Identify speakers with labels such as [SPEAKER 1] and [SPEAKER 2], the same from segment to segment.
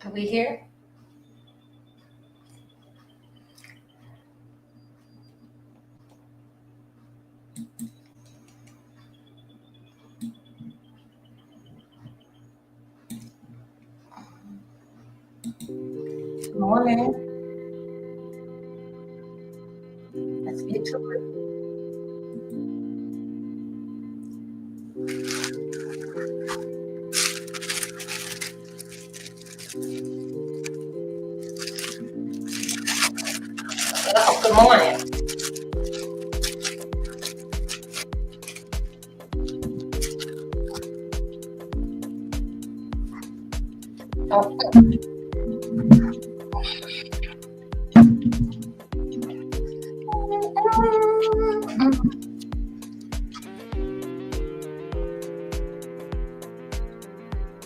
[SPEAKER 1] Are we here? Good morning. Let's get to it. Oh, good morning. Oh.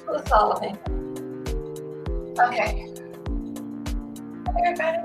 [SPEAKER 1] Who's solving? Okay. Everybody.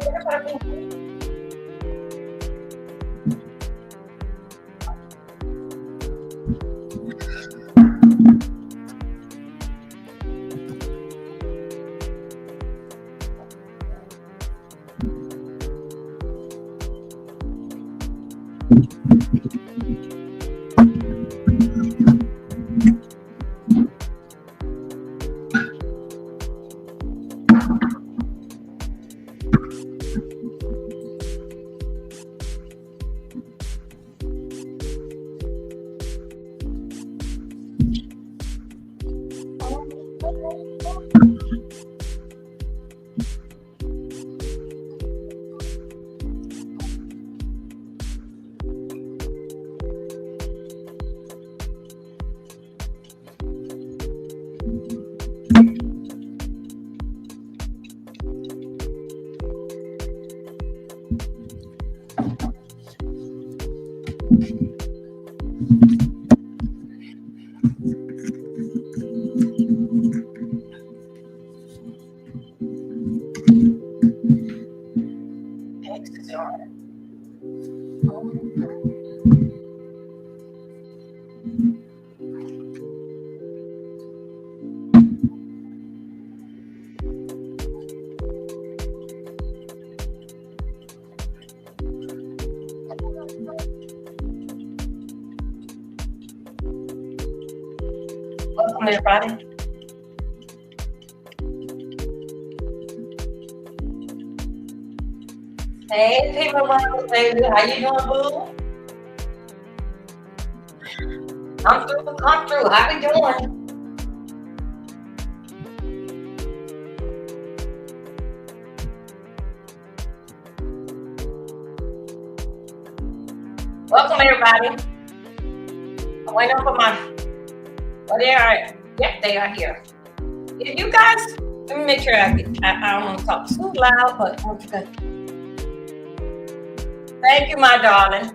[SPEAKER 1] Welcome, everybody. Hey, people, baby. How you doing, boo? Come through. How we doing? Welcome, everybody. I'm waiting for my. Oh, they are. Yep, they are here. If you guys, let me make sure I don't want to talk too loud, but thank you, my darling.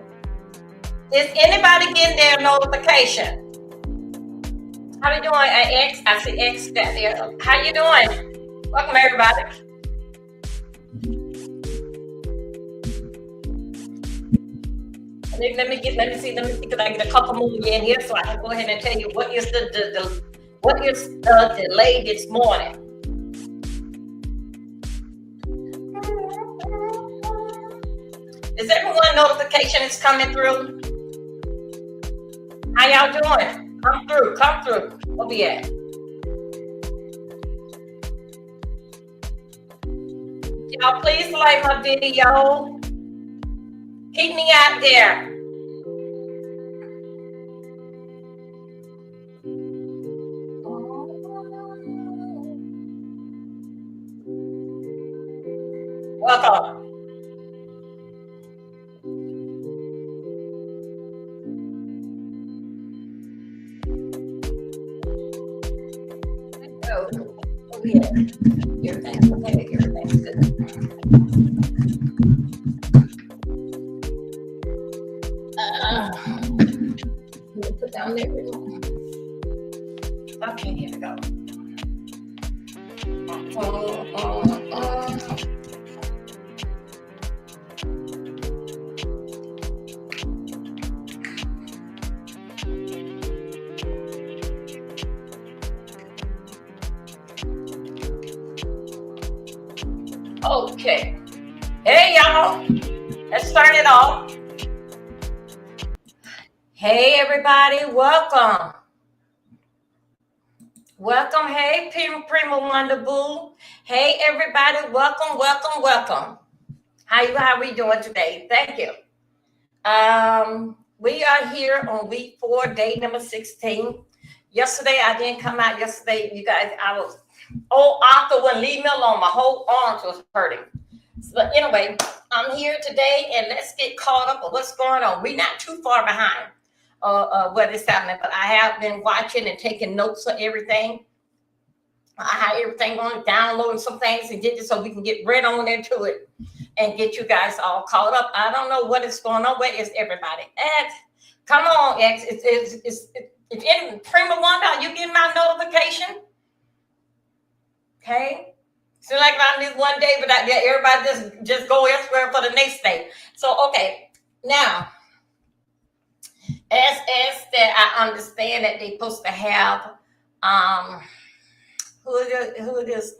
[SPEAKER 1] Is anybody getting their notification? How you doing? X, I see X got there. How you doing? Welcome, everybody. Let me see, because I get a couple more in here, so I can go ahead and tell you what is the delay this morning. Is everyone notification is coming through? How y'all doing? Come through. Where we at? Y'all please like my video. Keep me out there. Welcome. Oh, yeah. Everything's okay. Everything's good. Put down there. Okay, here we go. Okay. Hey, y'all. Let's start it off. Hey, everybody. Welcome. Welcome. Hey, Prima Wonderful. Hey, everybody. Welcome, welcome, welcome. How we doing today? Thank you. We are here on week 4, day number 16. Yesterday, I didn't come out yesterday. You guys, Arthur wouldn't leave me alone. My whole arms was hurting. But anyway, I'm here today, and let's get caught up with what's going on. We're not too far behind what is happening, but I have been watching and taking notes of everything. I have everything on, downloading some things and get it so we can get right on into it and get you guys all caught up. I don't know what is going on. Where is everybody? X, come on, X. It's in Prima Wanda. Are you getting my notification? Okay. Seems like I miss one day, but everybody just go elsewhere for the next day. So okay, now as that I understand that they're supposed to have who it is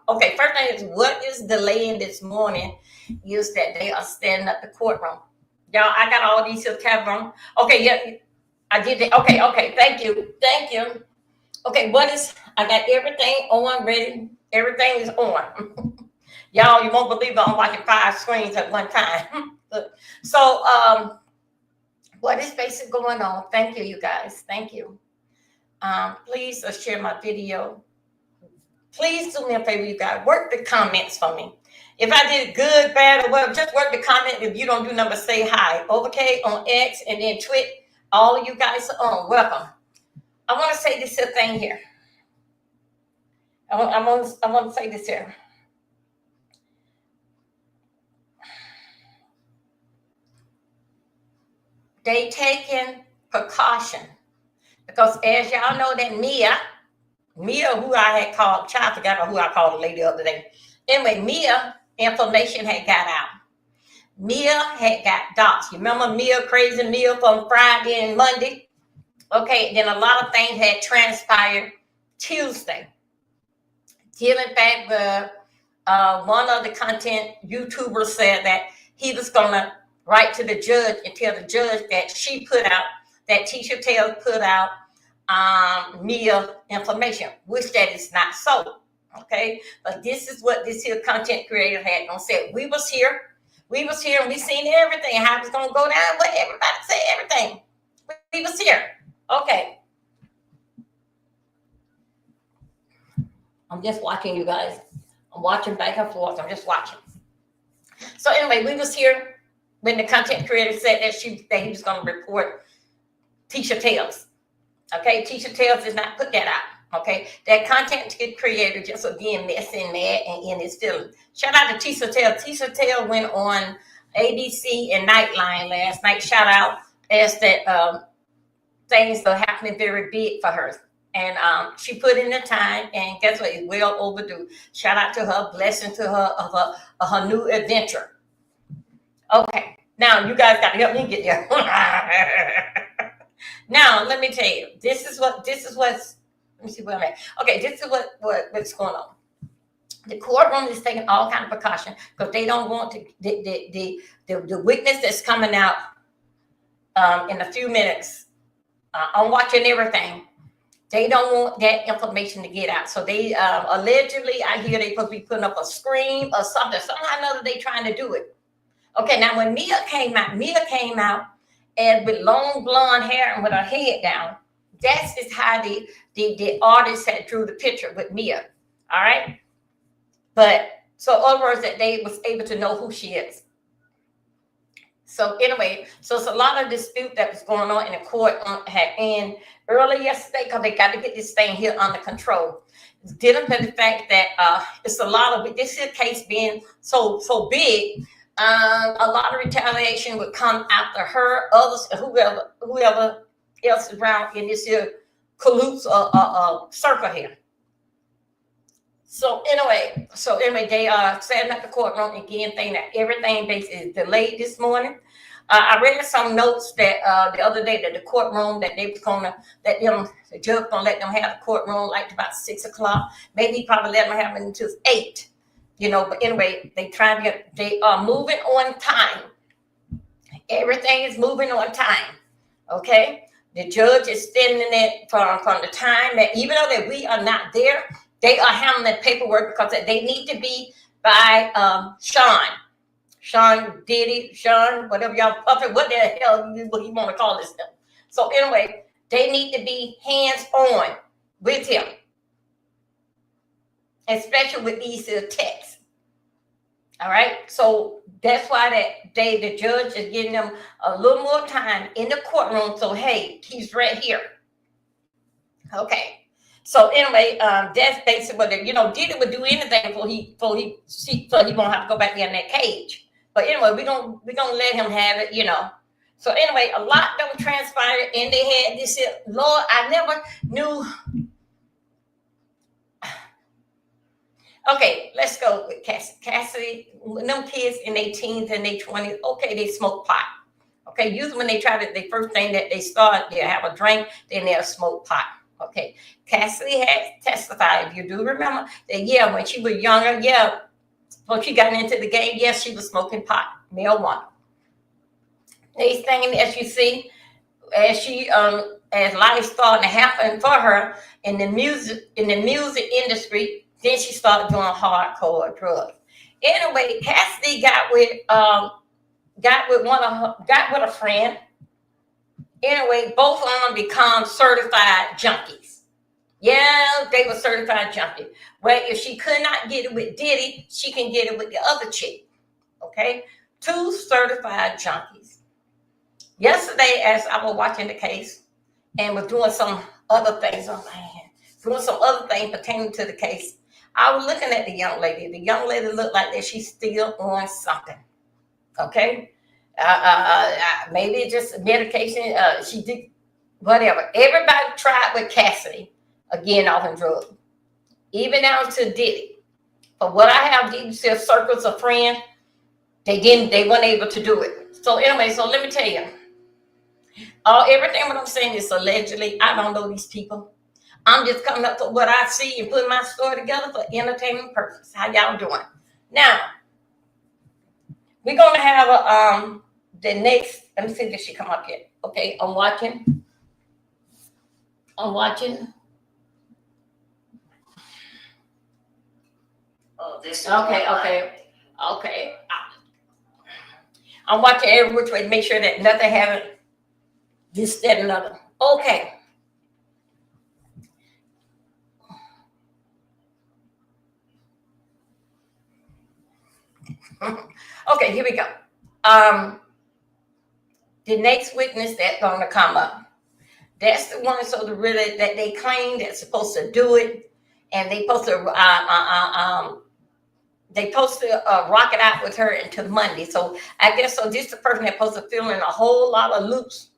[SPEAKER 1] okay, first thing is what is delaying this morning is that they are standing at the courtroom. Y'all, I got all these here tab. Okay, yeah, I did it. Okay, thank you. Okay, I got everything on ready. Everything is on. Y'all, you won't believe I'm watching 5 screens at one time. So what is basically going on? Thank you, you guys. Thank you. Please share my video. Please do me a favor, you guys. Work the comments for me. If I did good, bad, or whatever, just work the comment. If you don't do number, say hi. Okay, on X and then Twit. All of you guys are on. Welcome. I want to say this thing here. I want to say this here. They taking precaution because as y'all know that Mia, who I had called, I forgot who I called the lady the other day. Anyway, Mia information had got out. Mia had got doxxed. You remember Mia, crazy Mia from Friday and Monday? Okay, then a lot of things had transpired Tuesday. Given back one of the content YouTubers said that he was going to write to the judge and tell the judge that Tisha Taylor put out Mia information, which that is not so. Okay, but this is what this here content creator had on said. We was here and we seen everything, how it was going to go down, what everybody said, everything. We was here. Okay. I'm just watching, you guys. I'm watching back and forth. I'm just watching. So anyway, we was here when the content creator said that he was going to report Tisha Tales. Okay, Tisha Tales did not put that out. Okay, that content creator just again messing mad and in his feelings. Shout out to Tisha Tales. Tisha Tales went on ABC and Nightline last night. Shout out as that things are happening very big for her. And she put in the time, and guess what? It's well overdue. Shout out to her, blessing to her of her new adventure. Okay, now you guys got to help me get there. Now let me tell you, this is what's. Let me see where I'm at. Okay, this is what's going on. The courtroom is taking all kind of precaution because they don't want to the witness that's coming out in a few minutes. I'm watching everything. They don't want that information to get out. So they allegedly, I hear they supposed to be putting up a screen or something. Somehow or another, they trying to do it. Okay, now when Mia came out and with long blonde hair and with her head down. That's just how the artist had drew the picture with Mia. All right. But so in other words, that they was able to know who she is. So anyway, so it's a lot of dispute that was going on in the court had ended early yesterday because they got to get this thing here under control. Dealing with the fact that it's a lot of this here case being so big, a lot of retaliation would come after her, others, whoever else is around in this here colludes circle here. So anyway, they are setting up the courtroom again, saying that everything basically is delayed this morning. I read some notes that the other day that the courtroom that they was gonna the judge gonna let them have the courtroom like about 6 o'clock. Maybe probably let them have it until 8. But anyway, they are moving on time. Everything is moving on time. Okay. The judge is standing it from the time that, even though that we are not there, they are handling paperwork because they need to be by Sean Diddy, Sean, whatever y'all puppet, what the hell you want to call this stuff. So anyway, they need to be hands on with him, especially with these texts. All right, so that's why the judge is giving them a little more time in the courtroom. So hey, he's right here. Okay. So anyway, that's basically what Diddy would do anything so he won't have to go back in that cage. But anyway, we gonna let him have it. So anyway, a lot don't transpire, and they had this. Lord, I never knew. Okay, let's go with Cassidy. Them kids in their teens and their 20s, okay, they smoke pot. Okay, usually when they the first thing that they start, they'll have a drink, then they'll smoke pot. Okay, Cassidy has testified, if you do remember, that when she was younger, before she got into the game, yes, she was smoking pot, marijuana. Next thing, as you see, as life started to happen for her in the music industry, then she started doing hardcore drugs. Anyway, Cassidy got with a friend. Anyway, both of them become certified junkies. Yeah, they were certified junkies. Well, if she could not get it with Diddy, she can get it with the other chick. Okay, 2 certified junkies. Yesterday, as I was watching the case and was doing some other things pertaining to the case, I was looking at the young lady. The young lady looked like that she's still on something. Okay. Maybe it's just medication. She did whatever. Everybody tried with Cassidy again off in drugs, even down to Diddy. But what I have, these circles of friends, they weren't able to do it. So anyway, so let me tell you, everything what I'm saying is allegedly. I don't know these people. I'm just coming up with what I see and putting my story together for entertainment purpose. How y'all doing? Now, we're gonna have the next. Let me see if she come up yet. Okay, I'm watching. Oh, this. Okay. I'm watching every which way to make sure that nothing haven't this, that, and another. Okay. Okay, here we go. The next witness that's going to come up, that's the one that they claim that's supposed to do it, and they supposed to rock it out with her until Monday. So I guess so. This is the person that's supposed to fill in a whole lot of loops,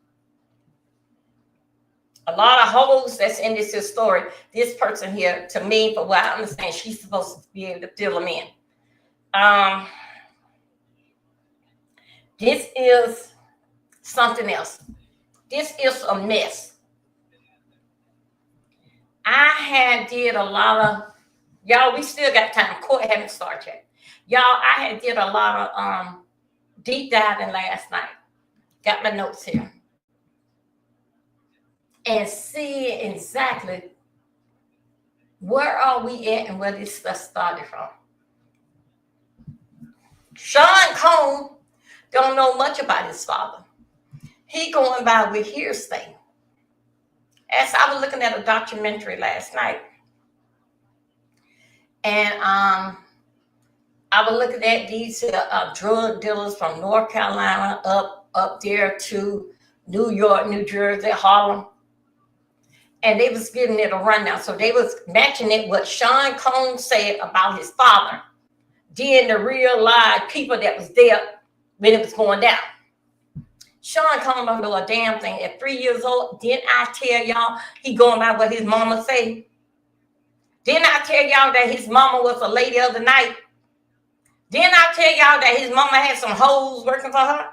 [SPEAKER 1] a lot of holes that's in this story. This person here, to me, for what I understand, she's supposed to be able to fill them in. This is something else. This is a mess. I did a lot of, y'all, we still got time. Court haven't started yet. Y'all, I did a lot of deep diving last night. Got my notes here. And see exactly where are we at and where this stuff started from. Sean Combs don't know much about his father. He going by with hearsay. As I was looking at a documentary last night, and I was looking at these drug dealers from North Carolina up there to New York, New Jersey, Harlem, and they was giving it a rundown. So they was matching it what Sean Combs said about his father, then the real live people that was there when it was going down. Sean Combs don't know a damn thing. At 3 years old, didn't I tell y'all he going by what his mama say? Didn't I tell y'all that his mama was a lady of the night? Didn't I tell y'all that his mama had some hoes working for her?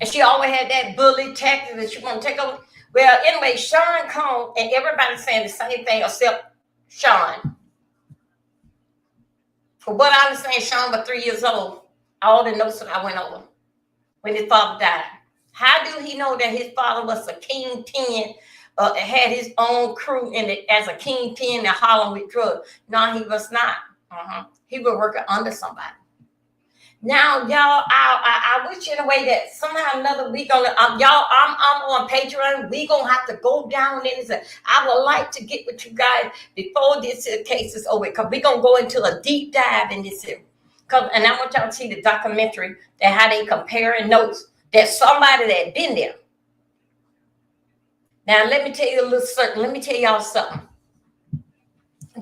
[SPEAKER 1] And she always had that bully tactic that she want to take over. Well, anyway, Sean Combs, and everybody's saying the same thing except Sean. For what I understand, Sean was 3 years old. All the notes that I went over when his father died. How do he know that his father was a kingpin, had his own crew in it as a kingpin in Harlem with drugs? No, he was not. He was working under somebody. Now, y'all, I wish in a way that somehow or another we gonna y'all. I'm on Patreon. We gonna have to go down in this. I would like to get with you guys before this case is over, because we gonna go into a deep dive in this here. And I want y'all to see the documentary that how they comparing notes. There's somebody that been there. Now let me tell you a little something. Let me tell y'all something.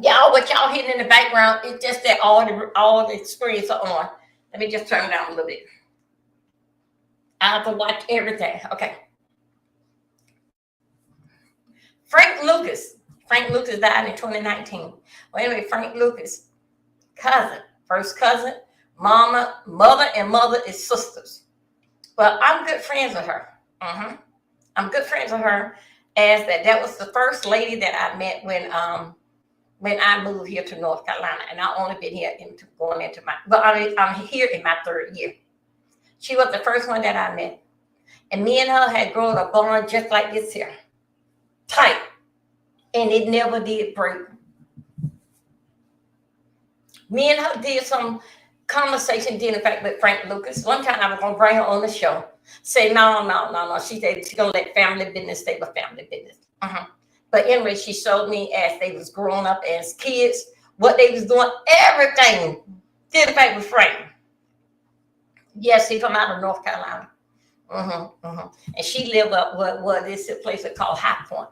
[SPEAKER 1] Y'all, what y'all hearing in the background, it's just that all the screens are on. Let me just turn it down a little bit. I have to watch everything. Okay. Frank Lucas died in 2019. Well, anyway, Frank Lucas, first cousin, mother and mother is sisters. Well, I'm good friends with her. I'm good friends with her, as that was the first lady that I met when I moved here to North Carolina, and I only been here I'm here in my 3rd year. She was the first one that I met, and me and her had grown a bond just like this here, tight, and it never did break. Me and her did some conversation, in fact, with Frank Lucas. One time I was gonna bring her on the show. Say no. She said she's gonna let family business stay with family business. But anyway, she showed me as they was growing up as kids, what they was doing, everything. Did in fact with Frank. Yes, he's from out of North Carolina. And she lived up what is a place called High Point.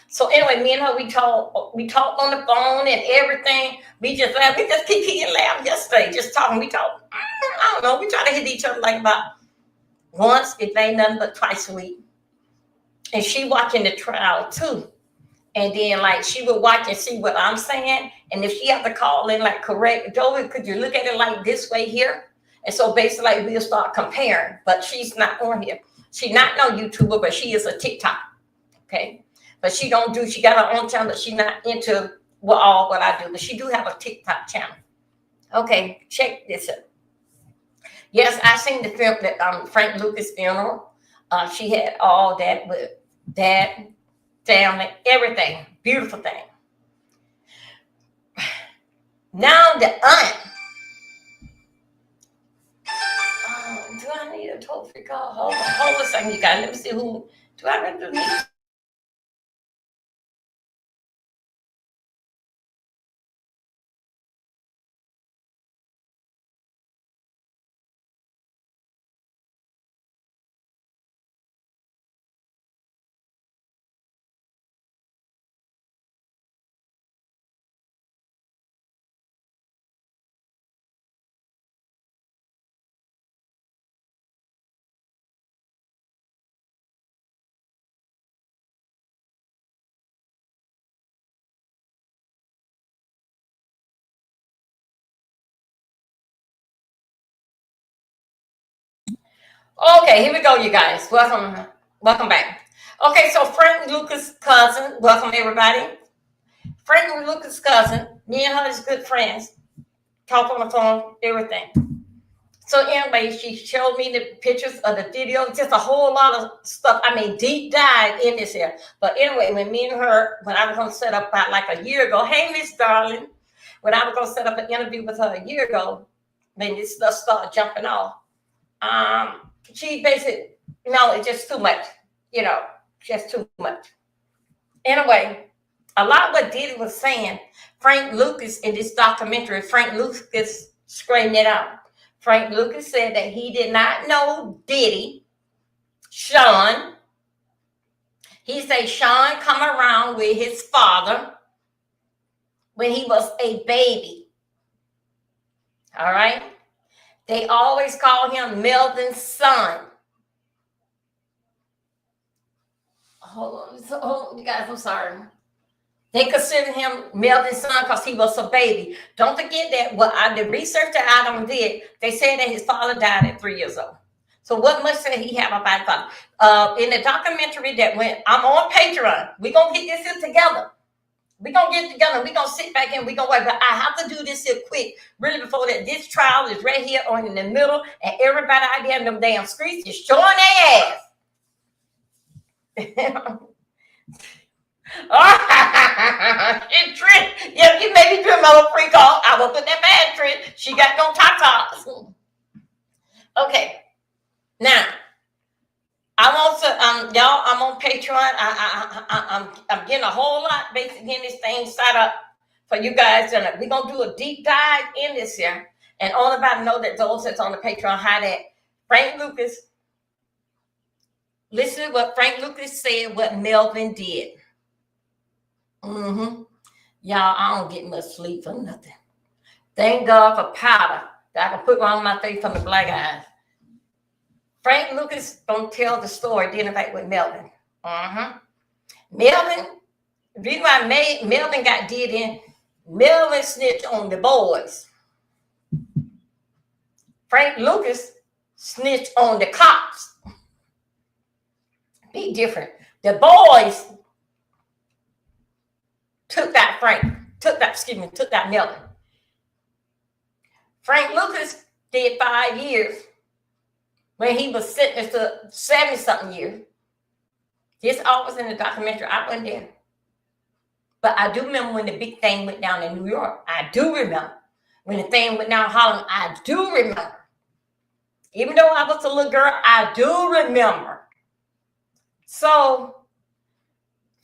[SPEAKER 1] So anyway, me and her, we talked on the phone and everything. We just laughed. We just keep laughing yesterday, just talking. We talk. I don't know. We try to hit each other like about once, if ain't nothing but twice a week. And she watching the trial too. And then like she would watch and see what I'm saying. And if she have to call in like, correct, Joey, could you look at it like this way here? And so basically like, we'll start comparing. But she's not on here. She's not no YouTuber, but she is a TikTok. Okay. But she got her own channel. She's not into what I do. But she do have a TikTok channel. Okay, check this out. Yes, I seen the film that Frank Lucas funeral. She had all that with dad, family, everything. Beautiful thing. Now the aunt. Do I need a toll free call? Hold on a second, you guys. Let me see who. Do I really need? Okay, here we go, you guys. Welcome back. Okay, so Frank Lucas' cousin, welcome everybody. Frank Lucas' cousin, me and her is good friends. Talk on the phone, everything. So anyway, she showed me the pictures of the video, just a whole lot of stuff. I mean, deep dive in this here. But anyway, when I was going to set up about like a year ago, hey, Miss Darling, when I was going to set up an interview with her a year ago, then this stuff started jumping off. She basically, it's just too much, just too much. Anyway, a lot of what Diddy was saying, Frank Lucas in this documentary, Frank Lucas screamed it out. Frank Lucas said that he did not know Diddy, Sean. He said Sean come around with his father when he was a baby. All right. They always call him Melvin's son. Hold on, you guys, I'm sorry. They consider him Melvin's son because he was a baby. Don't forget that the research that I did, they said that his father died at 3 years old. So what much did he have about his father? In the documentary that I'm on Patreon, we're going to get this together. We're going to get together. We're going to sit back and we're going to wait. But I have to do this here quick, really, before that. This trial is right here on in the middle, and everybody out there in them damn streets is showing their ass. Trent, yeah, you made me dream of a free call. I will put that bad Trent. She got no tatas. Okay. Now, I want to, y'all, I'm on Patreon. I'm getting a whole lot, basically getting this thing set up for you guys. And we're going to do a deep dive in this here. And all about know that those that's on the Patreon, how that Frank Lucas, listen to what Frank Lucas said, what Melvin did. Y'all, I don't get much sleep for nothing. Thank God for powder that I can put on my face from the black eyes. Frank Lucas don't tell the story, didn't fight with Melvin. Melvin, the reason why Melvin got did in, Melvin snitched on the boys. Frank Lucas snitched on the cops. Be different. The boys took that Melvin. Frank Lucas did 5 years when he was sentenced to 70-something years. This all was in the documentary. I wasn't there. But I do remember when the big thing went down in New York. I do remember. When the thing went down in Holland, I do remember. Even though I was a little girl, I do remember. So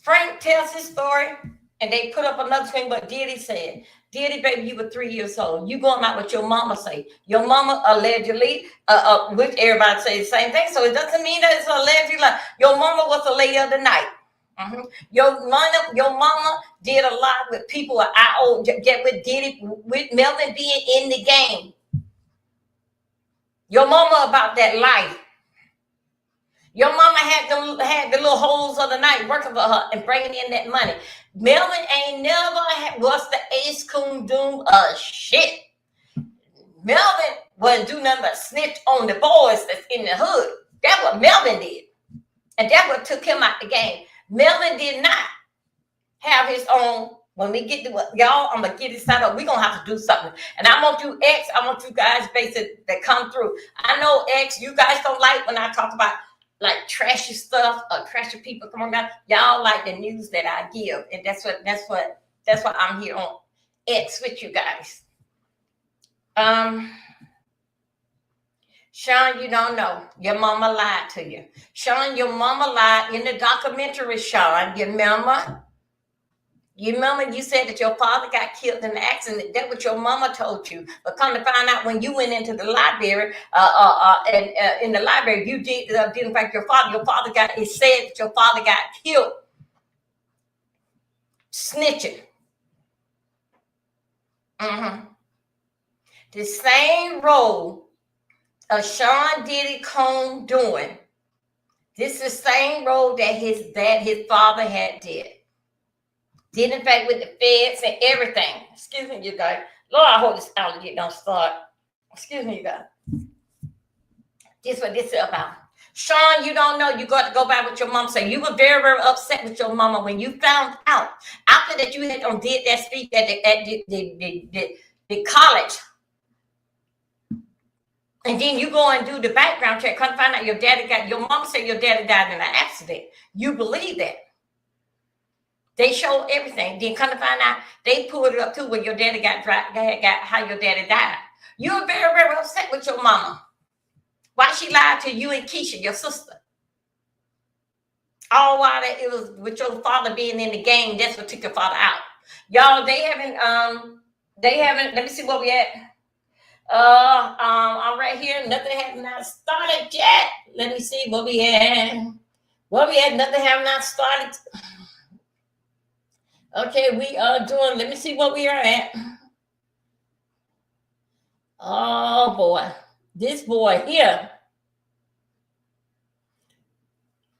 [SPEAKER 1] Frank tells his story, and they put up another thing what Diddy said. Diddy, baby, you were 3 years old. You going out what your mama say. Your mama allegedly, which everybody say the same thing. So it doesn't mean that it's allegedly. Like your mama was a lady of the night. Your mama did a lot with people. Get with Diddy, with Melvin being in the game. Your mama about that life. Your mama had the little holes of the night working for her and bringing in that money. Melvin ain't never was the ace coon doom shit. Melvin wasn't do nothing but snitch on the boys that's in the hood. That's what Melvin did. And that's what took him out the game. Melvin did not have his own. When we get to y'all, I'm going to get it set up. We're going to have to do something. And I want you, X, I want you guys basically that come through. I know, X, you guys don't like when I talk about like trashy stuff or trashy people coming down. Y'all like the news that I give. And that's what I'm here on X with you guys. Sean, you don't know. Your mama lied to you. Sean, your mama lied in the documentary, Sean. You remember? You remember you said that your father got killed in an accident. That's what your mama told you. But come to find out when you went into the library, and in the library, you didn't find your father. Your father it said that your father got killed. Snitching. The same role of Sean Diddy Combs doing. This is the same role that his father had did. Did in fact with the feds and everything. Excuse me, you guys. Lord, I hope this allergy don't start. Excuse me, you guys. This is what this is about. Sean, you don't know. You got to go back with your mom. So you were very, very upset with your mama when you found out after that you had did that speech at the college. And then you go and do the background check. Come find out your mom said your daddy died in an accident. You believe that. They show everything. Then come to find out, they pulled it up too when your daddy got how your daddy died. You were very, very upset with your mama. Why she lied to you and Keisha, your sister? All while it was with your father being in the game, that's what took your father out. Y'all, they haven't, let me see where we at. I'm right here. Nothing has not started yet. Let me see where we at. Nothing have not started. Okay, we are doing, let me see what we are at. Oh boy, this boy here.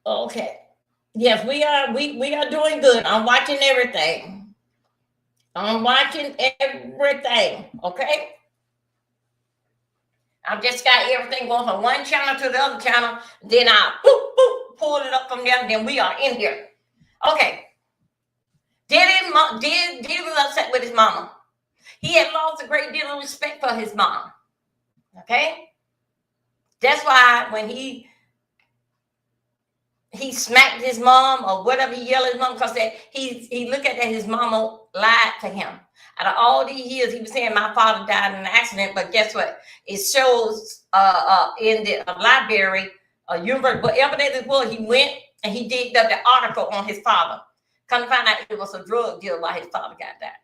[SPEAKER 1] Okay. Yes, we are doing good. I'm watching everything. Okay. I've just got everything going from one channel to the other channel. Then I pull it up from there. Then we are in here. Okay. Diddy mom, Diddy was upset with his mama. He had lost a great deal of respect for his mom. Okay? That's why when he smacked his mom or whatever, he yelled at his mom because that he looked at that his mama lied to him. Out of all these years, he was saying my father died in an accident, but guess what? It shows in the library, university, whatever that it was, he went and he digged up the article on his father. Come to find out it was a drug deal while his father got that.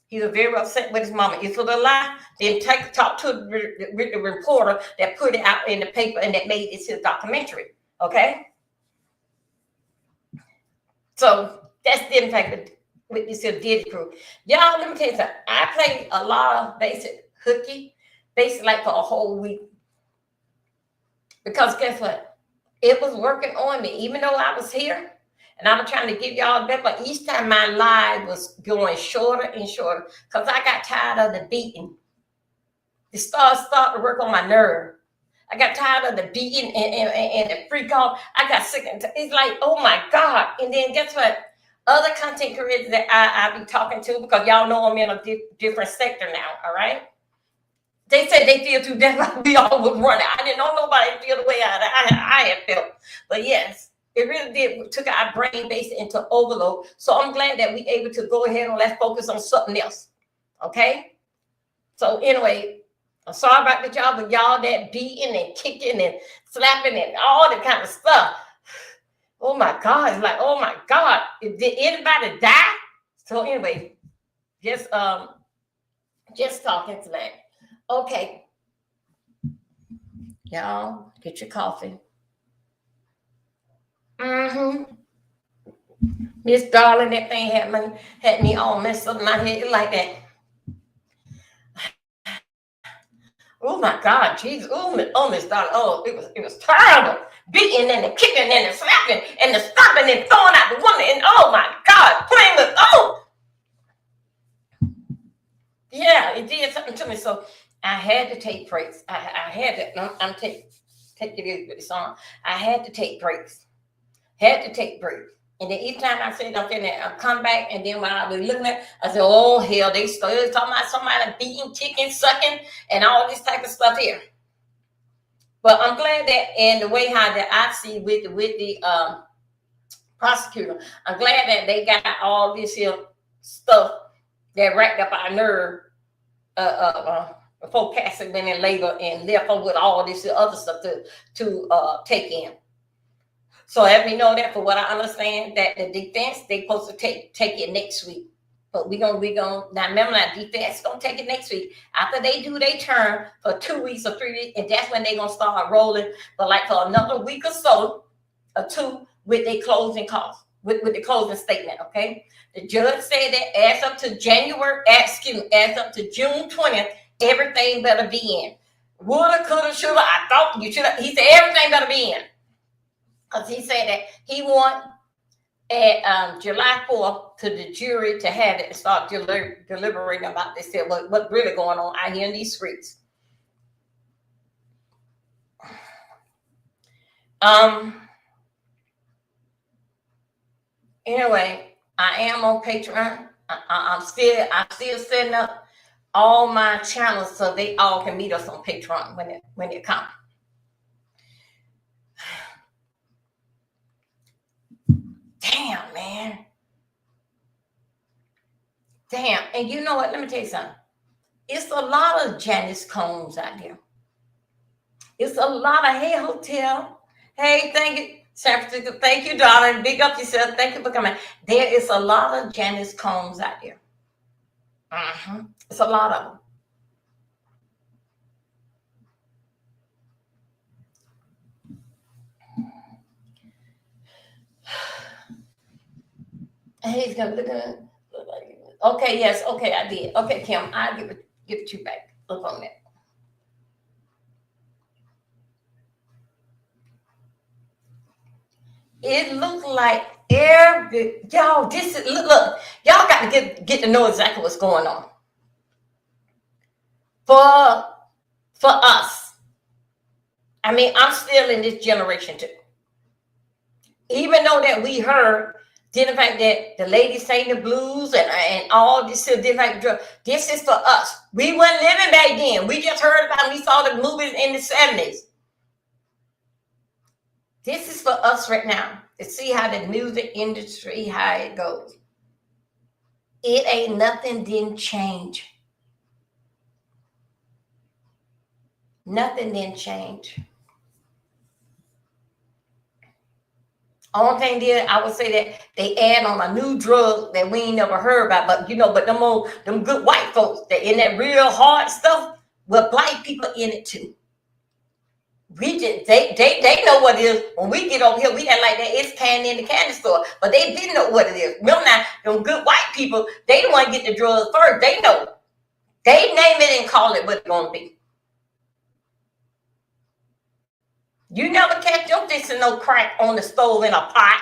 [SPEAKER 1] He was very upset with his mama. If it was a lie, then talk to the reporter that put it out in the paper and that made it his documentary. Okay? So that's the impact with this Diddy crew. Y'all, let me tell you something. I played a lot of basic hooky, basically like for a whole week. Because guess what? It was working on me, even though I was here. And I was trying to give y'all that, but each time my live was going shorter and shorter because I got tired of the beating. It started to work on my nerve. I got tired of the beating and the freak off. I got sick. It's like, oh my God. And then guess what? Other content creators that I be talking to, because y'all know I'm in a different sector now, all right? They said they feel too deaf like we all would run. I didn't know nobody feel the way I had felt. But yes. It really did took our brain base into overload. So I'm glad that we able to go ahead and let's focus on something else. Okay. So anyway, I'm sorry about the job, but y'all that beating and kicking and slapping and all that kind of stuff. Oh my God. It's like, oh my God. Did anybody die? So anyway, just talking to that. Okay. Y'all get your coffee. Miss Darling, that thing had me all messed up in my head like that. Oh my God, Jesus! Oh, Miss Darling, oh, it was terrible. Beating and the kicking and the slapping and the stomping and throwing out the window and oh my God, playing with yeah, it did something to me. So I had to take breaks. I had to. I'm taking it with the song. I had to take breaks. Had to take breaks. And then each time I said I'm finna come back, and then when I was looking at it, I said, oh hell, they started talking about somebody beating, kicking, sucking, and all this type of stuff here. But I'm glad that in the way how that I see with the prosecutor, I'm glad that they got all this here stuff that racked up our nerve before Cassie went in labor and left her with all this other stuff to take in. So let me know that for what I understand that the defense they supposed to take it next week. But we gonna now remember that defense gonna take it next week. After they do their turn for 2 weeks or 3 weeks, and that's when they gonna start rolling. But like for another week or so or two with their closing costs, with the closing statement, okay? The judge said that as up to June 20th, everything better be in. Woulda, coulda, shoulda, I thought you should have. He said everything better be in. Because he said that he want at July 4th to the jury to have it and start deliberating about this, what's really going on out here in these streets. Anyway, I am on Patreon. I'm still setting up all my channels so they all can meet us on Patreon when it comes. Damn, man. Damn. And you know what? Let me tell you something. It's a lot of Janice Combs out there. It's a lot of hey hotel. Hey, thank you, San Francisco. Thank you, darling. Big up yourself. Thank you for coming. There is a lot of Janice Combs out there. It's a lot of them. He's gonna look at it. Okay, yes, okay, I did. Okay, Kim, I'll give it you back. Look on that. It looked like y'all. This is look. Y'all got to get to know exactly what's going on. For us, I mean, I'm still in this generation too. Even though that we heard Then the fact that the lady sang the blues and all this different drug. This is for us. We weren't living back then. We just heard about it. We saw the movies in the 70s. This is for us right now to see how the music industry, how it goes. It ain't nothing didn't change. Nothing didn't change. Only thing did, I would say that they add on a new drug that we ain't never heard about. But but them good white folks that in that real hard stuff with black people in it too. We just they know what it is. When we get over here, we act like that it's candy in the candy store, but they didn't know what it is. Remember now, them good white people, they don't want to get the drugs first. They know. They name it and call it what it's gonna be. You never catch them fixing no crack on the stove in a pot,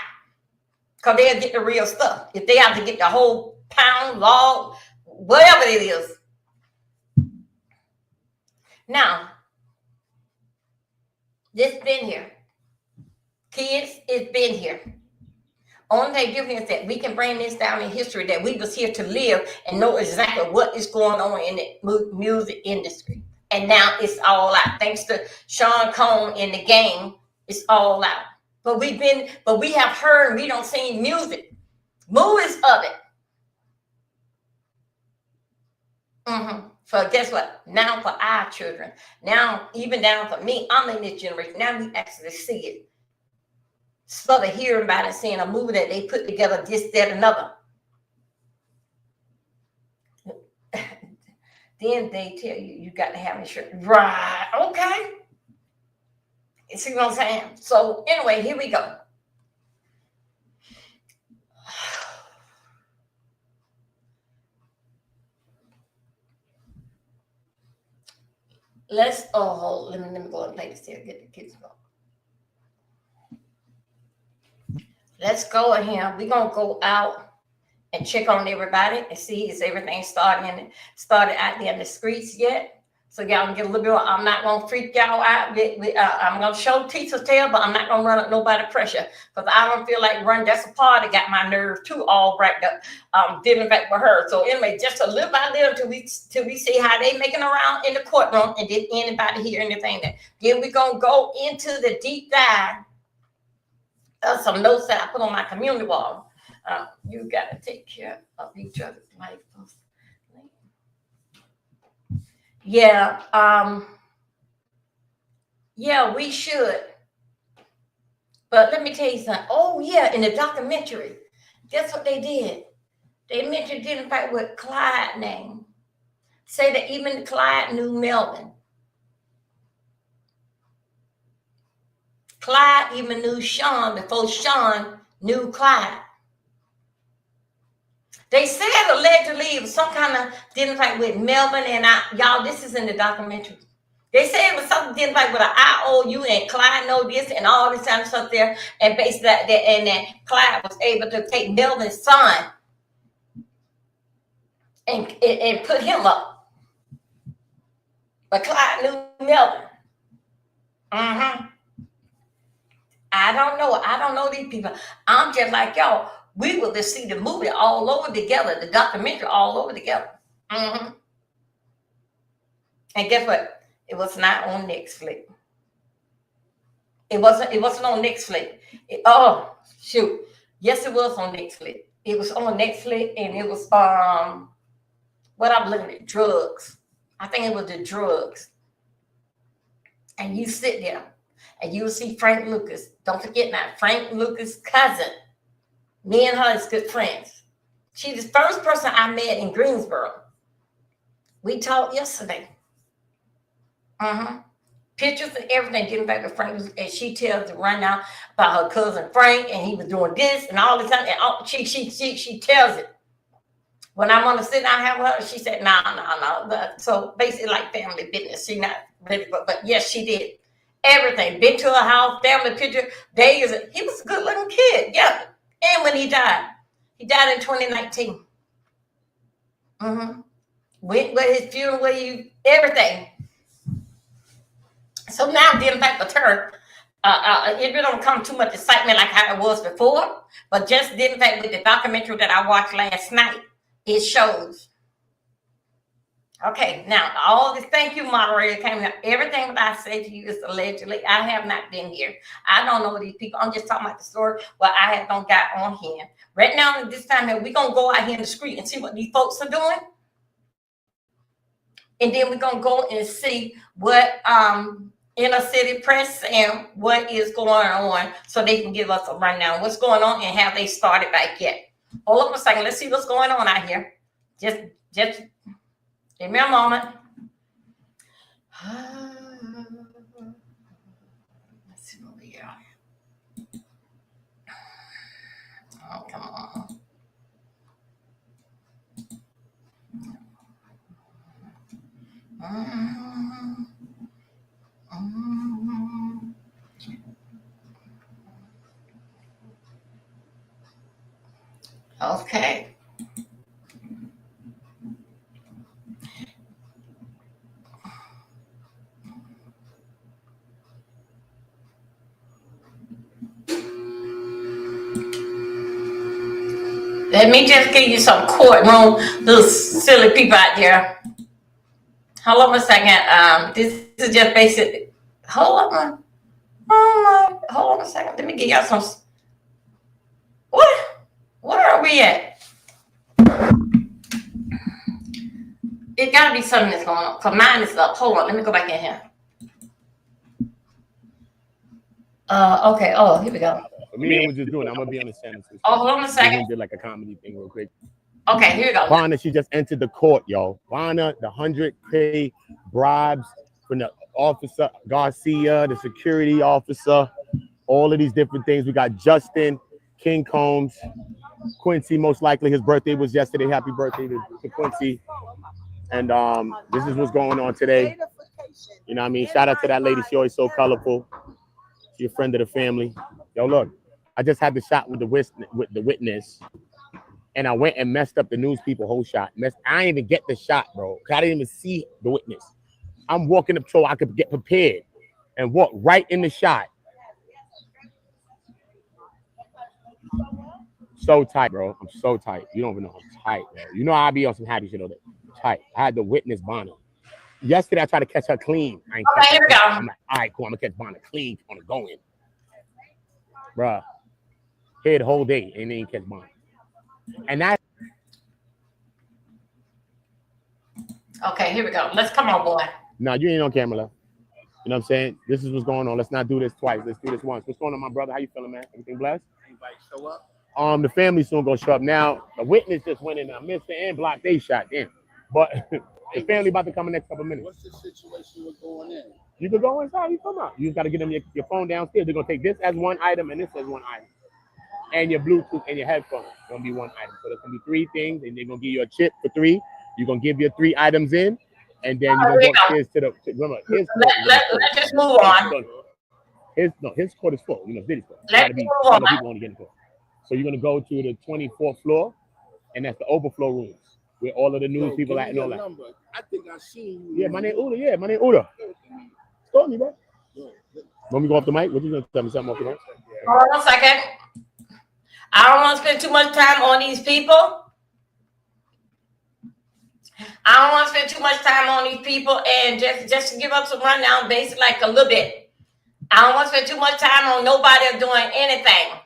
[SPEAKER 1] because they'll get the real stuff. If they have to get the whole pound, log, whatever it is. Now, this been here. Kids, it's been here. Only thing different is that we can bring this down in history, that we was here to live and know exactly what is going on in the music industry. And now it's all out. Thanks to Sean Combs in the game, it's all out. But we have heard, we don't see music, movies of it. So guess what? Now for our children, now even down for me, I'm in this generation. Now we actually see it. Instead of hearing about it, seeing a movie that they put together, this, that, another. Then they tell you got to have insurance. Right. Okay. You see what I'm saying? So anyway, here we go. Let's let me go and play this here. Get the kids going. Let's go ahead. We're gonna go out and check on everybody and see is everything started out there in the streets yet. So y'all can get a little bit. I'm not gonna freak y'all out. I'm gonna show teacher's tale, but I'm not gonna run up nobody pressure, because I don't feel like running. That's a part that got my nerves too all racked up. Dealing back with her. So anyway, just a little by little till we see how they making around in the courtroom, and did anybody hear anything that. Then we're gonna go into the deep dive of some notes that I put on my community wall. You got to take care of each other's life. Yeah, we should. But let me tell you something. Oh, yeah, in the documentary, guess what they did? They mentioned didn't fight with Clyde name. Say that even Clyde knew Melvin. Clyde even knew Sean before Sean knew Clyde. They said allegedly it was some kind of didn't fight with Melvin and y'all, this is in the documentary. They said it was something didn't fight with an IOU and Clyde know this and all this kind of stuff there. And basically that Clyde was able to take Melvin's son and put him up. But Clyde knew Melvin. I don't know these people. I'm just like y'all. We will just see the movie all over together, the documentary all over together. And guess what? It was not on Netflix. It wasn't on Netflix. Oh shoot! Yes, it was on Netflix. It was on Netflix, and it was what I'm looking at, drugs. I think it was the drugs. And you sit there, and you will see Frank Lucas. Don't forget now, Frank Lucas' cousin. Me and her is good friends. She's the first person I met in Greensboro. We talked yesterday. Pictures and everything, getting back to Frank, and she tells the rundown about her cousin Frank, and he was doing this and all the time. And she tells it. When I want to sit down and have her, she said, no. So basically, like family business. She not ready, but yes, she did everything. Been to her house, family picture. He was a good looking kid, yeah. And when he died in 2019. Went with his funeral, everything. So now I'm dealing back with her. it really don't come too much excitement like how it was before, but just in fact with the documentary that I watched last night, it shows. Okay, now all this, thank you, moderator, came here. Everything that I say to you is allegedly. I have not been here. I don't know these people. I'm just talking about the story what I have don't got on here. Right now, at this time, we're gonna go out here in the street and see what these folks are doing. And then we're gonna go and see what inner city press and what is going on, so they can give us a rundown what's going on and have they started back yet. Hold up a second. Let's see what's going on out here. Just give me a moment. Let's see what we got. Oh, come on. Okay. Let me just give you some courtroom, little silly people out there. Hold on a second. This is just basic. Hold on. Hold on a second. Let me give y'all some. What? Where are we at? It gotta be something that's going on. Cause mine is up. Hold on. Let me go back in here. Okay. Oh, here we go.
[SPEAKER 2] Me was just doing. I'm gonna be on the channel.
[SPEAKER 1] Oh, hold on a second.
[SPEAKER 2] Did like a comedy thing real quick.
[SPEAKER 1] Okay, here we go.
[SPEAKER 2] Vonna, she just entered the court, y'all. Vonna, the 100K bribes from the officer Garcia, the security officer, all of these different things. We got Justin, King Combs, Quincy. Most likely his birthday was yesterday. Happy birthday to Quincy. And this is what's going on today. You know what I mean? Shout out to that lady. She always so colorful. She's a friend of the family. Yo, look, I just had the shot with the witness. And I went and messed up the news people whole shot. I didn't even get the shot, bro. Cause I didn't even see the witness. I'm walking up so I could get prepared and walk right in the shot. So tight, bro. I'm so tight. You don't even know I'm tight, bro. You know I be on some happy shit all day. Tight. I had the witness Bonner. Yesterday I tried to catch her clean. I ain't
[SPEAKER 1] okay, here we go.
[SPEAKER 2] I'm like, all right, cool. I'm gonna catch Bonner clean on the going. Bruh. Here the whole day and then catch Bonner. And that.
[SPEAKER 1] Okay, here we go. Let's come on, boy.
[SPEAKER 2] No, you ain't on camera, love. You know what I'm saying? This is what's going on. Let's not do this twice. Let's do this once. What's going on, my brother? How you feeling, man? Everything blessed?
[SPEAKER 3] Anybody show up?
[SPEAKER 2] The family soon gonna show up. Now, the witness just went in. Mr. and blocked they shot in. But the family about to come in the next couple minutes.
[SPEAKER 3] What's the situation with going in?
[SPEAKER 2] You can go inside. You come out. You just got to get them your phone downstairs. They're gonna take this as one item and this as one item. And your Bluetooth and your headphones gonna be one item. So there's gonna be 3 things, and they're gonna give you a chip for 3. You're gonna give your 3 items in, and then you're gonna go upstairs to the. Remember,
[SPEAKER 1] let's just move on.
[SPEAKER 2] His court is full. You know, Diddy's court.
[SPEAKER 1] Let's move on.
[SPEAKER 2] People only get in court. So you're gonna go to the 24th floor, and that's the overflow rooms where all of the news people at and all that.
[SPEAKER 3] Number. I think I seen you.
[SPEAKER 2] Yeah, my name Uda. Yeah, my name Uda. Call me, bro. Want me to go off the mic? What you gonna tell me something off the mic?
[SPEAKER 1] Hold on a second. I don't want to spend too much time on these people. I don't want to spend too much time on these people, and just to give up some rundown, basically like a little bit. I don't want to spend too much time on nobody doing anything.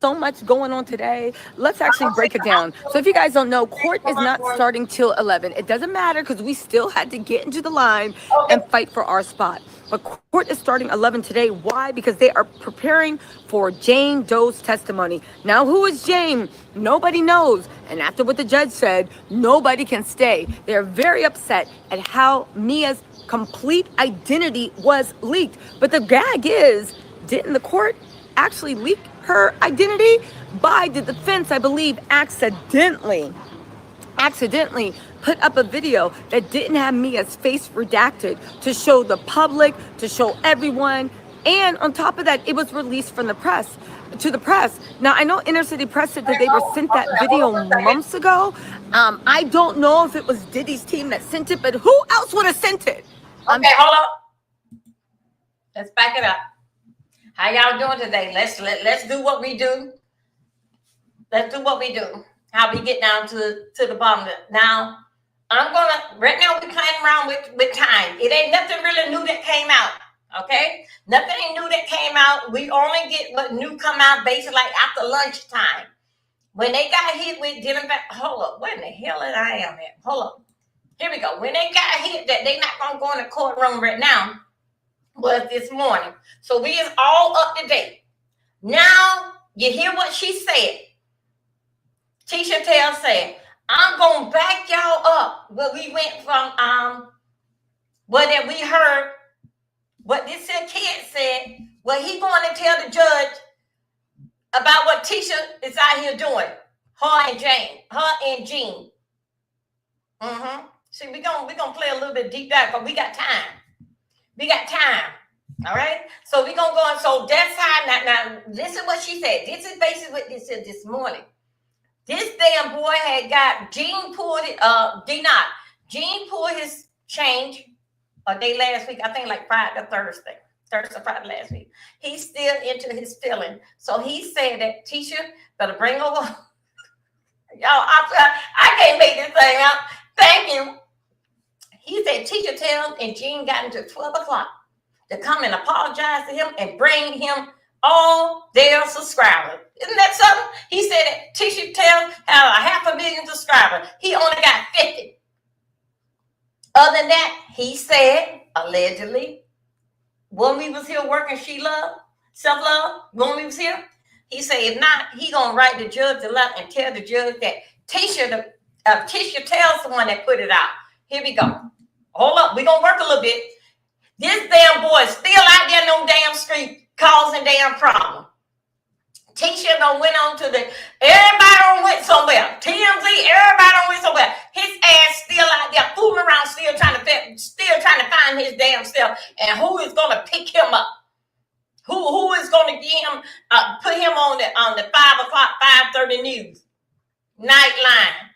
[SPEAKER 4] So much going on today. Let's actually break it down. So if you guys don't know, court is not starting till 11. It doesn't matter because we still had to get into the line and fight for our spot. But court is starting 11 today. Why? Because they are preparing for Jane Doe's testimony. Now, who is Jane? Nobody knows. And after what the judge said, nobody can stay. They're very upset at how Mia's complete identity was leaked. But the gag is, didn't the court actually leak her identity? By the defense, I believe, accidentally put up a video that didn't have Mia's face redacted to show the public, to show everyone. And on top of that, it was released from the press to the press. Now, I know Inner City Press said that they were sent that video months ago. I don't know if it was Diddy's team that sent it, but who else would have sent it?
[SPEAKER 1] Okay, hold up. Let's back it up. How y'all doing today? Let's do what we do. Let's do what we do. How we get down to the bottom of it. Now, I'm gonna right now we're playing around with time. It ain't nothing really new that came out. Okay? Nothing ain't new that came out. We only get what new come out basically like after lunchtime. When they got hit with dealing back, hold up, where in the hell did I am at? Hold up. Here we go. When they got hit that they not gonna go in the courtroom right now was this morning. So we is all up to date. Now you hear what she said. Tisha Tell said, I'm gonna back y'all up. Where we went from what that we heard, what this kid said, what he going to tell the judge about what Tisha is out here doing. Her and Jean. Mm-hmm. See, we're gonna play a little bit deep dive, but we got time. We got time. All right. So we're gonna go on. So that's how now this is what she said. This is basically what this said this morning. This damn boy had got Gene pulled it, Gene pulled his change a day last week, I think like Friday or Thursday or Friday last week. He's still into his feeling. So he said that Tisha better bring over. Y'all, I can't make this thing out. Thank you. He said Tisha Tell and Gene got into 12 o'clock to come and apologize to him and bring him all their subscribers. Isn't that something? He said that Tisha Tell had 500,000 subscribers. He only got 50. Other than that, he said, allegedly, when we was here working self-love, when we was here, he said, if not, he gonna write the judge a letter and tell the judge that Tisha Tell's the one that put it out. Here we go. Hold up, we gonna work a little bit. This damn boy is still out there on damn street causing damn problem. Tisha done went on to everybody done went somewhere. TMZ, everybody done went somewhere. His ass still out there fooling around, still trying to find his damn self. And who is gonna pick him up? Who is gonna get him, put him on the 5 o'clock, 5:30 news, Nightline?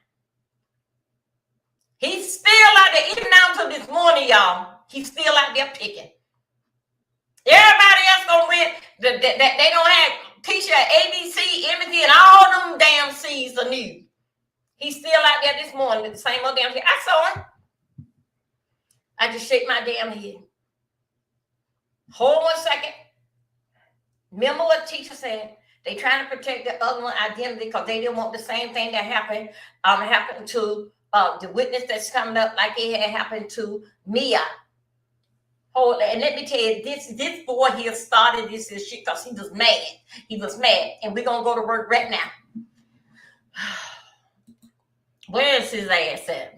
[SPEAKER 1] He's still out there, even down to this morning, y'all. He's still out there picking. Everybody else gonna win. They don't have Tisha, ABC, everything, and all them damn C's of news. He's still out there this morning with the same old damn thing. I saw him. I just shake my damn head. Hold 1 second. Remember what Tisha said? They trying to protect the other one's identity because they didn't want the same thing that happened to the witness that's coming up, like it had happened to Mia. Hold, and let me tell you, this boy here started this shit because he was mad. He was mad, and we're gonna go to work right now. Where is his ass at?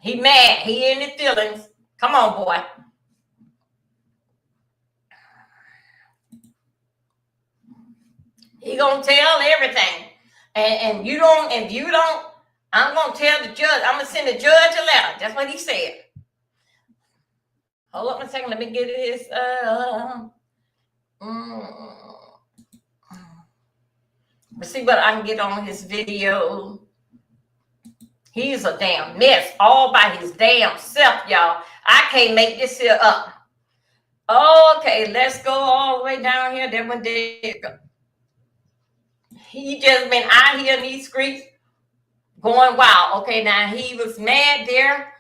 [SPEAKER 1] He mad. He in his feelings. Come on, boy. He gonna tell everything, and you don't. If you don't, I'm gonna tell the judge. I'm gonna send the judge a letter. That's what he said. Hold up a second. Let me get his. Let's see what I can get on his video. He's a damn mess all by his damn self, y'all. I can't make this here up. Okay, let's go all the way down here. That one did go. He just been out here in these streets going wild. Okay, now he was mad there.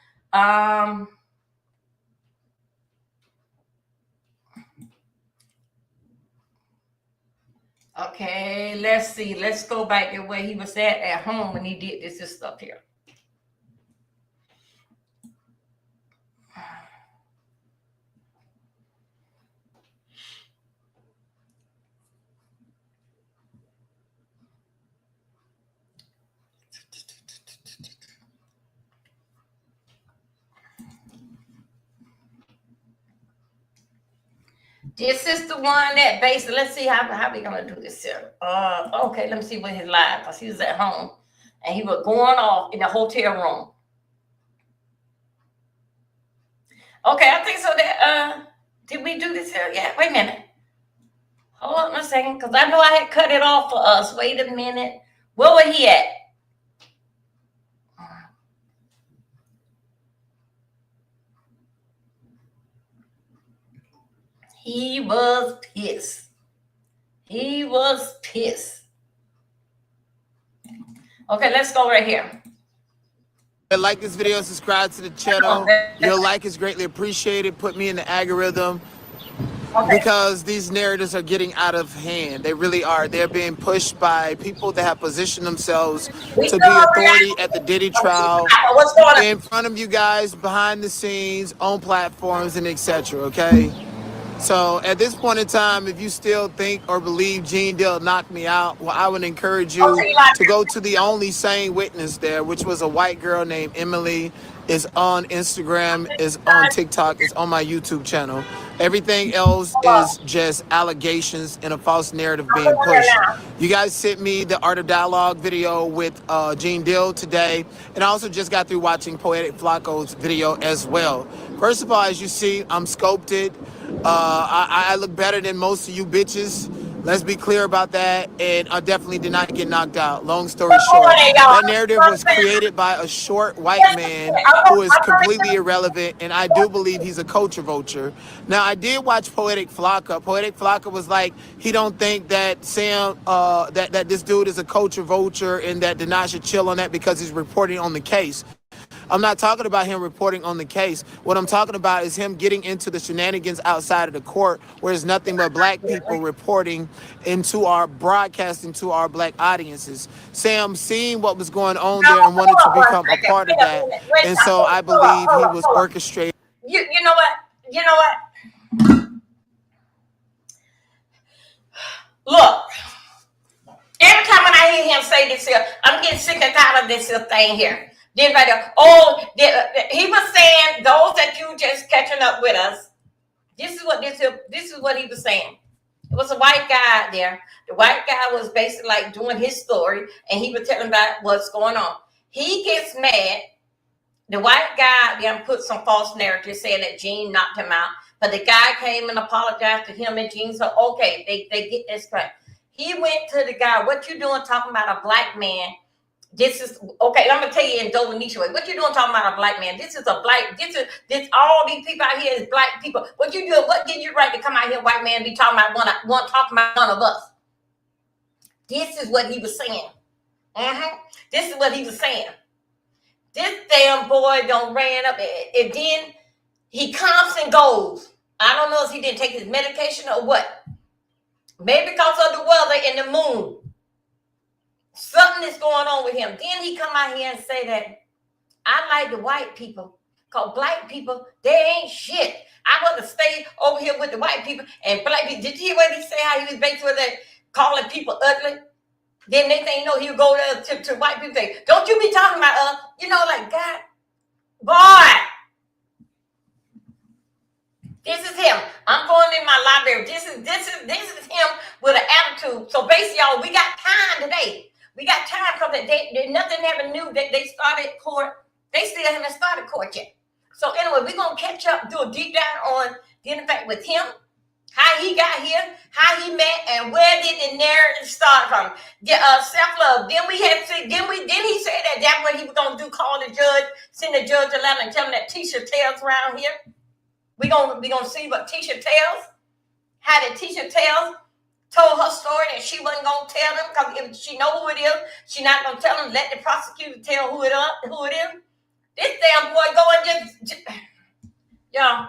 [SPEAKER 1] Okay, let's see. Let's go back to where he was at home when he did this stuff here. This is the one that basically, let's see how we gonna do this here. Okay, let me see what his live, because he was at home and he was going off in the hotel room. Okay, I think so that did we do this here? Yeah, wait a minute. Hold on a second, because I know I had cut it off for us. Wait a minute. Where was he at? He was pissed. He was pissed. Okay, let's go right here.
[SPEAKER 5] Like this video, subscribe to the channel. Your like is greatly appreciated. Put me in the algorithm. Because these narratives are getting out of hand. They really are. They're being pushed by people that have positioned themselves to be authority at the Diddy trial, in front of you guys, behind the scenes, on platforms, and etc. Okay? So at this point in time, if you still think or believe Gene Deal knocked me out, well, I would encourage you to go to the only sane witness there, which was a white girl named Emily. Is on Instagram, is on TikTok, is on my YouTube channel. Everything else is just allegations and a false narrative being pushed. You guys sent me the Art of Dialogue video with Gene Deal today, and I also just got through watching Poetic Flacco's video as well. First of all, as you see, I'm sculpted. I look better than most of you bitches. Let's be clear about that, and I definitely did not get knocked out. Long story short, that narrative was created by a short white man who is completely irrelevant, and I do believe he's a culture vulture. Now, I did watch Poetic Flacco. Poetic Flacco was like, he don't think that Sam, that this dude is a culture vulture, and that Denai should chill on that because he's reporting on the case. I'm not talking about him reporting on the case. What I'm talking about is him getting into the shenanigans outside of the court, where there's nothing but black people reporting into our broadcasting to our black audiences. Sam seen what was going on there and wanted to become a part of that. And so I believe he was orchestrating.
[SPEAKER 1] You know what? You know what? Look, every time when I hear him say this here, I'm getting sick and tired of this thing here. He was saying, those that you just catching up with us, this is what he was saying. It was a white guy out there. The white guy was basically like doing his story, and he was telling about what's going on. He gets mad. The white guy then put some false narrative saying that Gene knocked him out, but the guy came and apologized to him, and Gene said, okay, they get this correct. He went to the guy, what you doing talking about a black man? This is okay. I'm gonna tell you in Dominisha way. What you doing talking about a black man? This is a black. This all these people out here is black people. What you doing? What give you right to come out here, white man, be talking about talking about one of us? This is what he was saying. This is what he was saying. This damn boy don't ran up, and then he comes and goes. I don't know if he didn't take his medication or what. Maybe because of the weather and the moon. Something is going on with him. Then he come out here and say that I like the white people, because black people, they ain't shit. I want to stay over here with the white people and black people. Did you hear what he say? How he was basically calling people ugly? Then they think, no, he'll go there to white people. Say, don't you be talking about us? You know, like, God, boy. This is him. I'm going in my library. This is him with an attitude. So basically, y'all, we got time today. We got time because they nothing ever knew that they started court. They still haven't started court yet. So anyway, we're going to catch up, do a deep dive on the fact with him, how he got here, how he met, and where did the narrative start from. Self-love. Then he said that that's what he was going to do, call the judge, send the judge a letter and tell him that Tisha tells around here. We're gonna see what Tisha tells, how did Tisha tells told her story that she wasn't gonna tell them, because if she know who it is, she not gonna tell them. Let the prosecutor tell who it is. This damn boy going just y'all.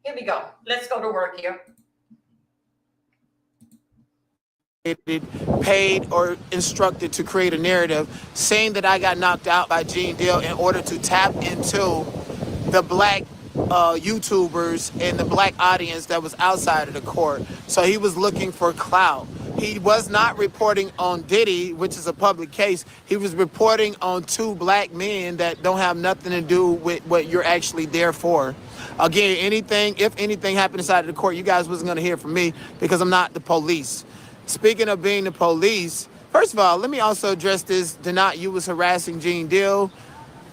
[SPEAKER 1] Here we go. Let's go to work here.
[SPEAKER 5] Paid or instructed to create a narrative saying that I got knocked out by Gene Deal in order to tap into the black YouTubers and the black audience that was outside of the court. So he was looking for clout. He was not reporting on Diddy, which is a public case. He was reporting on two black men that don't have nothing to do with what you're actually there for. Again, if anything happened inside of the court, you guys wasn't going to hear from me because I'm not the police. Speaking of being the police, first of all, let me also address this. Denai, you was harassing Gene Deal.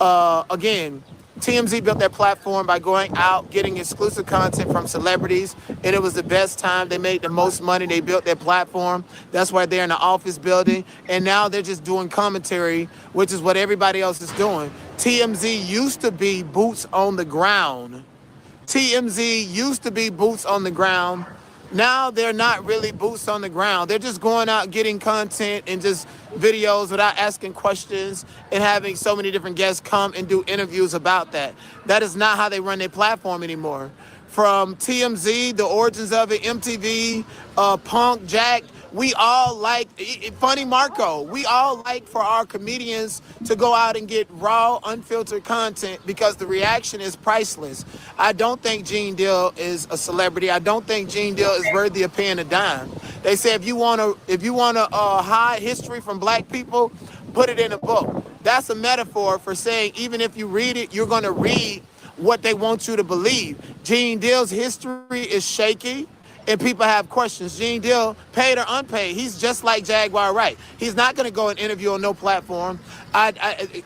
[SPEAKER 5] Again, TMZ built their platform by going out, getting exclusive content from celebrities, and it was the best time. They made the most money. They built their platform. That's why they're in the office building, and now they're just doing commentary, which is what everybody else is doing. TMZ used to be boots on the ground. TMZ used to be boots on the ground. Now they're not really boots on the ground. They're just going out getting content and just videos without asking questions and having so many different guests come and do interviews about that. That is not how they run their platform anymore. From TMZ, the origins of it, MTV, Punk, Jack, we all like, Funny Marco, we all like for our comedians to go out and get raw, unfiltered content because the reaction is priceless. I don't think Gene Deal is a celebrity. I don't think Gene Deal is worthy of paying a dime. They say if you want to hide history from black people, put it in a book. That's a metaphor for saying even if you read it, you're going to read what they want you to believe. Gene Deal's history is shaky and people have questions. Gene Deal, paid or unpaid, he's just like Jaguar Wright. He's not going to go and interview on no platform. How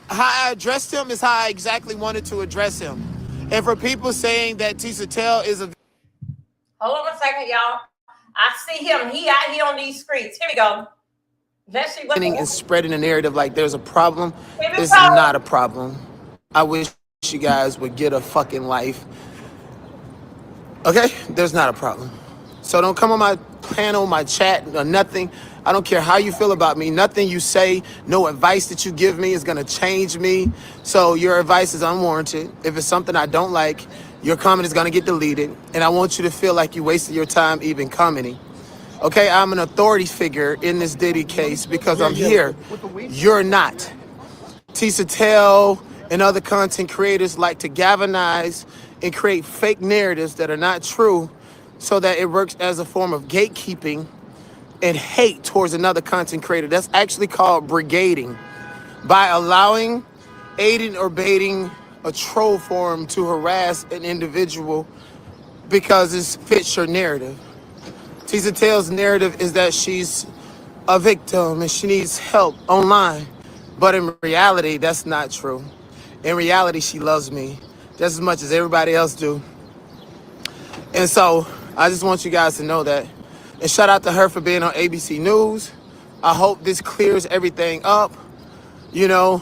[SPEAKER 5] I addressed him is how I exactly wanted to address him. And for people saying that Tisa Tell is a...
[SPEAKER 1] Hold on a second, y'all. I see him. He out here on these streets. Here we go. Let's see what...
[SPEAKER 5] and spreading a narrative like there's a problem. It's not a problem. I wish you guys would get a fucking life. Okay? There's not a problem. So don't come on my panel, my chat, or nothing. I don't care how you feel about me. Nothing you say, no advice that you give me is gonna change me. So your advice is unwarranted. If it's something I don't like, your comment is gonna get deleted. And I want you to feel like you wasted your time even commenting. Okay, I'm an authority figure in this Diddy case because I'm here. You're not. Tisa Tell and other content creators like to galvanize and create fake narratives that are not true so that it works as a form of gatekeeping and hate towards another content creator. That's actually called brigading. By allowing, aiding or baiting a troll forum to harass an individual because it fits your narrative. Tisa Tell's narrative is that she's a victim and she needs help online. But in reality, that's not true. In reality, she loves me just as much as everybody else do. And so I just want you guys to know that. And shout out to her for being on ABC News. I hope this clears everything up. You know,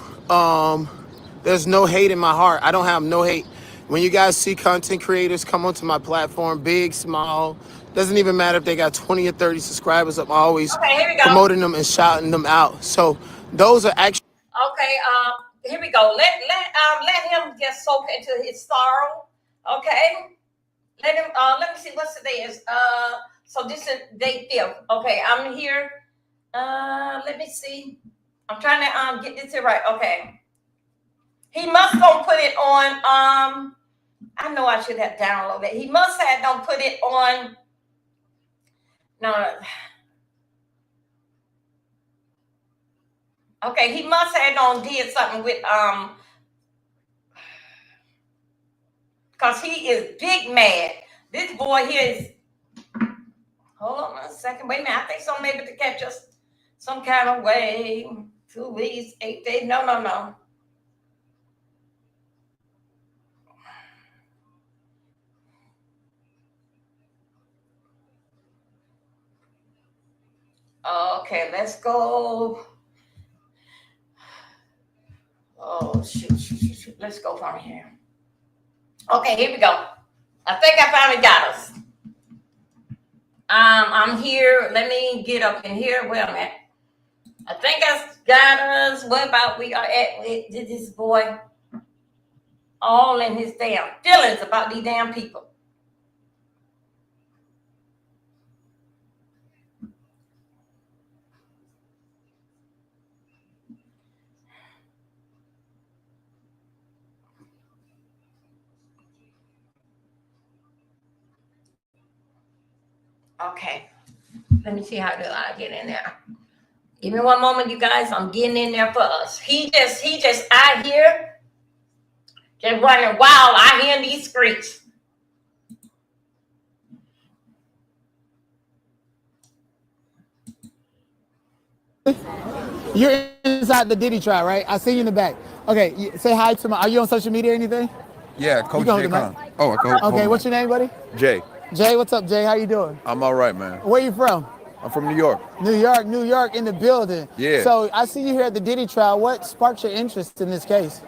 [SPEAKER 5] there's no hate in my heart. I don't have no hate. When you guys see content creators come onto my platform, big, small, doesn't even matter if they got 20 or 30 subscribers, I'm always promoting them and shouting them out. So those are actually...
[SPEAKER 1] Okay, here we go. Let him just soak into his sorrow. Okay? Let me see what's today is. So this is day 5th. Okay, I'm here. Let me see. I'm trying to get this here right. Okay. He must don't put it on. I know I should have downloaded it. He must have don't put it on. No. Okay, he must have don't did something with because he is big mad. This boy here is. Hold on a second. Wait a minute. I think so. Maybe to catch us some kind of way. 2 weeks, 8 days. No. Okay, let's go. Oh, shoot. Let's go from here. Okay, here we go. I think I finally got us. I'm here. Let me get up in here. Where I'm at. I think I got us. What about we are at with this boy? All in his damn feelings about these damn people. Okay, let me see how do I get in there. Give me one moment, you guys. I'm getting in there for us. He just out here, just running wild out here in these streets.
[SPEAKER 5] You're inside the Diddy trial, right? I see you in the back. Okay, say hi to my... Are you on social media or anything?
[SPEAKER 6] Yeah, Coach Jay Khan. Oh,
[SPEAKER 5] okay, what's your name, buddy?
[SPEAKER 6] Jay.
[SPEAKER 5] Jay, what's up, Jay? How you doing?
[SPEAKER 6] I'm all right, man.
[SPEAKER 5] Where you from?
[SPEAKER 6] I'm from New York.
[SPEAKER 5] New York in the building.
[SPEAKER 6] Yeah.
[SPEAKER 5] So I see you here at the Diddy trial. What sparked your interest in this case?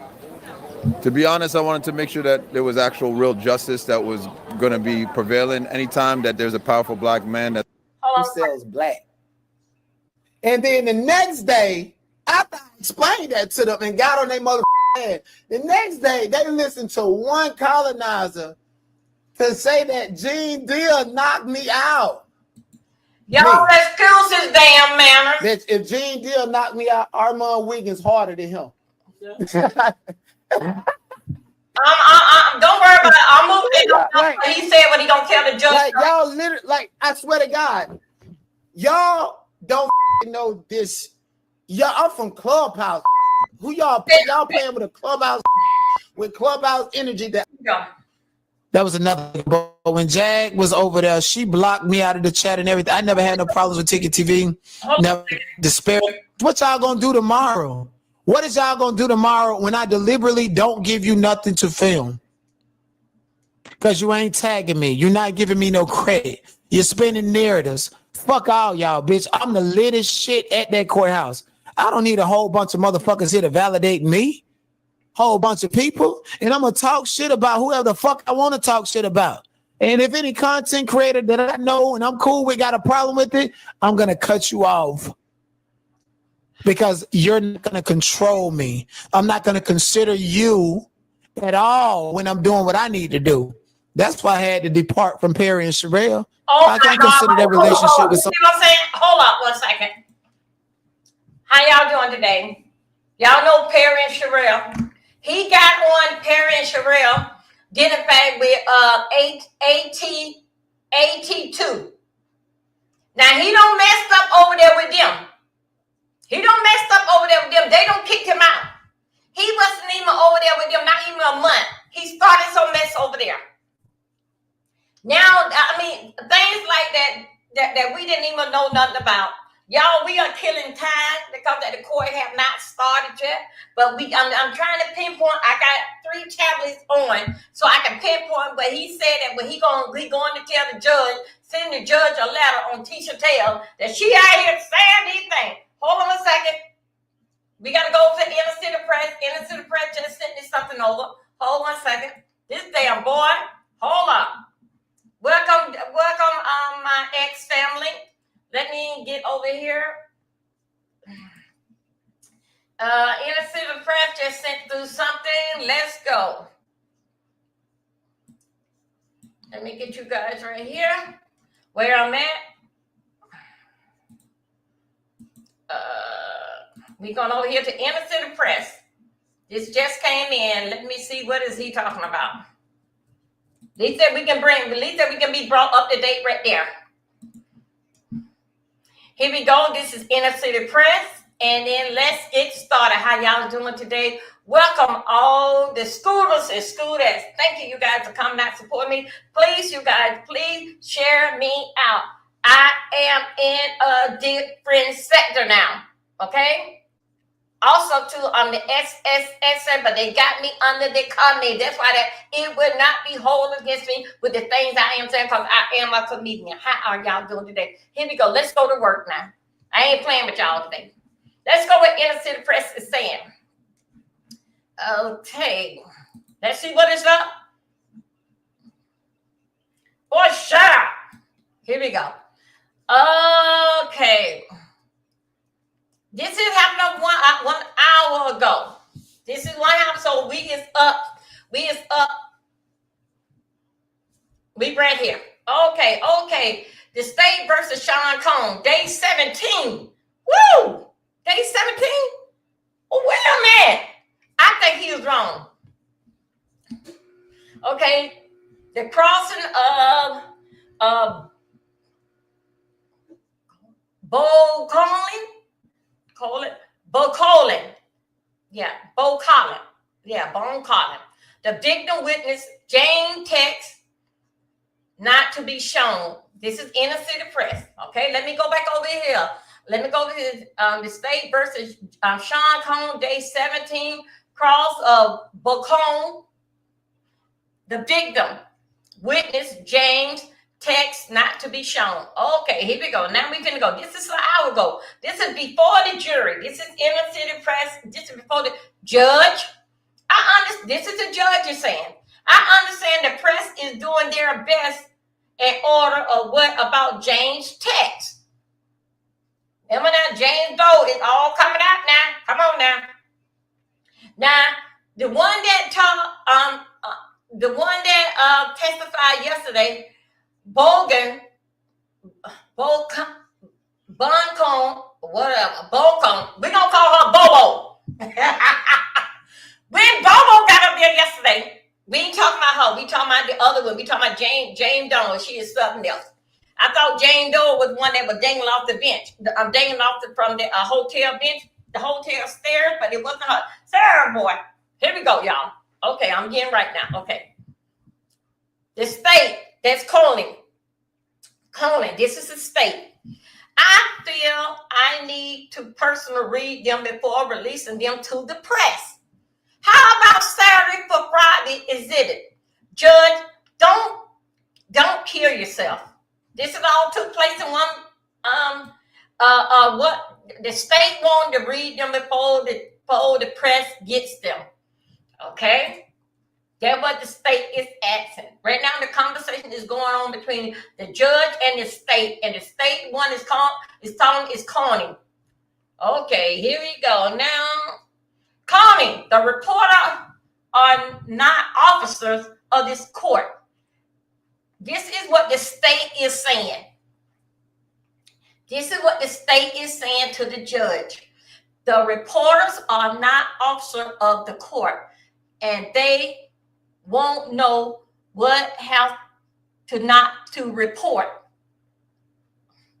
[SPEAKER 6] To be honest, I wanted to make sure that there was actual real justice that was going to be prevailing anytime that there's a powerful black man that
[SPEAKER 5] Who sells black. And then the next day, after I explained that to them and got on their mother head, the next day they listened to one colonizer to say that Gene Deal knocked me out.
[SPEAKER 1] Y'all excuse his damn manners.
[SPEAKER 5] Bitch, if Gene Deal knocked me out, Armand Wiggins harder than him.
[SPEAKER 1] Don't worry about it. I'm moving. He said what he gonna tell the judge.
[SPEAKER 5] Like y'all literally, like I swear to God, y'all don't know this. Y'all, I'm from Clubhouse. Who y'all playing with a Clubhouse with Clubhouse energy? That was another. But when Jag was over there, she blocked me out of the chat and everything. I never had no problems with Ticket TV. Never despair. What y'all gonna do tomorrow? What is y'all gonna do tomorrow when I deliberately don't give you nothing to film? Because you ain't tagging me. You're not giving me no credit. You're spinning narratives. Fuck all y'all, bitch. I'm the littest shit at that courthouse. I don't need a whole bunch of motherfuckers here to validate me. Whole bunch of people. And I'm gonna talk shit about whoever the fuck I want to talk shit about. And if any content creator that I know and I'm cool with got a problem with it, I'm gonna cut you off. Because you're not going to control me. I'm not going to consider you at all when I'm doing what I need to do. That's why I had to depart from Perry and Sherelle.
[SPEAKER 1] Oh,
[SPEAKER 5] I can't consider that relationship with someone.
[SPEAKER 1] You know what I'm saying? Hold up 1 second. How y'all doing today? Y'all know Perry and Sherelle. He got on Perry and Sherelle, getting back with AT2. Now he don't messed up over there with them. He don't messed up over there with them. They don't kick him out. He wasn't even over there with them, not even a month. He started some mess over there. Now, I mean, things like that we didn't even know nothing about. Y'all, we are killing time because the court have not started yet. But I'm trying to pinpoint. I got 3 tablets on, so I can pinpoint. But he said that when he going to tell the judge, send the judge a letter on Tisha Tell that she out here saying these things. Hold on a second. We got to go to the Inner City Press. Inner City Press just sent me something over. Hold 1 second. This damn boy. Hold up. Welcome, my ex-family. Let me get over here. Inner City Press just sent through something. Let's go. Let me get you guys right here. Where I'm at. We're going over here to Inner City Press. This just came in. Let me see, what is he talking about? They said we can be brought up to date right there. Here we go. This is Inner City Press. And then let's get started. How y'all doing today? Welcome all the students and students. Thank you guys for coming out support me. Please, you guys, please share me out. I am in a different sector now. Okay? Also, too, I'm the SSSN, but they got me under the comedy. That's why that it will not be hold against me with the things I am saying, because I am a comedian. How are y'all doing today? Here we go. Let's go to work now. I ain't playing with y'all today. Let's go with Inner City Press is saying. Okay. Let's see what is up. Boy, shut up. Here we go. Okay. This is happening 1 hour ago. This is what happened. So we is up. We right here. Okay. The state versus Sean Combs. Day 17. Woo! Day 17? Oh, wait a minute. I think he was wrong. Okay. The crossing of Bo Colin. Yeah, Bo Colin. Yeah, Bone Colin. The victim witness, Jane text not to be shown. This is Inner City Press. Okay, let me go back over here. Let me go to the state versus Sean Combs, day 17, cross of Bocone. The victim witness, James, text not to be shown. Okay, here we go. Now we finna go. This is an hour ago. This is before the jury. This is Inner City Press. This is before the judge. This is the judge is saying. I understand the press is doing their best in order of what about James' text. Remember now, James Doe is all coming out now. Come on now. Now, the one that testified yesterday, Boncombe, whatever, Boncombe. We're gonna call her Bobo. When Bobo got up there yesterday, we ain't talking about her. We talking about the other one. We talking about Jane Doe. She is something else. I thought Jane Doe was one that was dangling off the bench. I'm dangling off from the hotel bench, the hotel stairs, but it wasn't her. Sarah, boy. Here we go, y'all. Okay, I'm getting right now. Okay. The state that's calling. This is the state. I feel I need to personally read them before releasing them to the press. How about Saturday for Friday exhibit? Judge, don't kill yourself. This all took place in one what the state wanted to read them before the press gets them. Okay? That's what the state is asking. Right now the conversation is going on between the judge and the state one is Connie. Okay, here we go. Now, Connie, the reporter are not officers of this court. This is what the state is saying. This is what the state is saying to the judge. The reporters are not officers of the court, and they won't know what have to not to report.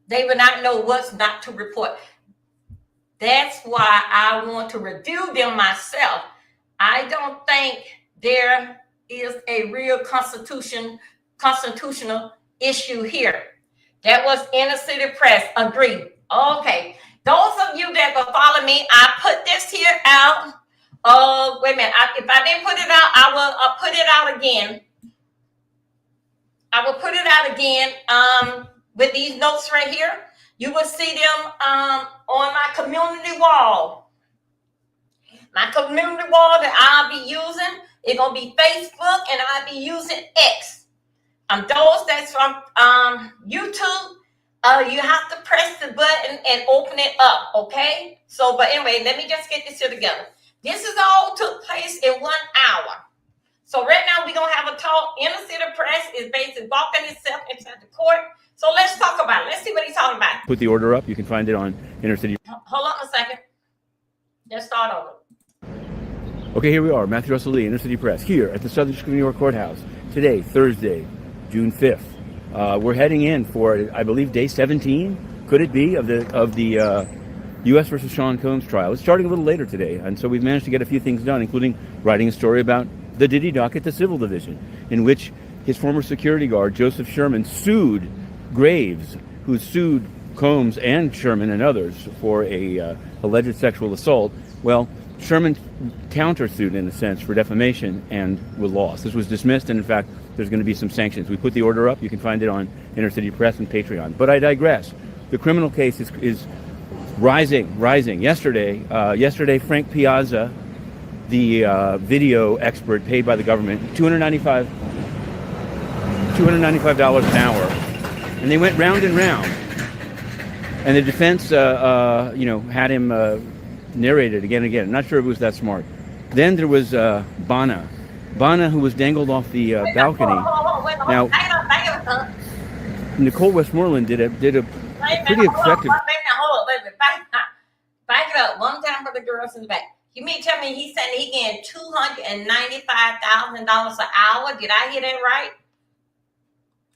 [SPEAKER 1] They will not know what's not to report. That's why I want to review them myself. I don't think there is a real constitutional issue here. That was Inner City Press. Agree. Okay. Those of you that will follow me, I put this here out. Wait a minute. If I didn't put it out, I will put it out again. I will put it out again with these notes right here. You will see them on my community wall. My community wall that I'll be using, it's going to be Facebook, and I'll be using X. Those that's from YouTube, you have to press the button and open it up, okay? So, but anyway, let me just get this here together. This is all took place in 1 hour. So right now we're going to have a talk. Inner City Press is basically walking itself inside the court. So let's talk about it. Let's see what he's talking about.
[SPEAKER 7] Put the order up. You can find it on Inner City.
[SPEAKER 1] Hold on a second. Let's start over.
[SPEAKER 7] Okay, here we are. Matthew Russell Lee, Inner City Press, here at the Southern District of New York Courthouse. Today, Thursday, June 5th. We're heading in for, I believe, day 17. Could it be of the U.S. versus Sean Combs trial? It's starting a little later today, and so we've managed to get a few things done, including writing a story about the Diddy doc at the Civil Division, in which his former security guard, Joseph Sherman, sued Graves, who sued Combs and Sherman and others for a alleged sexual assault. Well, Sherman countersued, in a sense, for defamation and was lost. This was dismissed, and in fact, there's going to be some sanctions. We put the order up. You can find it on Inner City Press and Patreon. But I digress. The criminal case is rising. Yesterday, Frank Piazza, the video expert paid by the government, $295 an hour, and they went round and round. And the defense, had him narrated again and again. I'm not sure if it was that smart. Then there was Bana, who was dangled off the balcony. Now, Nicole Westmoreland did a pretty effective.
[SPEAKER 1] Back it up one time for the girls in the back. You mean tell me he said he getting $295,000 an hour? Did I hear that right?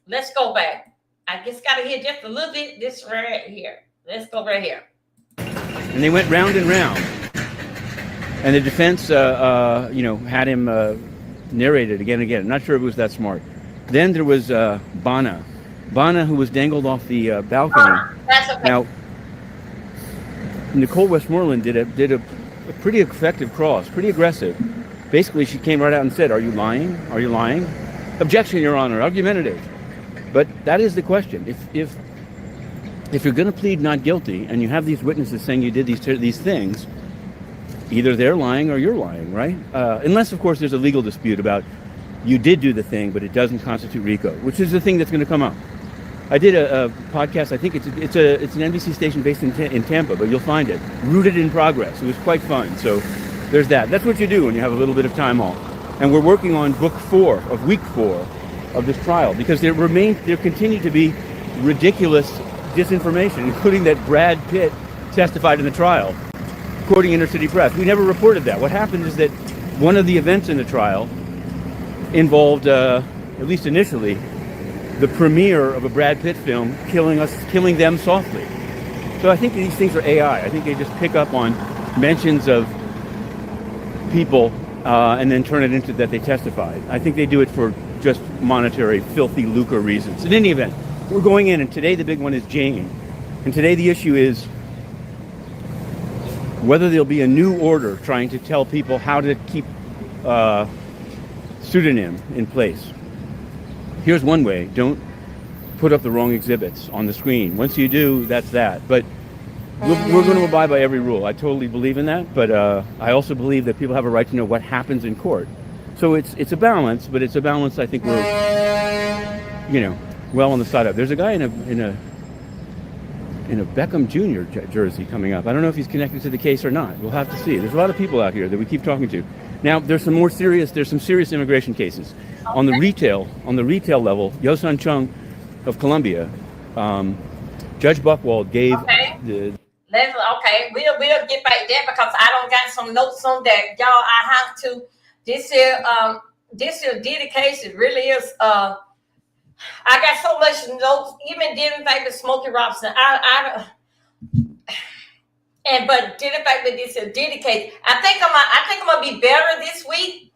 [SPEAKER 1] Let's go back. I just got to hear just a little bit. This right here. Let's go right here.
[SPEAKER 7] And they went round and round. And the defense, had him narrated again and again. I'm not sure if it was that smart. Then there was Bana, who was dangled off the balcony.
[SPEAKER 1] That's okay.
[SPEAKER 7] Now, Nicole Westmoreland did a pretty effective cross, pretty aggressive. Basically, she came right out and said, "Are you lying? Are you lying?" Objection, Your Honor. Argumentative. But that is the question. If you're going to plead not guilty and you have these witnesses saying you did these things, either they're lying or you're lying, right? Unless, of course, there's a legal dispute about you did do the thing, but it doesn't constitute RICO, which is the thing that's going to come up. I did a podcast. I think it's an NBC station based in Tampa, but you'll find it, Rooted in Progress. It was quite fun. So there's that. That's what you do when you have a little bit of time off. And we're working on week 4 of this trial, because there continue to be ridiculous disinformation, including that Brad Pitt testified in the trial, quoting Inner City Press. We never reported that. What happened is that one of the events in the trial involved, at least initially, the premiere of a Brad Pitt film killing them softly. So I think these things are AI. I think they just pick up on mentions of people and then turn it into that they testified. I think they do it for just monetary, filthy lucre reasons. In any event, we're going in, and today the big one is Jane. And today the issue is whether there'll be a new order trying to tell people how to keep pseudonym in place. Here's one way: don't put up the wrong exhibits on the screen. Once you do, that's that. But we're going to abide by every rule. I totally believe in that, but I also believe that people have a right to know what happens in court. So it's a balance, but it's a balance I think we're, well on the side of. There's a guy in a Beckham Jr. jersey coming up. I don't know if he's connected to the case or not. We'll have to see. There's a lot of people out here that we keep talking to. Now, there's some serious immigration cases. On the retail level, Yosan Chung of Colombia, Judge Buchwald gave
[SPEAKER 1] we'll get back there because I don't got some notes on that. Y'all, I have to. This here Diddy case, it really is. I got so much notes, even didn't think with Smokey Robinson. But didn't think with this Diddy case. I think I'm gonna be better this week,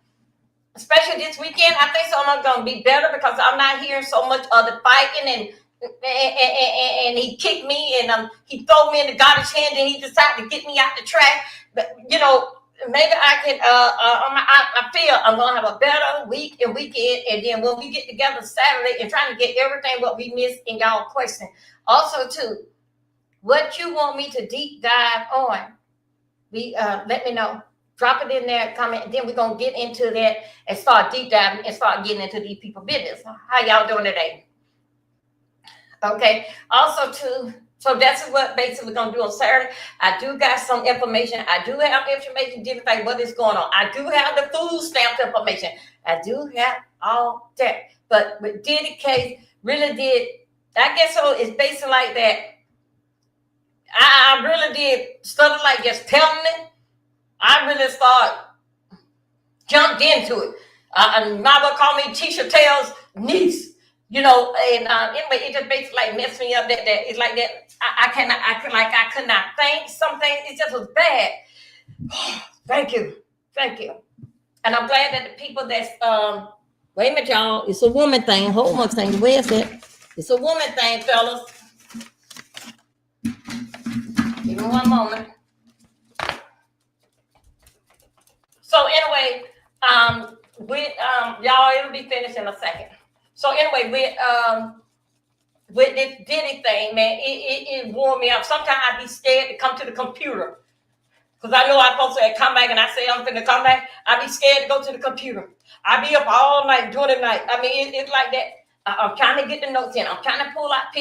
[SPEAKER 1] especially this weekend. I think so. I'm gonna be better because I'm not hearing so much of the fighting and he kicked me and he threw me in the garbage can and he decided to get me out the track. But maybe I can. I feel I'm gonna have a better week and weekend, and then when we get together Saturday and trying to get everything what we missed in y'all question. Also, too, what you want me to deep dive on, let me know. Drop it in there, comment, and then we're gonna get into that and start deep diving and start getting into these people's business. How y'all doing today? Okay. Also, too. So that's what basically we're going to do on Saturday. I do got some information. I do have information, different things, what is going on. I do have the food stamp information. I do have all that. But with Diddy case, really did, I guess so, it's basically like that. I really did stuff like just telling it. I really jumped into it. My mother called me Tisha Tell's niece. Anyway, it just basically like messed me up. That it's like that. I could not think something. It just was bad. Thank you, and I'm glad that the people that's wait a minute, y'all. It's a woman thing. Hold on, thing. Where's it? It's a woman thing, fellas. Give me one moment. So anyway, y'all, it'll be finished in a second. So anyway, with this Diddy thing, man, it wore me out. Sometimes I'd be scared to come to the computer because I know I'm supposed to come back, and I say I'm going to come back. I'd be scared to go to the computer. I'd be up all night during the night. I mean, it's like that. I'm trying to get the notes in. I'm trying to pull out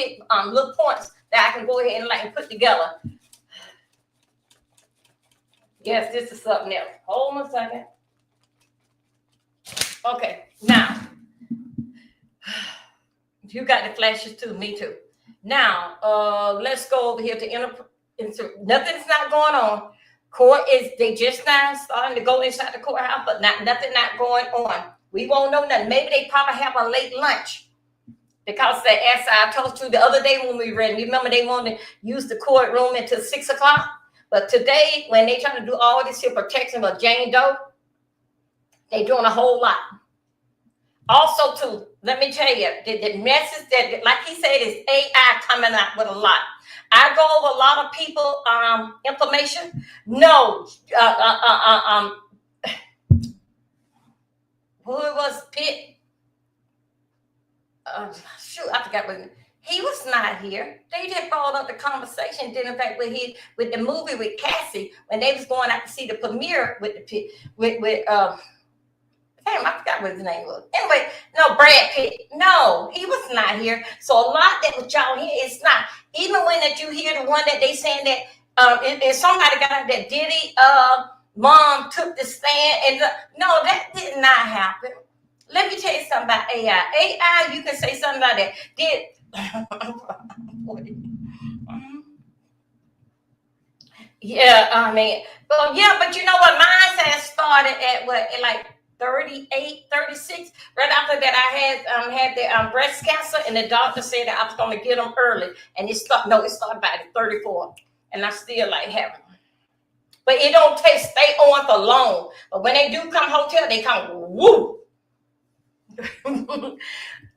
[SPEAKER 1] little points that I can go ahead and put together. Yes, this is something else. Hold on a second. Okay, now. You got the flashes too, me too. Now, let's go over here to nothing's not going on. Court they just now starting to go inside the courthouse, but nothing not going on. We won't know nothing. Maybe they probably have a late lunch because as I told you the other day when we read, remember they wanted to use the courtroom until 6 o'clock. But today, when they trying to do all this here protection of Jane Doe, they doing a whole lot. Also, too, let me tell you, the message that, like he said, is AI coming out with a lot. I go over a lot of people information. No, who it was, Pitt? Shoot, I forgot what. He was not here. They just brought up the conversation. Then, in fact, with the movie with Cassie, when they was going out to see the premiere with damn, I forgot what his name was. Anyway, no, Brad Pitt. No, he was not here. So a lot that what y'all hear is not. Even when that you hear the one that they saying that and somebody got out that Diddy mom took the stand and no, that did not happen. Let me tell you something about AI. AI, you can say something like that. Yeah, I mean, well, yeah, but you know what? Mine has started at what, like 38, 36. Right after that, I had the breast cancer, and the doctor said that I was going to get them early, and it started by the 34, and I still like having them. But it don't stay on for long. But when they do come hotel, they come woo.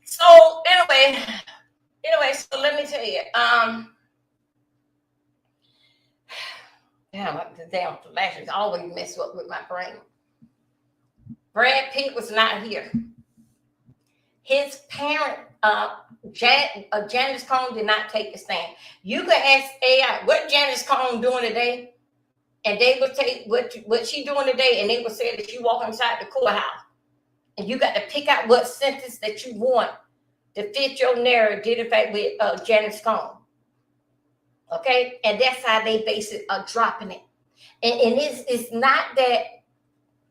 [SPEAKER 1] So anyway, so let me tell you, the damn flashes always mess up with my brain. Brad Pitt was not here. His parent, Janice Cohn, did not take the stand. You can ask AI what Janice Cohn doing today, and they will take what she doing today, and they will say that she walk inside the courthouse, and you got to pick out what sentence that you want to fit your narrative, in fact, with Janice Cohn. Okay, and that's how they base it, dropping it, and it's not that.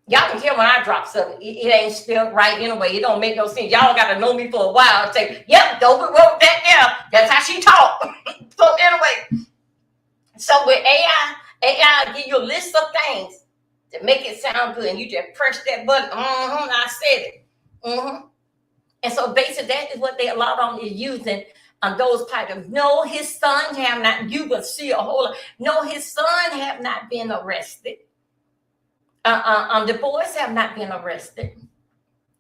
[SPEAKER 1] Y'all can tell when I drop something, it ain't spelled right anyway. It don't make no sense. Y'all got to know me for a while and say, yep, Dover wrote that down. That's how she talk. So anyway, so with AI give you a list of things to make it sound good, and you just press that button. I said it. And so basically that is what a lot of them is using those type of, no, his son have not, you will see a whole lot. No, his son have not been arrested. The boys have not been arrested.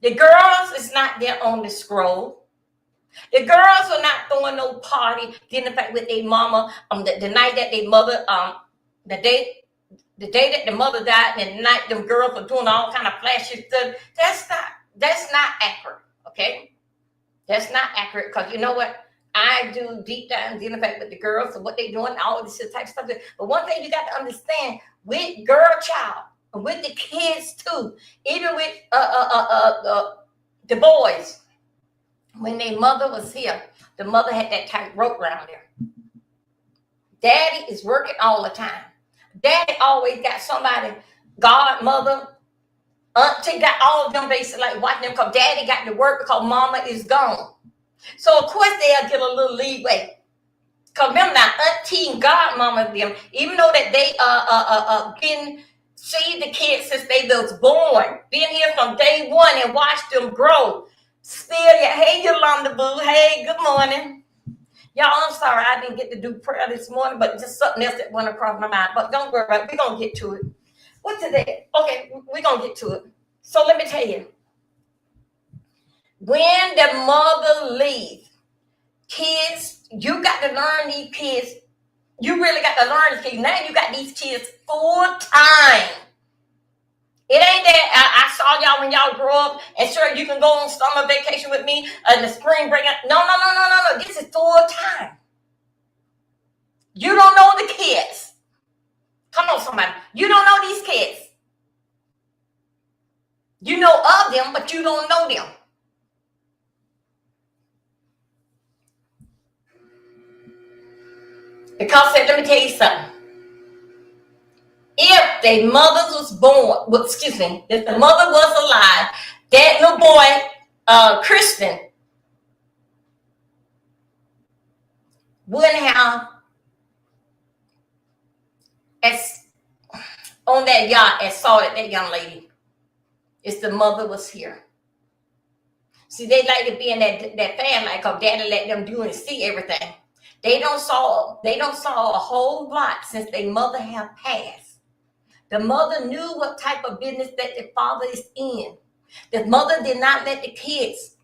[SPEAKER 1] The girls is not there on the scroll. The girls are not throwing no party, getting the fact with their mama the night that their mother the day that the mother died, and the night them girls were doing all kind of flashy stuff. That's not accurate. Okay, that's not accurate, because you know what? I do deep dive dealing fact with the girls and what they doing, all this type of stuff. But one thing you got to understand with girl child, with the kids too, even with the boys, when their mother was here, the mother had that tight rope around there. Daddy is working all the time. Daddy always got somebody, godmother, auntie, got all of them basically like watching them, because daddy got to work because mama is gone. So of course they'll get a little leeway. Because remember now, auntie and godmama, them, even though that they been see the kids since they was born, been here from day one and watched them grow. Still, hey Yolanda Boo, hey, good morning. Y'all, I'm sorry I didn't get to do prayer this morning, but just something else that went across my mind. But don't worry about it, we're going to get to it. What's today? Okay, we're going to get to it. So let me tell you. When the mother leaves, kids, you got to learn these kids. You really got to learn these kids. Now you got these kids full time. It ain't that I saw y'all when y'all grew up, and sure you can go on summer vacation with me in the spring break. No. This is full time. You don't know the kids. Come on, somebody. You don't know these kids. You know of them, but you don't know them. Because let me tell you something. If the mother was born, if the mother was alive, that little boy, Kristen, wouldn't have on that yacht assaulted that young lady. If the mother was here. See, they like to be in that family because daddy let them do and see everything. They don't saw a whole lot since their mother have passed. The mother knew what type of business that the father is in. The mother did not let the kids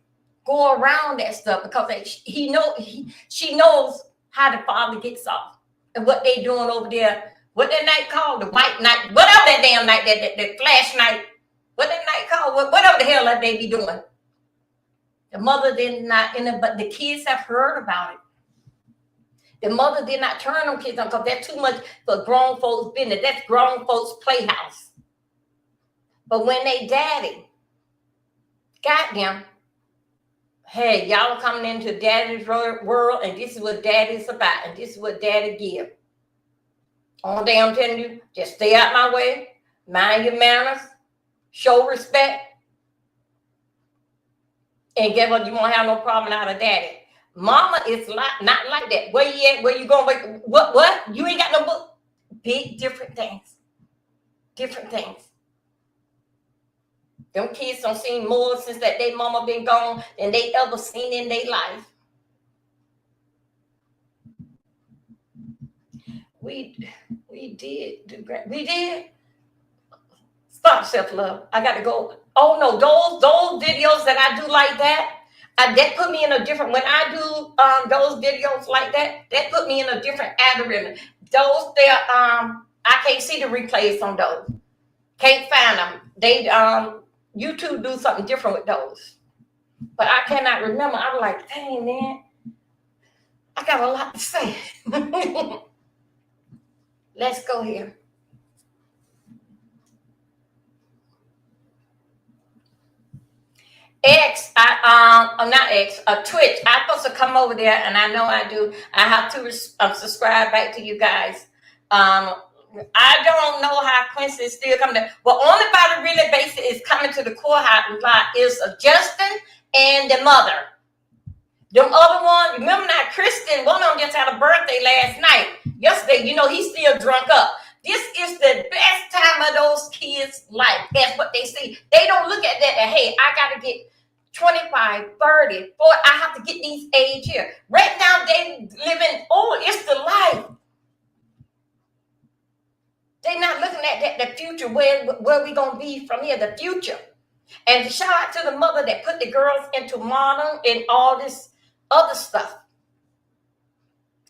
[SPEAKER 1] go around that stuff because she knows how the father gets off and what they doing over there. What that night called, the white night, whatever that damn night, that flash night, what that night called, whatever the hell that they be doing. The mother did not, but the kids have heard about it. The mother did not turn them kids on because that's too much for grown folks' business. That's grown folks' playhouse. But when they daddy got them, hey, y'all are coming into daddy's world, and this is what daddy's about, and this is what daddy give. Only thing I'm telling you, just stay out my way, mind your manners, show respect, and get what you won't have no problem out of daddy. Mama is not like that. Where you at? Where you going? What? You ain't got no book. Big different things. Different things. Them kids don't seen more since that they mama been gone than they ever seen in their life. We did do great. We did. Stop self-love. I got to go. Oh no, those videos that I do like that, that put me in a different. When I do those videos like that, that put me in a different algorithm. Those there, I can't see the replays on those. Can't find them. They YouTube do something different with those. But I cannot remember. I was like, dang man, I got a lot to say. Let's go here. Twitch. I'm supposed to come over there, and I know I do. I have to subscribe back to you guys. I don't know how Quincy is still coming there. Well, only by the really basic is coming to the courthouse lot is Justin and the mother. Them other one, remember now, Kristen, one of them just had a birthday last night. Yesterday, he's still drunk up. This is the best time of those kids' life. That's what they see. They don't look at that and, hey, I got to get 25, 30, 40. I have to get these age here. Right now, they living, it's the life. They're not looking at the future, where we going to be from here, the future. And shout out to the mother that put the girls into modern and all this other stuff.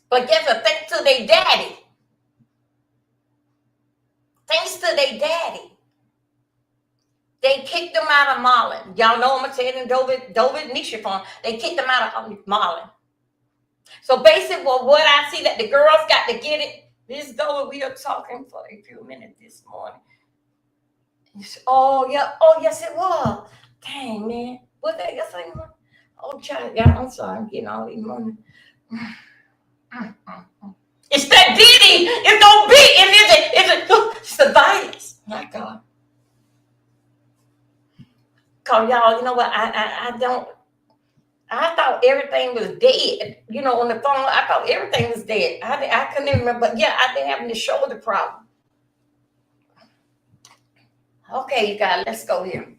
[SPEAKER 1] But guess what? Thanks to their daddy. Thanks to their daddy. They kicked them out of Marlin. Y'all know I'm saying in Dovid Nisha farm. They kicked them out of Marlin. So basically, what I see that the girls got to get it. This Dovid, we are talking for a few minutes this morning. Oh yeah. Oh yes, it was. Dang man, what that yesterday? Oh child, yeah. I'm sorry, I'm getting all these money. It's that Diddy. It's no big. It's the violence. My God. Cause y'all, you know what? I thought everything was dead. On the phone, I thought everything was dead. I couldn't even remember. But yeah, I've been having the shoulder problem. Okay, you guys, let's go here.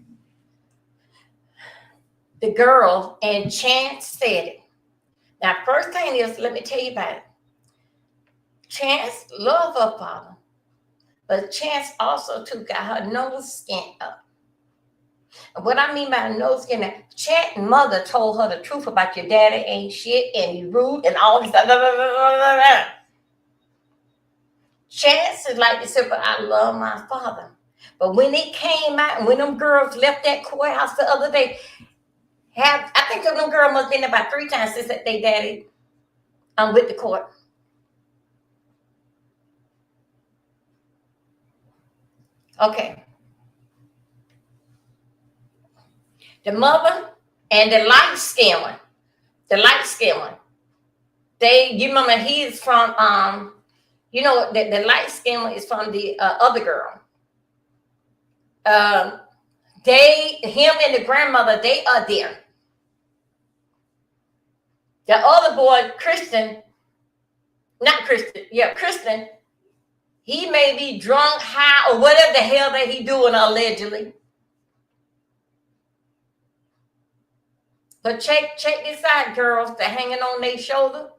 [SPEAKER 1] The girl and Chance said it. Now, first thing is, let me tell you about it. Chance loved her father, but Chance also too got her nose skin up. And what I mean by nose skin, Chance's mother told her the truth about your daddy ain't shit and he rude and all this stuff. Chance is like this, but I love my father. But when it came out, and when them girls left that courthouse the other day, I think them girls must have been about 3 times since they daddy with the court. Okay. The mother and the light skin one. You remember he is from the light skin one is from the other girl. Him and the grandmother, they are there. The other boy, Kristen, he may be drunk, high, or whatever the hell that he doing allegedly. But check this out, girls, they're hanging on their shoulder.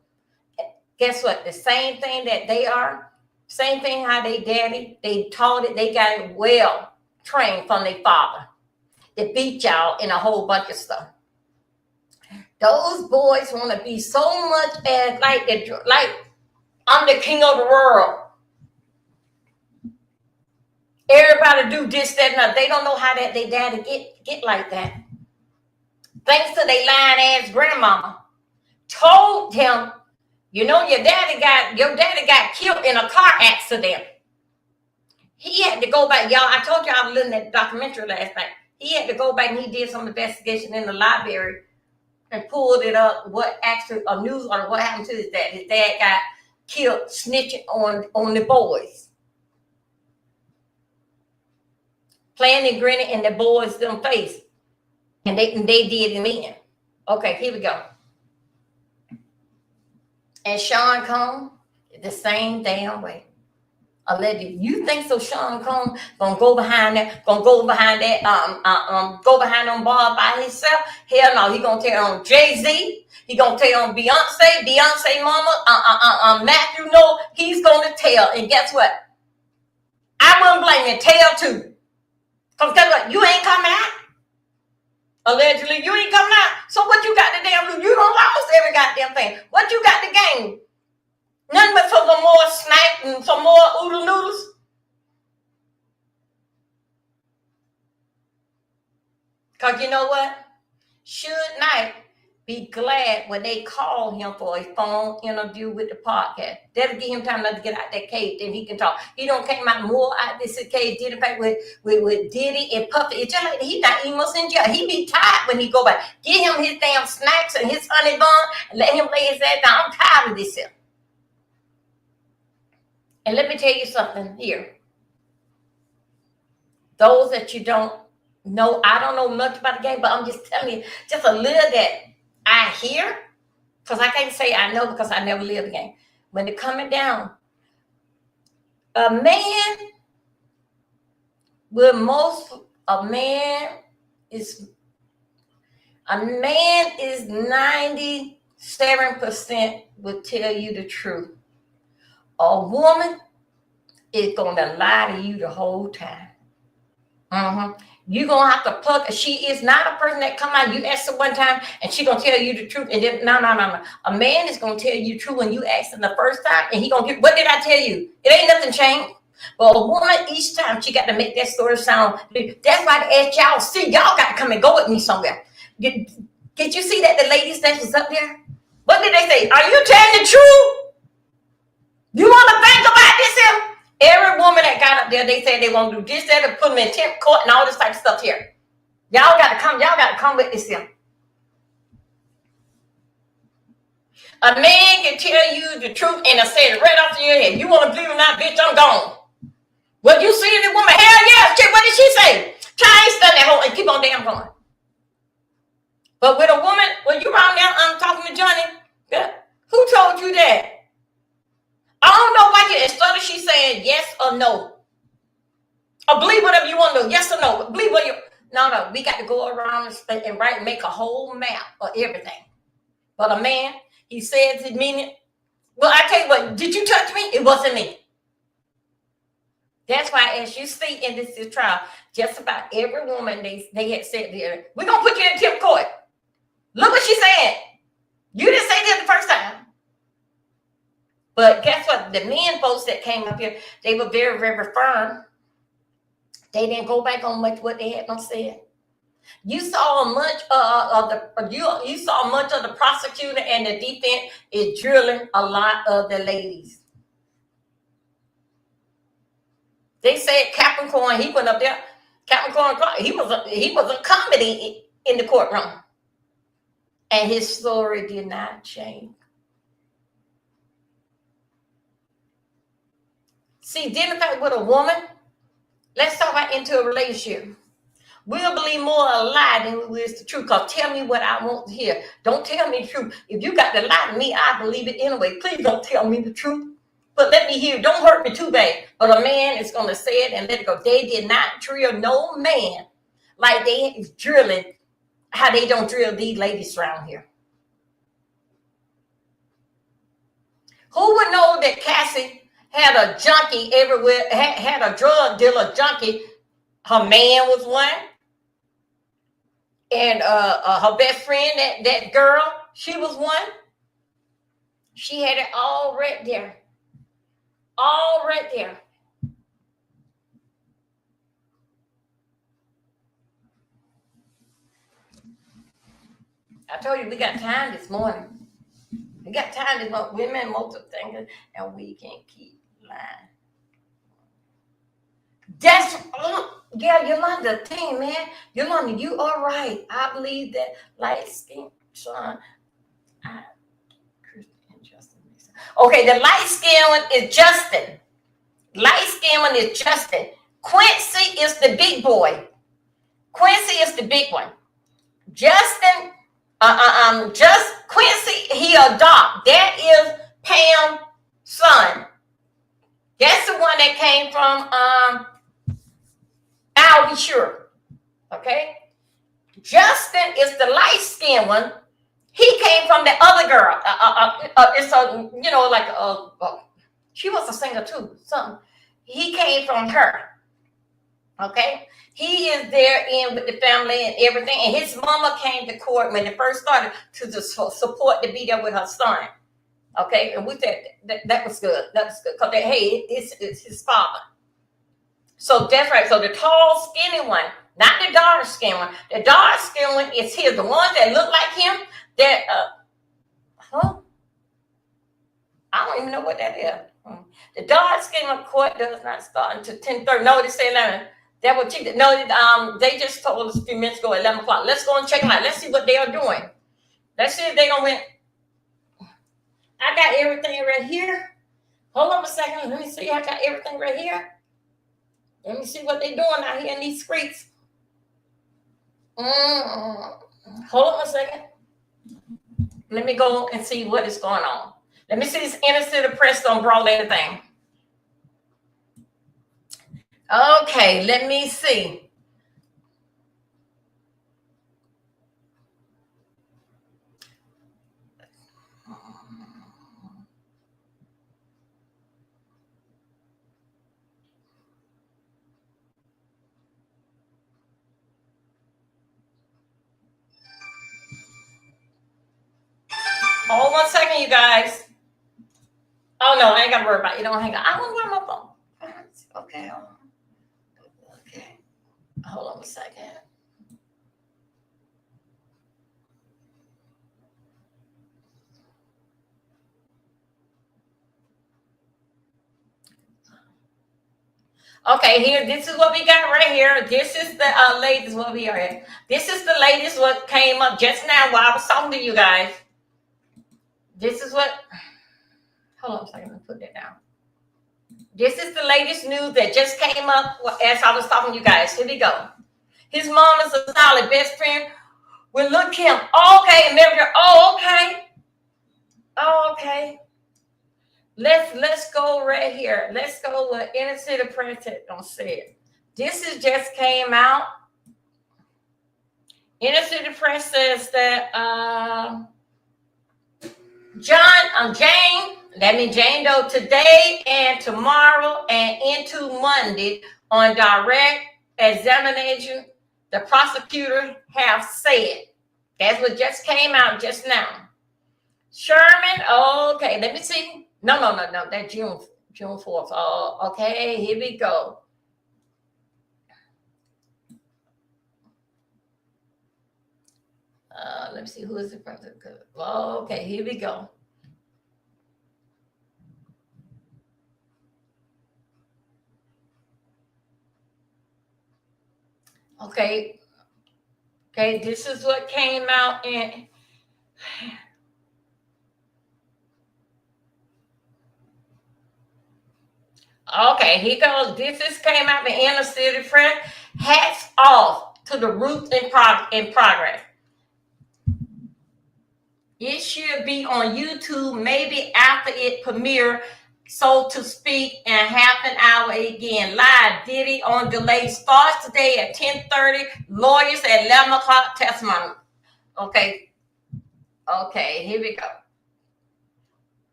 [SPEAKER 1] Guess what? The same thing that they are, same thing how they daddy, they taught it, they got it well trained from their father. They beat y'all in a whole bunch of stuff. Those boys want to be so much as like I'm the king of the world. Everybody do this, that, and that. They don't know how that they daddy get like that. thanks to their lying ass grandmama, told him, you know, your daddy got killed in a car accident. He had to go back, y'all. I told you I was looking at the documentary last night. He had to go back and he did some investigation in the library and pulled it up. What actually a news on what happened to his dad? His dad got killed snitching on the boys, playing and grinning in the boys' them face, and they did him in. Okay, here we go. And Sean Combs, the same damn way. Allegedly, you think so? Sean Combs gonna go behind that? Go behind them bars by himself? Hell no, he gonna tell on Jay-Z. He gonna tell on Beyonce mama. Matthew, no, he's gonna tell. And guess what? I wouldn't blame you. Tell too, cause guess what? You ain't coming out. Allegedly, you ain't coming out. So what you got to damn do? You don't lost every goddamn thing. What you got to gain? Nothing but for some more snack and some more oodle noodles. Because you know what? Should Knight be glad when they call him for a phone interview with the podcast? That'll give him time to get out that cage, then he can talk. He don't came out more out this cage, did in fact with Diddy and Puffy. It's just like he not even in jail. He be tired when he go back. Give him his damn snacks and his honey bun and let him lay his ass down. I'm tired of this here. And let me tell you something here. Those that you don't know, I don't know much about the game, but I'm just telling you just a little that I hear, because I can't say I know because I never lived the game. When they're coming down, a man is 97% will tell you the truth. A woman is going to lie to you the whole time. You're going to have to plug. She is not a person that come out, you ask her one time, and she going to tell you the truth. And then, no. A man is going to tell you the truth when you ask him the first time, and he going to get, what did I tell you? It ain't nothing changed. But a woman, each time, she got to make that story sound. That's why they ask y'all, see, y'all got to come and go with me somewhere. Did you see that the ladies that was up there? What did they say? Are you telling the truth? You want to think about this here? Every woman that got up there, they said they want to do this, that, and put them in temp court and all this type of stuff here. Y'all got to come with this here. A man can tell you the truth and I say it right off your head. You want to believe it or not, bitch, I'm gone. What you see the woman? Hell yeah, shit, what did she say? Try and stand that hole and keep on damn going. But with a woman, when you around there, I'm talking to Johnny, yeah, who told you that? I don't know why you, instead of she saying yes or no, or believe whatever you want to do, yes or no, believe what you, no, we got to go around and write and make a whole map of everything. But a man, he says it meaning, well, I tell you what, did you touch me? It wasn't me. That's why, as you see in this trial, just about every woman they had said there, we're going to put you in temp court. Look what she said. You didn't say that the first time. But guess what? The men folks that came up here, they were very, very firm. They didn't go back on much what they had said. You saw much of the prosecutor and the defense is drilling a lot of the ladies. They said Captain Corn, he went up there. Captain Corn, he was a comedy in the courtroom, and his story did not change. See, dealing with a woman, let's talk about into a relationship. We'll believe more a lie than we is the truth. Because tell me what I want to hear. Don't tell me the truth. If you got to lie to me, I believe it anyway. Please don't tell me the truth. But let me hear. Don't hurt me too bad. But a man is going to say it and let it go. They did not drill no man like they is drilling how they don't drill these ladies around here. Who would know that Cassie had a junkie everywhere, had a drug dealer junkie? Her man was one. And her best friend, that girl, she was one. She had it all right there. All right there. I told you we got time this morning. We got time this morning. Women multi-thinkers, and we can't keep lying. That's yeah, Yolanda, thing, man. Yolanda, you are right. I believe that light skin, Sean. Okay, the light skin one is Justin. Light skin one is Justin. Quincy is the big boy. Quincy is the big one. Justin, just Quincy, he adopt. That is Pam's son. That's the one that came from I'll be sure. Okay. Justin is the light skinned one. He came from the other girl. It's a, you know, like she was a singer too. Something. He came from her. Okay. He is there in with the family and everything. And his mama came to court when it first started to support to be there with her son. Okay. And we said that was good. That was good. Because, hey, it's his father. So that's right. So the tall, skinny one, not the dark skin one. The dark skin one is his. The ones that look like him, that, I don't even know what that is. The dark skin one court does not start until 10:30. No, they say 11. That what you no, they just told us a few minutes ago, 11 o'clock. Let's go and check them out. Let's see what they are doing. Let's see if they don't win. I got everything right here. Hold on a second. Let me see. I got everything right here. Let me see what they're doing out here in these streets. Hold on a second. Let me go and see what is going on. Let me see this inner city press don't brawl anything. Okay, let me see. Hold 1 second, you guys. Oh no, I ain't gotta worry about it. You don't hang on. I don't want my phone. Okay, hold on. Okay. Hold on a second. Okay, here, this is what we got right here. This is the latest what we are at. This is the latest what came up just now while I was talking to you guys. This is what, hold on a second, let me put that down. This is the latest news that just came up as I was talking to you guys. Here we go. His mom is a solid best friend with Lil' Kim. Okay, and okay. Okay. Let's go right here. Let's go with Inner City Press don't say it. This is just came out. Inner City Press says that Jane Doe today and tomorrow and into Monday on direct examination, the prosecutor have said. That's what just came out just now. Sherman, okay, let me see. No, that's June 4th. Oh, okay, here we go. Let me see, who is the president? Okay, here we go. Okay, this is what came out in. Okay, here goes. This came out in Inner City Press. Hats off to the Roots in Progress. It should be on YouTube maybe after it premiere, so to speak, in half an hour again. Live Diddy on delay starts today at 10:30. Lawyers at 11 o'clock testimony. Okay, here we go.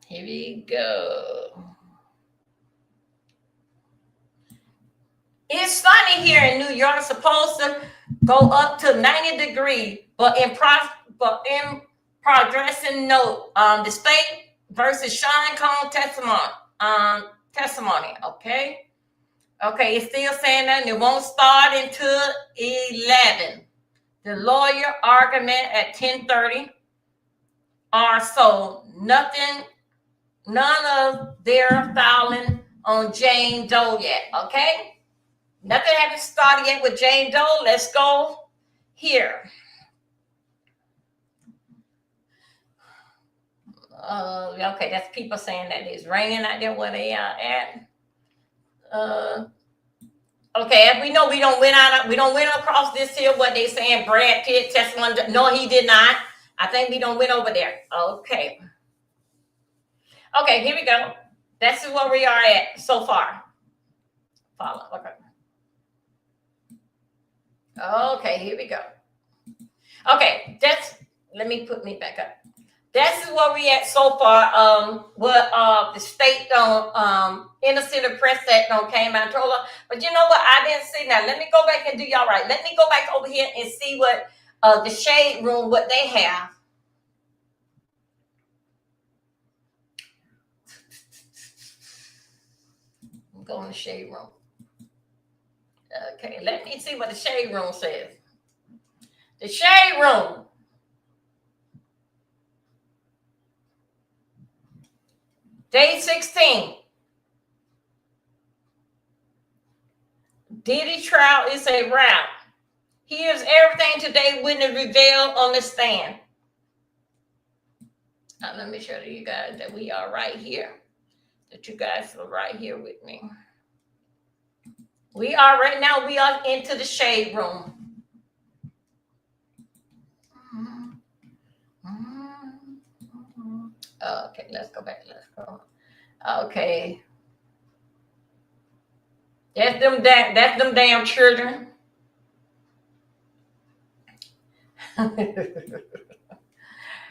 [SPEAKER 1] Here we go. It's sunny here in New York. It's supposed to go up to 90 degrees, but in progressing note, the state versus Sean Combs testimony. Okay. Okay, it's still saying that, and it won't start until 11. The lawyer argument at 10:30 or so. None of their filing on Jane Doe yet. Okay, nothing haven't started yet with Jane Doe. Let's go here. Okay, that's people saying that it's raining out there where they are at. Okay, as we know, we don't went across this hill. What they saying, Brad Pitt testimony? No, he did not. I think we don't went over there. Okay, here we go. This is where we are at so far. Follow. Okay, here we go. Okay, let me put me back up. This is where we at so far. What the state innocent press that came out and told her. But you know what? I didn't see. Now let me go back and do y'all right. Let me go back over here and see what the shade room, what they have. Go in the shade room. Okay, let me see what the shade room says. The shade room. Day-16. Diddy trial is a wrap. Here's everything today witness revealed on the stand. Now, let me show you guys that we are right here. That you guys are right here with me. We are right now, we are into the shade room. Okay, let's go back. Let's go. Okay. That's them damn children.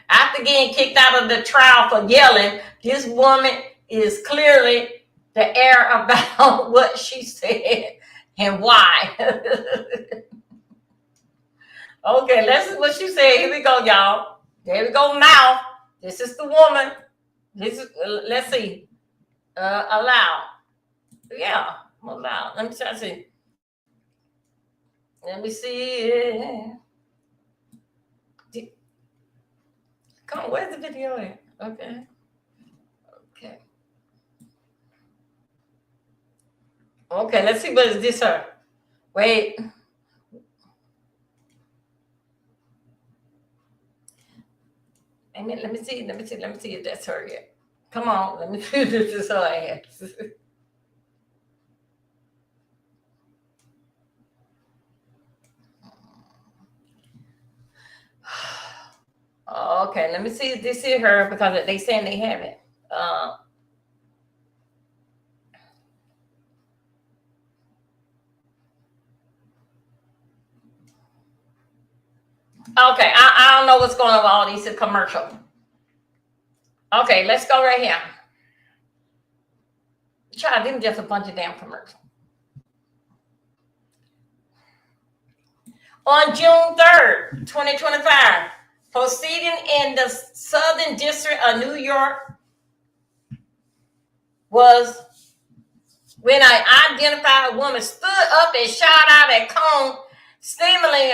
[SPEAKER 1] After getting kicked out of the trial for yelling, this woman is clearly the air about what she said and why. Okay, let's see what she said. Here we go, y'all. There we go, mouth. This is the woman. This is, let's see. Allow. Yeah, allow. Let me try to see. Let me see. Come on, where's the video at? Okay. Okay, let's see what is this her. Wait. Amen. Let me see if that's her yet. Come on, let me see if this is her ass. Okay, let me see if this is her because they saying they have it. Okay, I don't know what's going on with all these commercials. Okay, let's go right here. Child, them just a bunch of damn commercials. On June 3rd, 2025, proceeding in the Southern District of New York was when an identified woman stood up and shot out at Cone, seemingly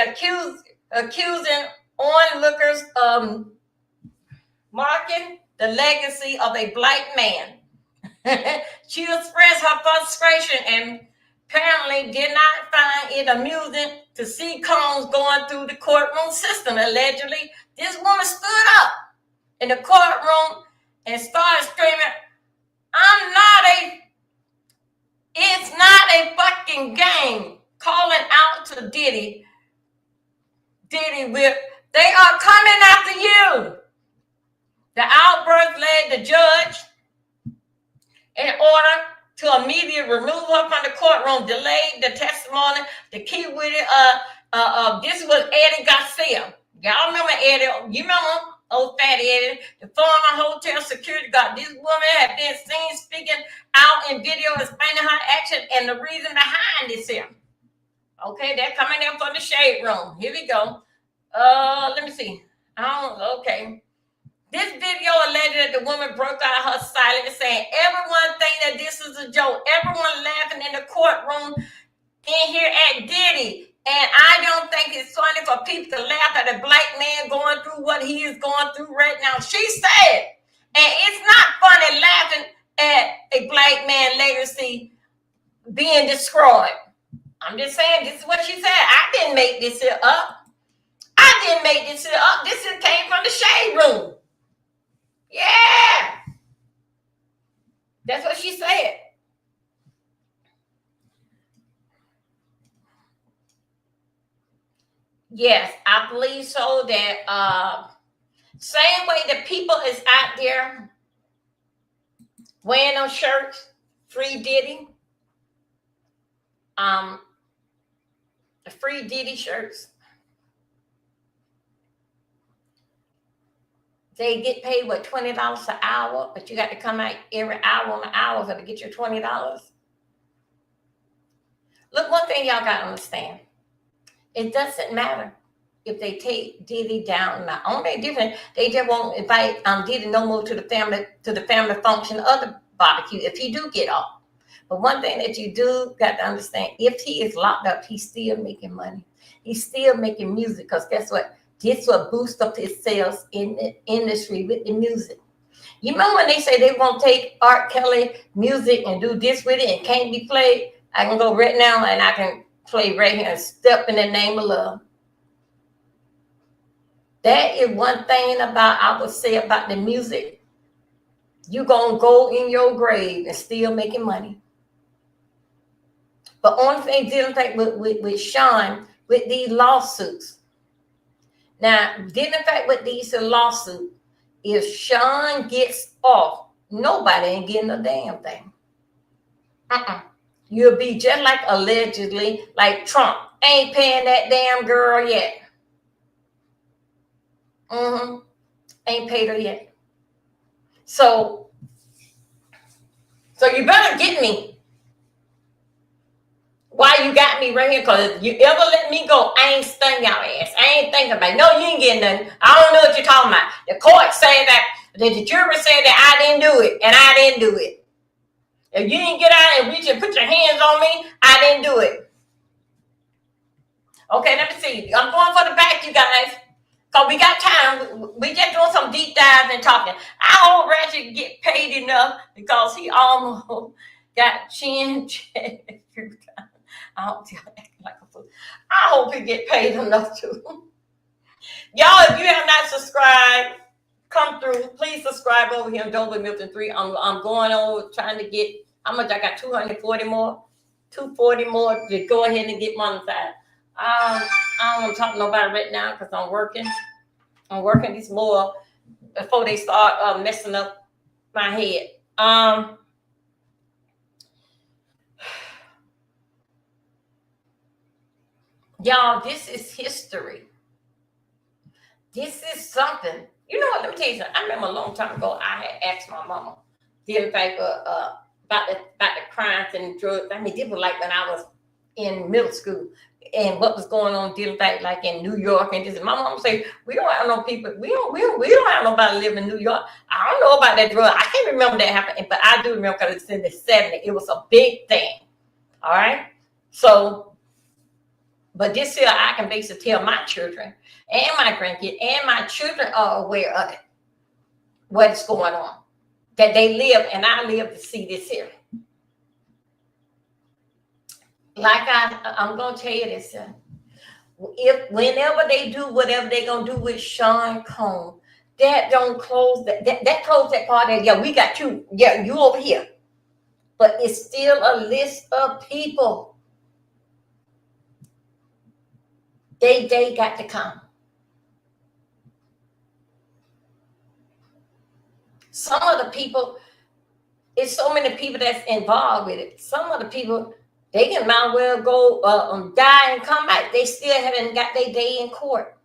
[SPEAKER 1] accusing onlookers of marking the legacy of a black man. She expressed her frustration and apparently did not find it amusing to see Combs going through the courtroom system. Allegedly, this woman stood up in the courtroom and started screaming, it's not a fucking game, calling out to Diddy. They are coming after you. The outburst led the judge in order to immediately remove her from the courtroom, delayed the testimony. The key with it, this was Eddie Garcia. Y'all remember Eddie? You remember old fatty Eddie, the former hotel security guard? This woman had been seen speaking out in video explaining her action and the reason behind this here. Okay, they're coming in from the shade room. Here we go. Let me see. Okay. This video alleged that the woman broke out her silence saying, everyone think that this is a joke. Everyone laughing in the courtroom in here at Diddy. And I don't think it's funny for people to laugh at a black man going through what he is going through right now. She said, and it's not funny laughing at a black man legacy being destroyed. I'm just saying, this is what she said. I didn't make this here up. I didn't make this here up. This here came from the shade room. Yeah. That's what she said. Yes, I believe so. That same way the people is out there wearing those shirts, free Diddy, the free Diddy shirts. They get paid what, $20 an hour, but you got to come out every hour on the hour to get your $20. Look, one thing y'all got to understand. It doesn't matter if they take Diddy down. Now, only different, they just won't invite Diddy no more to the family function of the barbecue if he do get off. But one thing that you do got to understand, if he is locked up, he's still making money. He's still making music, because guess what? This will boost up his sales in the industry with the music. You remember when they say they won't take R. Kelly music and do this with it and can't be played? I can go right now and I can play right here and Step in the Name of Love. That is one thing I would say about the music. You're going to go in your grave and still making money. But only thing dealing with Sean, with these lawsuits. Now, dealing fact with these lawsuits, if Sean gets off, nobody ain't getting a damn thing. You'll be just like allegedly, like Trump ain't paying that damn girl yet. Ain't paid her yet. So you better get me. Why you got me right here? Because if you ever let me go, I ain't stung y'all ass. I ain't thinking about it. No, you ain't getting nothing. I don't know what you're talking about. The court said that, the jury said that I didn't do it, and I didn't do it. If you didn't get out and reach and put your hands on me, I didn't do it. Okay, let me see. I'm going for the back, you guys. Because we got time. We just doing some deep dives and talking. I hope Ratchet get paid enough because he almost got chin checked. I hope y'all acting like a fool. I hope he get paid enough too. Y'all, if you have not subscribed, come through. Please subscribe over here on Dover Milton 3. I'm going over trying to get, how much I got? 240 more? 240 more to go ahead and get monetized. I don't want to talk to nobody right now because I'm working. I'm working this more before they start messing up my head. Y'all, this is history. This is something. You know what? Let me tell you something. I remember a long time ago, I had asked my mama, dealing like about the crimes and drugs. I mean, this was like when I was in middle school, and what was going on dealing like in New York and this. And my mom say, we don't have no people. We don't have nobody live in New York. I don't know about that drug. I can't remember that happening, but I do remember because it's in the 70s. It was a big thing. All right. So, but this year I can basically tell my children and my grandkids and my children are aware of it. What's going on? That they live, and I live to see this here. Like I'm gonna tell you this, whenever they do whatever they're gonna do with Sean Combs, that don't close that close that part. Yeah, we got you. Yeah, you over here, but it's still a list of people. They got to come. Some of the people, it's so many people that's involved with it. Some of the people, they can might well go die and come back. They still haven't got their day in court.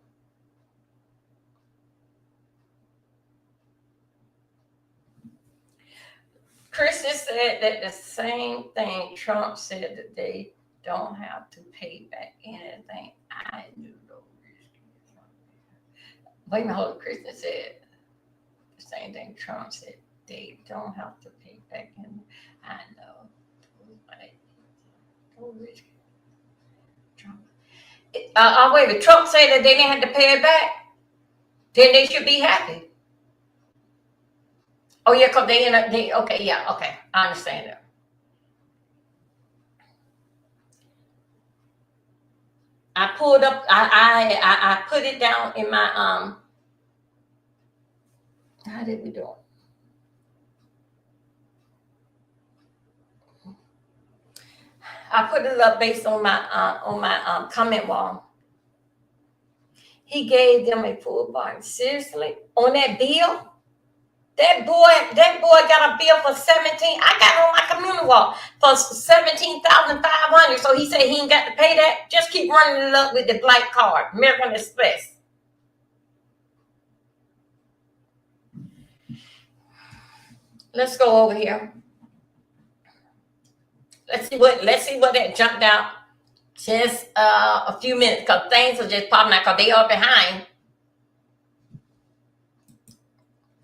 [SPEAKER 1] Kristen said that the same thing Trump said that they don't have to pay back anything. I knew those. Wait a minute, hold on. Kristen said. same thing Trump said. They don't have to pay back. And I know. Trump. Wait, but Trump said that they didn't have to pay it back. Then they should be happy. Oh yeah, because okay, yeah, okay, I understand that. I pulled up. I put it down in my How did we do it? I put it up based on my comment wall. He gave them a full bargain. Seriously, on that bill. That boy got a bill for 17. I got it on my community wall for 17,500. So he said he ain't got to pay that. Just keep running it up with the black card, American Express. Let's go over here. Let's see what that jumped out. Just a few minutes, because things are just popping out because they are behind.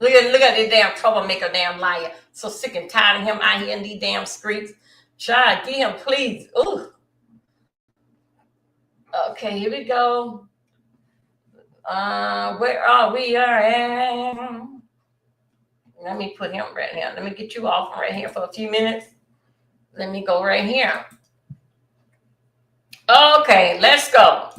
[SPEAKER 1] Look at this damn troublemaker, damn liar. So sick and tired of him out here in these damn streets. Try to get him, please. Ooh. Okay, here we go. Where are we at? Let me put him right here. Let me get you off right here for a few minutes. Let me go right here. Okay, let's go.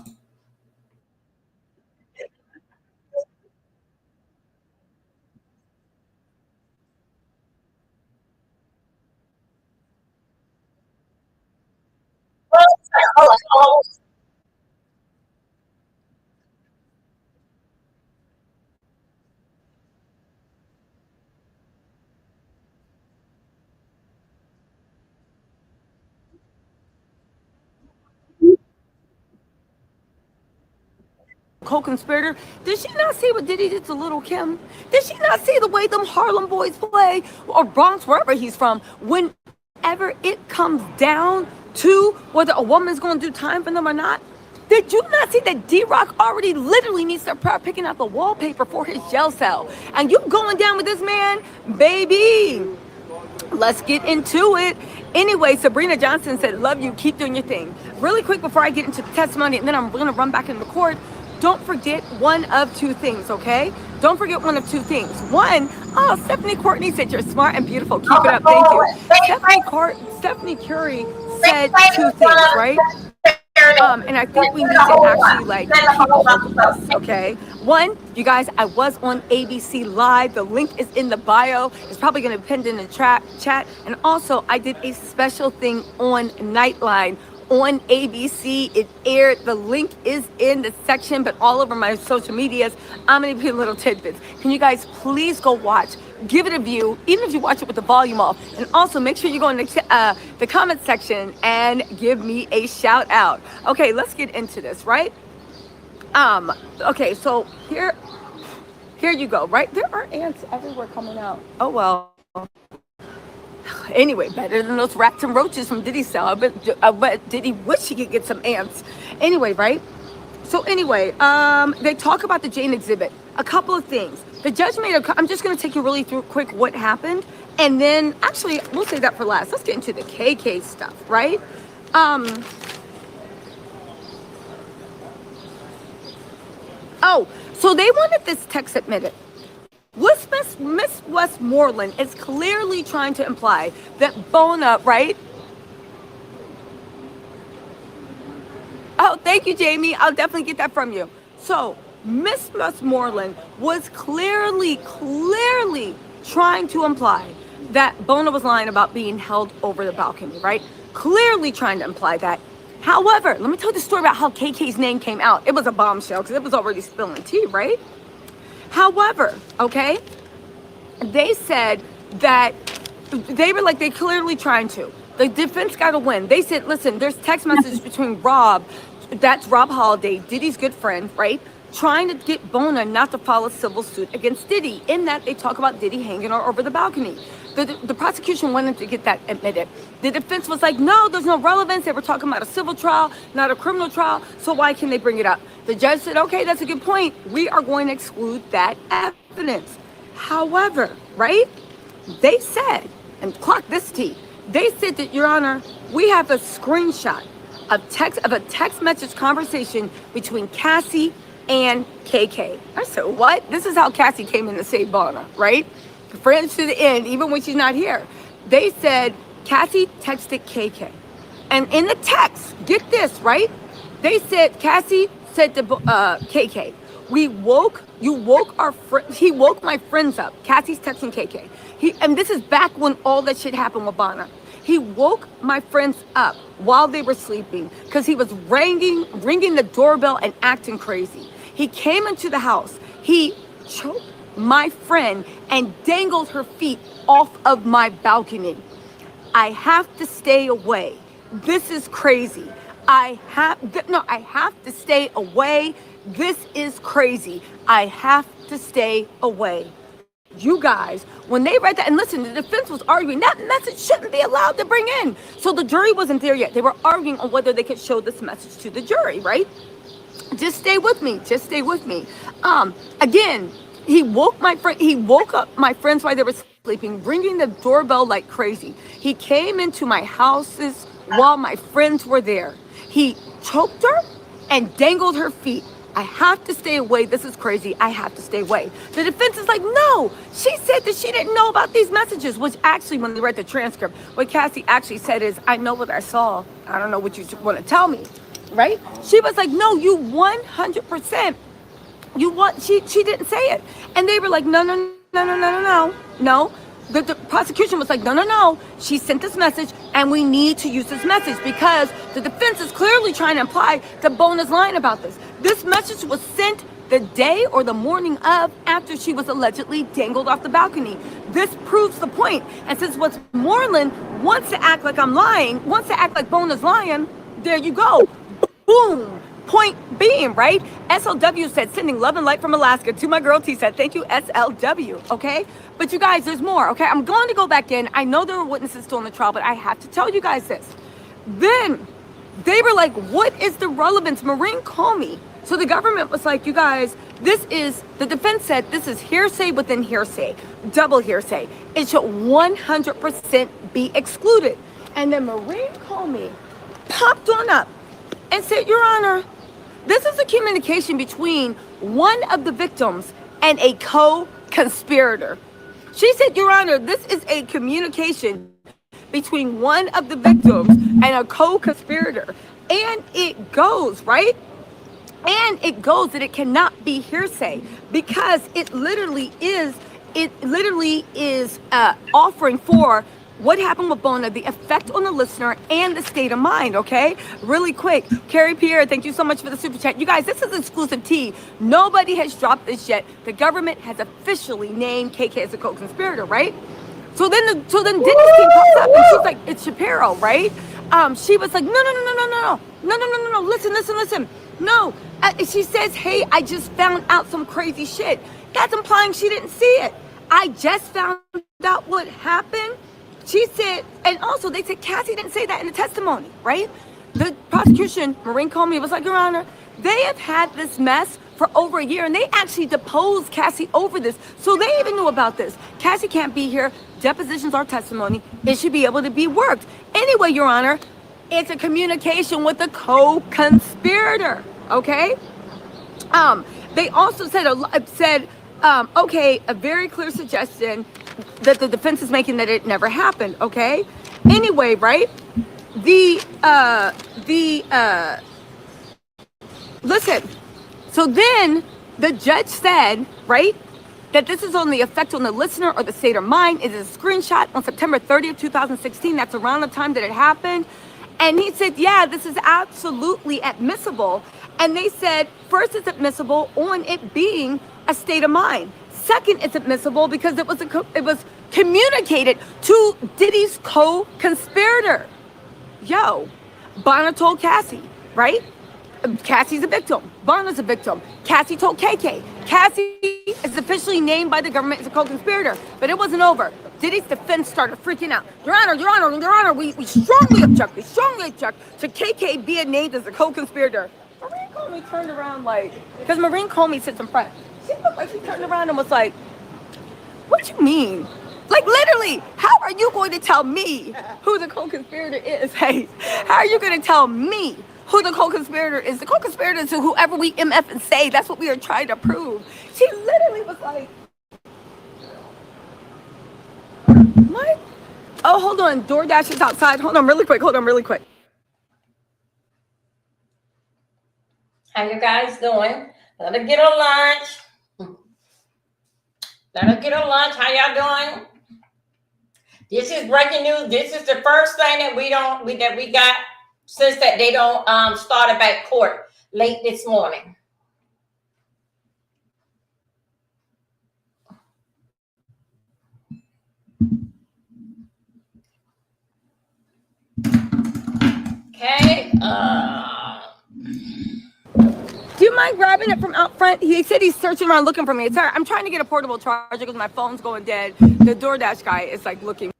[SPEAKER 4] Co-conspirator. Did she not see what Diddy did to Little Kim? Did she not see the way them Harlem boys play, or Bronx, wherever he's from? Whenever it comes down to whether a woman's going to do time for them or not, did you not see that D-Rock already literally needs to start picking out the wallpaper for his jail cell? And you going down with this man, baby? Let's get into it. Anyway, Sabrina Johnson said, love you, keep doing your thing. Really quick before I get into the testimony, and then I'm going to run back into the court. Don't forget one of two things, okay? Don't forget one of two things. One, Stephanie Courtney said you're smart and beautiful. Keep it up. Thank you. Stephanie Curry said two things, right? And I think we need to actually keep hold of this, okay? One, you guys, I was on ABC Live. The link is in the bio. It's probably going to be pinned in the chat. And also, I did a special thing on Nightline on ABC. It aired. The link is in the section, but all over my social medias, I'm going to put little tidbits. Can you guys please go watch? Give it a view, even if you watch it with the volume off. And also make sure you go in the comment section and give me a shout out. Okay, let's get into this, right? Okay, so here you go, right? There are ants everywhere coming out. Oh, well. Anyway, better than those rats and roaches from Diddy's cell. I bet Diddy wish he could get some ants. Anyway, right? So anyway, they talk about the Jane exhibit. A couple of things. The judge made I'm just going to take you really through quick what happened. And then, actually, we'll save that for last. Let's get into the KK stuff, right? So they wanted this text admitted. Miss Westmoreland is clearly trying to imply that Bona, right? Oh, thank you, Jamie. I'll definitely get that from you. So Miss Westmoreland was clearly trying to imply that Bona was lying about being held over the balcony, right? Clearly trying to imply that. However, let me tell you the story about how KK's name came out. It was a bombshell because it was already spilling tea, right? However, okay, they said that they were like, they clearly trying to. The defense got to win. They said, listen, there's text messages between Rob, that's Rob Holiday, Diddy's good friend, right? Trying to get Bona not to file a civil suit against Diddy. In that, they talk about Diddy hanging her over the balcony. The prosecution wanted to get that admitted. The defense was like, no, there's no relevance. They were talking about a civil trial, not a criminal trial. So why can they bring it up? The judge said, okay, that's a good point. We are going to exclude that evidence. However, right? They said, and clock this T, they said that, Your Honor, we have a screenshot of a text message conversation between Cassie and KK. I said, what? This is how Cassie came in to save Bonner, right? Friends to the end, even when she's not here. They said Cassie texted KK. And in the text, get this, right? They said, Cassie said to KK, he woke my friends up. Cassie's texting KK. And this is back when all that shit happened with Bonner. He woke my friends up while they were sleeping because he was ringing the doorbell and acting crazy. He came into the house. He choked my friend and dangled her feet off of my balcony. I have to stay away. This is crazy. I have to stay away. This is crazy. I have to stay away. You guys, when they read that, and listen, the defense was arguing that message shouldn't be allowed to bring in. So the jury wasn't there yet. They were arguing on whether they could show this message to the jury, right? Just stay with me. Just stay with me. Again, he woke up my friends while they were sleeping, ringing the doorbell like crazy. He came into my houses while my friends were there. He choked her and dangled her feet. I have to stay away. This is crazy. I have to stay away. The defense is like, no, she said that she didn't know about these messages, which actually, when they read the transcript, what Cassie actually said is, I know what I saw. I don't know what you want to tell me, right? She was like, no, you 100%. She didn't say it. And they were like, no. The prosecution was like, no. She sent this message and we need to use this message because the defense is clearly trying to imply that Bona's lying about this. This message was sent the day or the morning of after she was allegedly dangled off the balcony. This proves the point. And since Westmoreland wants to act like I'm lying, wants to act like Bona's lying, there you go. Boom. Point being, right? SLW said, sending love and light from Alaska to my girl T said, thank you, SLW, okay? But you guys, there's more, okay? I'm going to go back in. I know there were witnesses still in the trial, but I have to tell you guys this. Then they were like, what is the relevance? Maureen called me. So the government was like, you guys, the defense said, this is hearsay within hearsay, double hearsay. It should 100% be excluded. And then Maureen called me, popped on up, and said, Your Honor, this is a communication between one of the victims and a co-conspirator. She said, Your Honor, this is a communication between one of the victims and a co-conspirator. And it goes, right? And it goes that it cannot be hearsay because it literally is offering for what happened with Bona, the effect on the listener, and the state of mind, okay? Really quick. Carrie Pierre, thank you so much for the super chat. You guys, this is exclusive tea. Nobody has dropped this yet. The government has officially named KK as a co-conspirator, right? So then Diddy's team pops up, and she's like, it's Shapiro, right? She was like, no, listen. No, she says, hey, I just found out some crazy shit. That's implying she didn't see it. I just found out what happened. She said, and also they said Cassie didn't say that in the testimony, right? The prosecution, Maureen called me, was like, Your Honor, they have had this mess for over a year and they actually deposed Cassie over this. So they even knew about this. Cassie can't be here. Depositions are testimony. It should be able to be worked. Anyway, Your Honor, it's a communication with a co-conspirator, okay? They also said, okay, a very clear suggestion that the defense is making that it never happened, okay? Anyway, right? Listen, so then the judge said, right, that this is on the effect on the listener or the state of mind. It is a screenshot on September 30th, 2016. That's around the time that it happened. And he said, yeah, this is absolutely admissible. And they said, first, it's admissible on it being a state of mind. Second, it's admissible because it was communicated to Diddy's co-conspirator. Yo, Bonner told Cassie, right? Cassie's a victim. Bonner's a victim. Cassie told KK. Cassie is officially named by the government as a co-conspirator, but it wasn't over. Diddy's defense started freaking out. Your Honor, we strongly object to KK being named as a co-conspirator. Maureen Comey turned around because Maureen Comey sits in front. She looked like she turned around and was like, What you mean? Like literally, how are you going to tell me who the co-conspirator is? Hey, how are you going to tell me who the co-conspirator is? The co-conspirator is whoever we MF and say. That's what we are trying to prove. She literally was like, what? Oh, hold on. DoorDash is outside. Hold on really quick.
[SPEAKER 1] How you guys doing? Let her get her lunch. How y'all doing? This is breaking news. This is the first thing that we got since that they don't started back court late this morning. Okay.
[SPEAKER 4] Do you mind grabbing it from out front? He said he's searching around looking for me. Sorry, I'm trying to get a portable charger because my phone's going dead. The DoorDash guy is like looking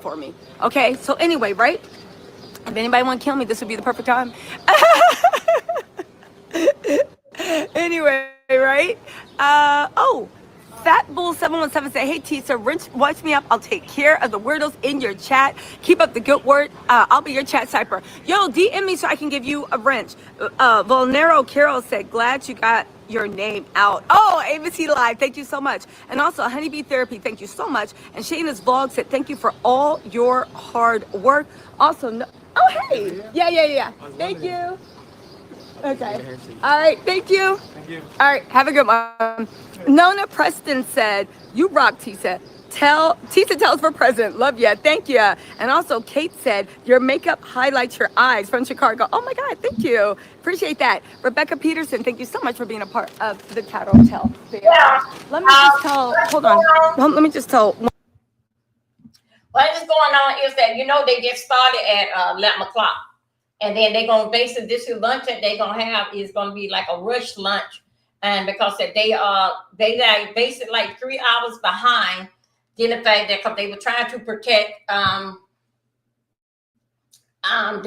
[SPEAKER 4] for me. Okay, so anyway, right? If anybody want to kill me, this would be the perfect time. Anyway, right? Oh. Fat Bull 717 say, hey Tisa, watch me up. I'll take care of the weirdos in your chat. Keep up the good work. I'll be your chat cipher. Yo, DM me so I can give you a wrench. Volnero Carol said, glad you got your name out. Oh, ABC Live, thank you so much. And also Honeybee Therapy, thank you so much. And Shayna's vlog said, thank you for all your hard work. Also, oh hey, yeah. Thank you. Okay. All right. Thank you. All right. Have a good one. Nona Preston said, you rock, Tisa. Tisa tells for president. Love ya. Thank you. And also Kate said, your makeup highlights your eyes from Chicago. Oh my God. Thank you. Appreciate that. Rebecca Peterson, thank you so much for being a part of the Tattletale. Let me just tell, hold on. Let me just tell.
[SPEAKER 1] What is going on is that, they just started at 11 o'clock. And then they're going to basically, this is lunch that they're going to have is going to be like a rush lunch. And because they like basically like 3 hours behind due to the fact that because they were trying to protect the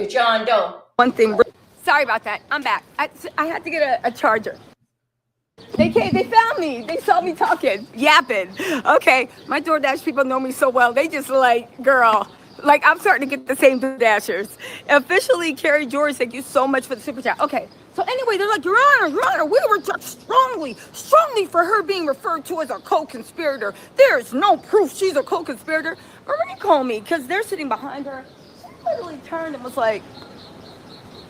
[SPEAKER 1] John Doe.
[SPEAKER 4] One thing. Sorry about that. I'm back. I had to get a charger. They found me. They saw me talking, yapping. Okay. My DoorDash people know me so well. They just like, girl. Like, I'm starting to get the same Dashers. Officially, Carrie George, thank you so much for the super chat. Okay, so anyway, they're like, Your Honor, we were judged strongly for her being referred to as a co-conspirator. There's no proof she's a co-conspirator. Marie called me, because they're sitting behind her. She literally turned and was like,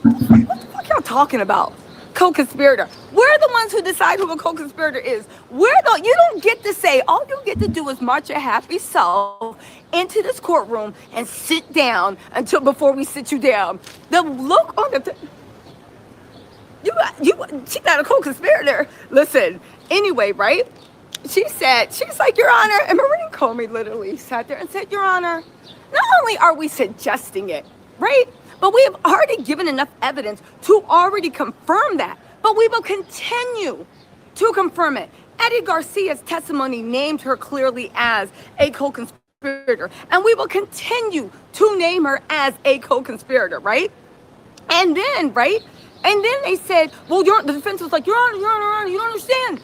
[SPEAKER 4] what the fuck y'all talking about? Co-conspirator. We're the ones who decide who a co-conspirator is. You don't get to say, all you get to do is march your happy self into this courtroom and sit down before we sit you down. The look on she's not a co-conspirator. Listen, anyway, right? She's like, Your Honor, and Maureen Comey literally sat there and said, Your Honor, not only are we suggesting it, right? But we have already given enough evidence to already confirm that. But we will continue to confirm it. Eddie Garcia's testimony named her clearly as a co-conspirator. And we will continue to name her as a co-conspirator, right? And then, right? And then they said, well, the defense was like, Your Honor, you don't understand.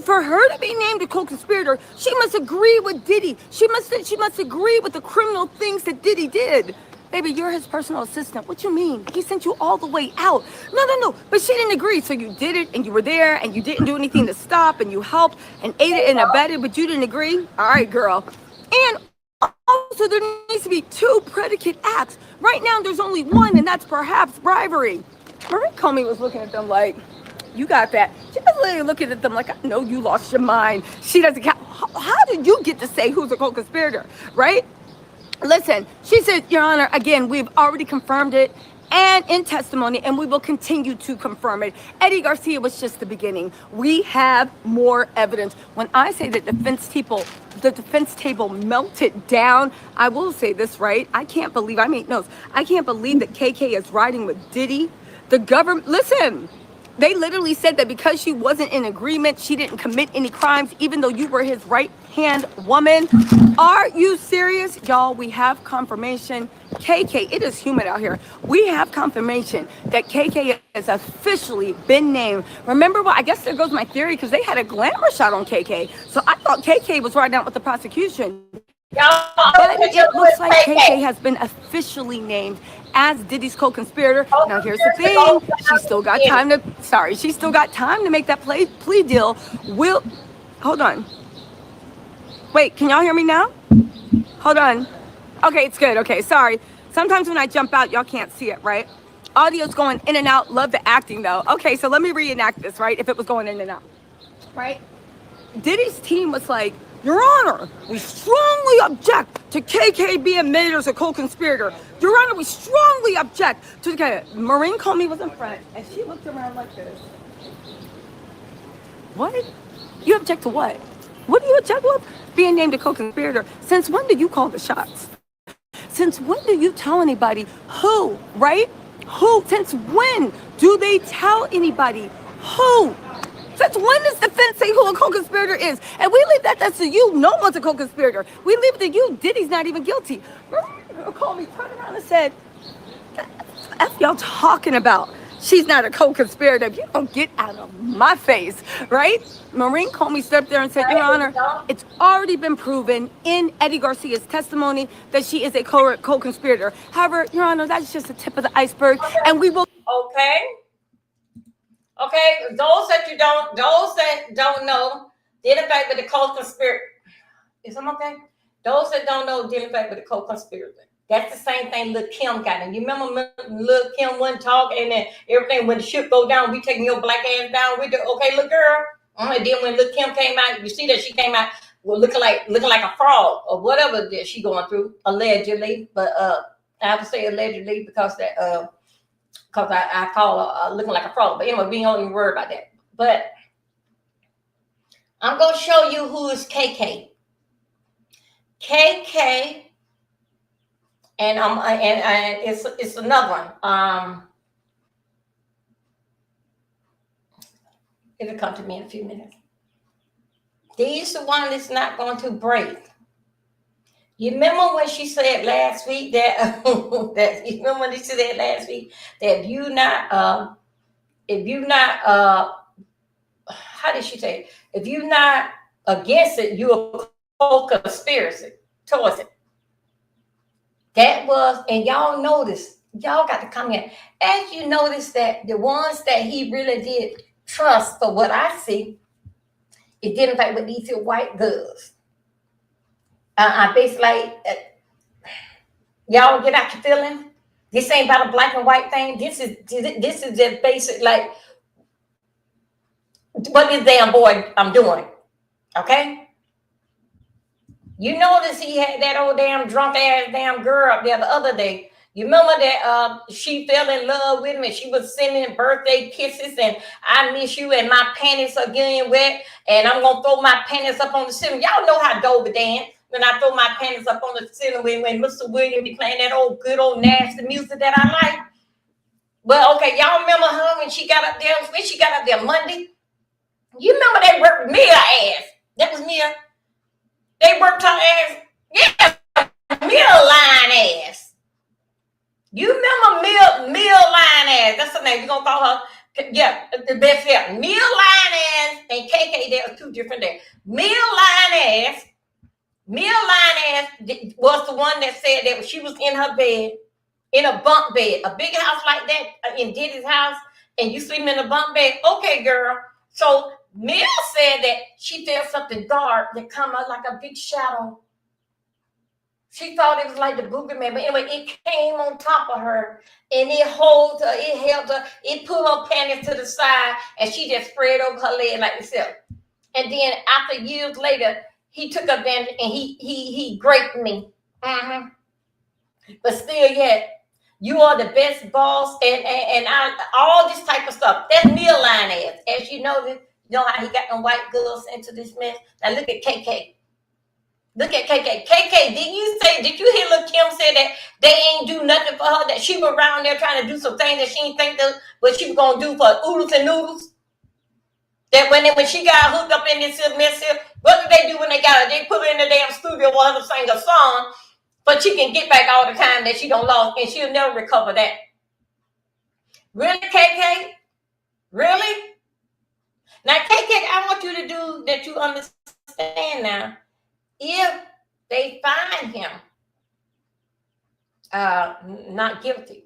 [SPEAKER 4] For her to be named a co-conspirator, she must agree with Diddy. She must agree with the criminal things that Diddy did. Baby, you're his personal assistant. What you mean? He sent you all the way out. No. But she didn't agree. So you did it and you were there and you didn't do anything to stop and you helped and aided and abetted, but you didn't agree? All right, girl. And also there needs to be 2 predicate acts. Right now there's only one, and that's perhaps bribery. Marie Comey was looking at them like, you got that. She was literally looking at them like, I know you lost your mind. She doesn't count. How did you get to say who's a co-conspirator, right? Listen, she said, Your Honor, again, we've already confirmed it and in testimony, and we will continue to confirm it. Eddie Garcia was just the beginning. We have more evidence. When I say the defense table melted down, I will say this, right? I can't believe that KK is riding with Diddy. The government, listen, They literally said that because she wasn't in agreement, she didn't commit any crimes, even though you were his right-hand woman. Are you serious? Y'all, we have confirmation. KK, it is humid out here. We have confirmation that KK has officially been named. Remember what? I guess there goes my theory, because they had a glamour shot on KK. So I thought KK was riding out with the prosecution. But it looks like KK has been officially named as Diddy's co-conspirator. Now here's the thing: she still got time to. She still got time to make that plea deal. Hold on. Wait, can y'all hear me now? Hold on. Okay, it's good. Okay, sorry. Sometimes when I jump out, y'all can't see it, right? Audio's going in and out. Love the acting though. Okay, so let me reenact this, right? If it was going in and out, right? Diddy's team was like, Your Honor, we strongly object to KK being made as a co-conspirator. Your Honor, we strongly object to Maureen Comey was in front, and she looked around like this. What? You object to what? What do you object to? Being named a co-conspirator. Since when did you call the shots? Since when do you tell anybody who, right? Who? Since when do they tell anybody who? Since when does the defense say who a co-conspirator is? And we leave that's to you. No one's a co-conspirator. We leave it to you. Diddy's not even guilty. Called me, turned around and said, F y'all talking about? She's not a co-conspirator. You don't get out of my face, right? Maureen Comey stood up there and said, Your Honor, it's already been proven in Eddie Garcia's testimony that she is a co-conspirator. However, Your Honor, that's just the tip of the iceberg, and we will.
[SPEAKER 1] Okay, those that don't know, dealing back with the co-conspirator. Is I'm okay? Those that don't know, dealing back with the co-conspirator. That's the same thing Lil' Kim got. And you remember Lil' Kim wasn't talking and then everything, when the ship go down, we taking your black ass down with the, okay, little girl. And then when Lil' Kim came out, you see that she came out looking like a fraud or whatever that she going through, allegedly. But I have to say allegedly because that because I call her looking like a fraud. But anyway, we don't even worry about that. But I'm going to show you who is KK. KK, and it's another one. It'll come to me in a few minutes. These the one that's not going to break. You remember when she said last week that you remember when she said last week that if you not how did she say it? If you're not against it, you're a conspiracy towards it. That was, and y'all notice, y'all got to come in. As you notice that the ones that he really did trust, for what I see, it didn't fight with these white girls. Basically, y'all get out your feeling. This ain't about a black and white thing. This is just basic, like, what this damn boy I'm doing. Okay? You notice he had that old damn drunk ass damn girl up there the other day. You remember that she fell in love with him and she was sending birthday kisses and I miss you and my panties are getting wet and I'm going to throw my panties up on the ceiling. Y'all know how Dover dance. When I throw my panties up on the ceiling when Mr. Williams be playing that old good old nasty music that I like. But okay, y'all remember her when she got up there Monday? You remember they worked Mia ass. That was Mia. They worked her ass. Yeah, Mia line ass. You remember Mia line ass. That's her name. We're going to call her. Yeah, the best help. Mia line ass and KK, there are two different things. Mia line ass was the one that said that she was in her bed, in a bunk bed, a big house like that in Diddy's house, and you sleeping in a bunk bed. Okay, girl. So Mia said that she felt something dark that come out like a big shadow. She thought it was like the boogeyman, but anyway, it came on top of her and it held her, it put her panties to the side, and she just spread over her leg like this. And then after years later, he took advantage and he raped me. But still, yet you are the best boss, and all this type of stuff. That's Mia line ass. As you know how he got them white girls into this mess. Now look at KK. Look at KK. KK, did you hear Lil Kim say that they ain't do nothing for her, that she was around there trying to do some things that she didn't think that what she was gonna do for oodles and noodles? That when she got hooked up in this mess here, what did they do when they got her? They put her in the damn studio for her to sing a song, but she can get back all the time that she don't lost, and she'll never recover that. Really, KK? Really? Now, KK, I want you to do that. You understand now. If they find him not guilty,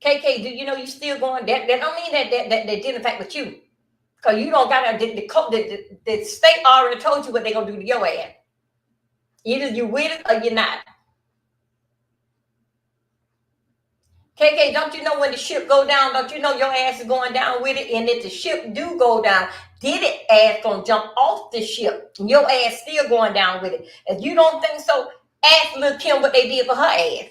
[SPEAKER 1] KK, do you know you still going? That don't mean that they didn't fight with you, because you don't got the state already told you what they're gonna do to your ass. Either you with it or you're not. KK, don't you know when the ship go down? Don't you know your ass is going down with it? And if the ship do go down, Diddy ass gonna jump off the ship, and your ass still going down with it. If you don't think so, ask Lil Kim what they did for her ass.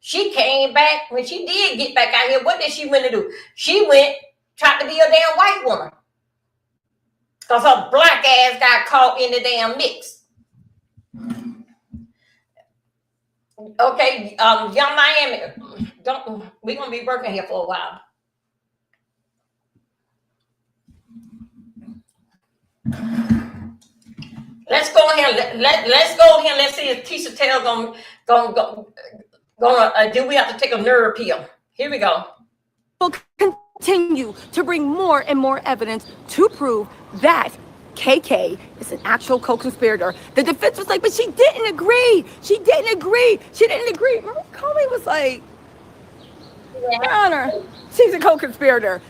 [SPEAKER 1] She came back. When she did get back out here, what did she went to do? She went, tried to be a damn white woman, because her black ass got caught in the damn mix. Okay, Young Miami, we're gonna be working here for a while. Let's go here. Let's go here. Let's see if Tisha Taylor gonna do we have to take a nerve pill? Here we go.
[SPEAKER 4] Will continue to bring more and more evidence to prove that KK is an actual co-conspirator. The defense was like, but she didn't agree. She didn't agree. Remember, Comey was like, Your Honor, she's a co-conspirator.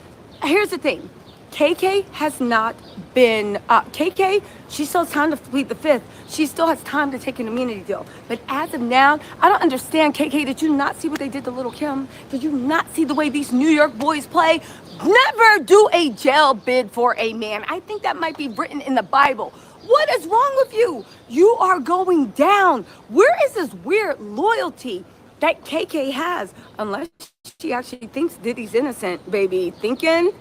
[SPEAKER 4] Here's the thing. KK has not been, KK, she still has time to plead the fifth. She still has time to take an immunity deal. But as of now, I don't understand, KK, did you not see what they did to Little Kim? Did you not see the way these New York boys play? Never do a jail bid for a man. I think that might be written in the Bible. What is wrong with you? You are going down. Where is this weird loyalty that KK has? Unless she actually thinks Diddy's innocent, baby. Thinking.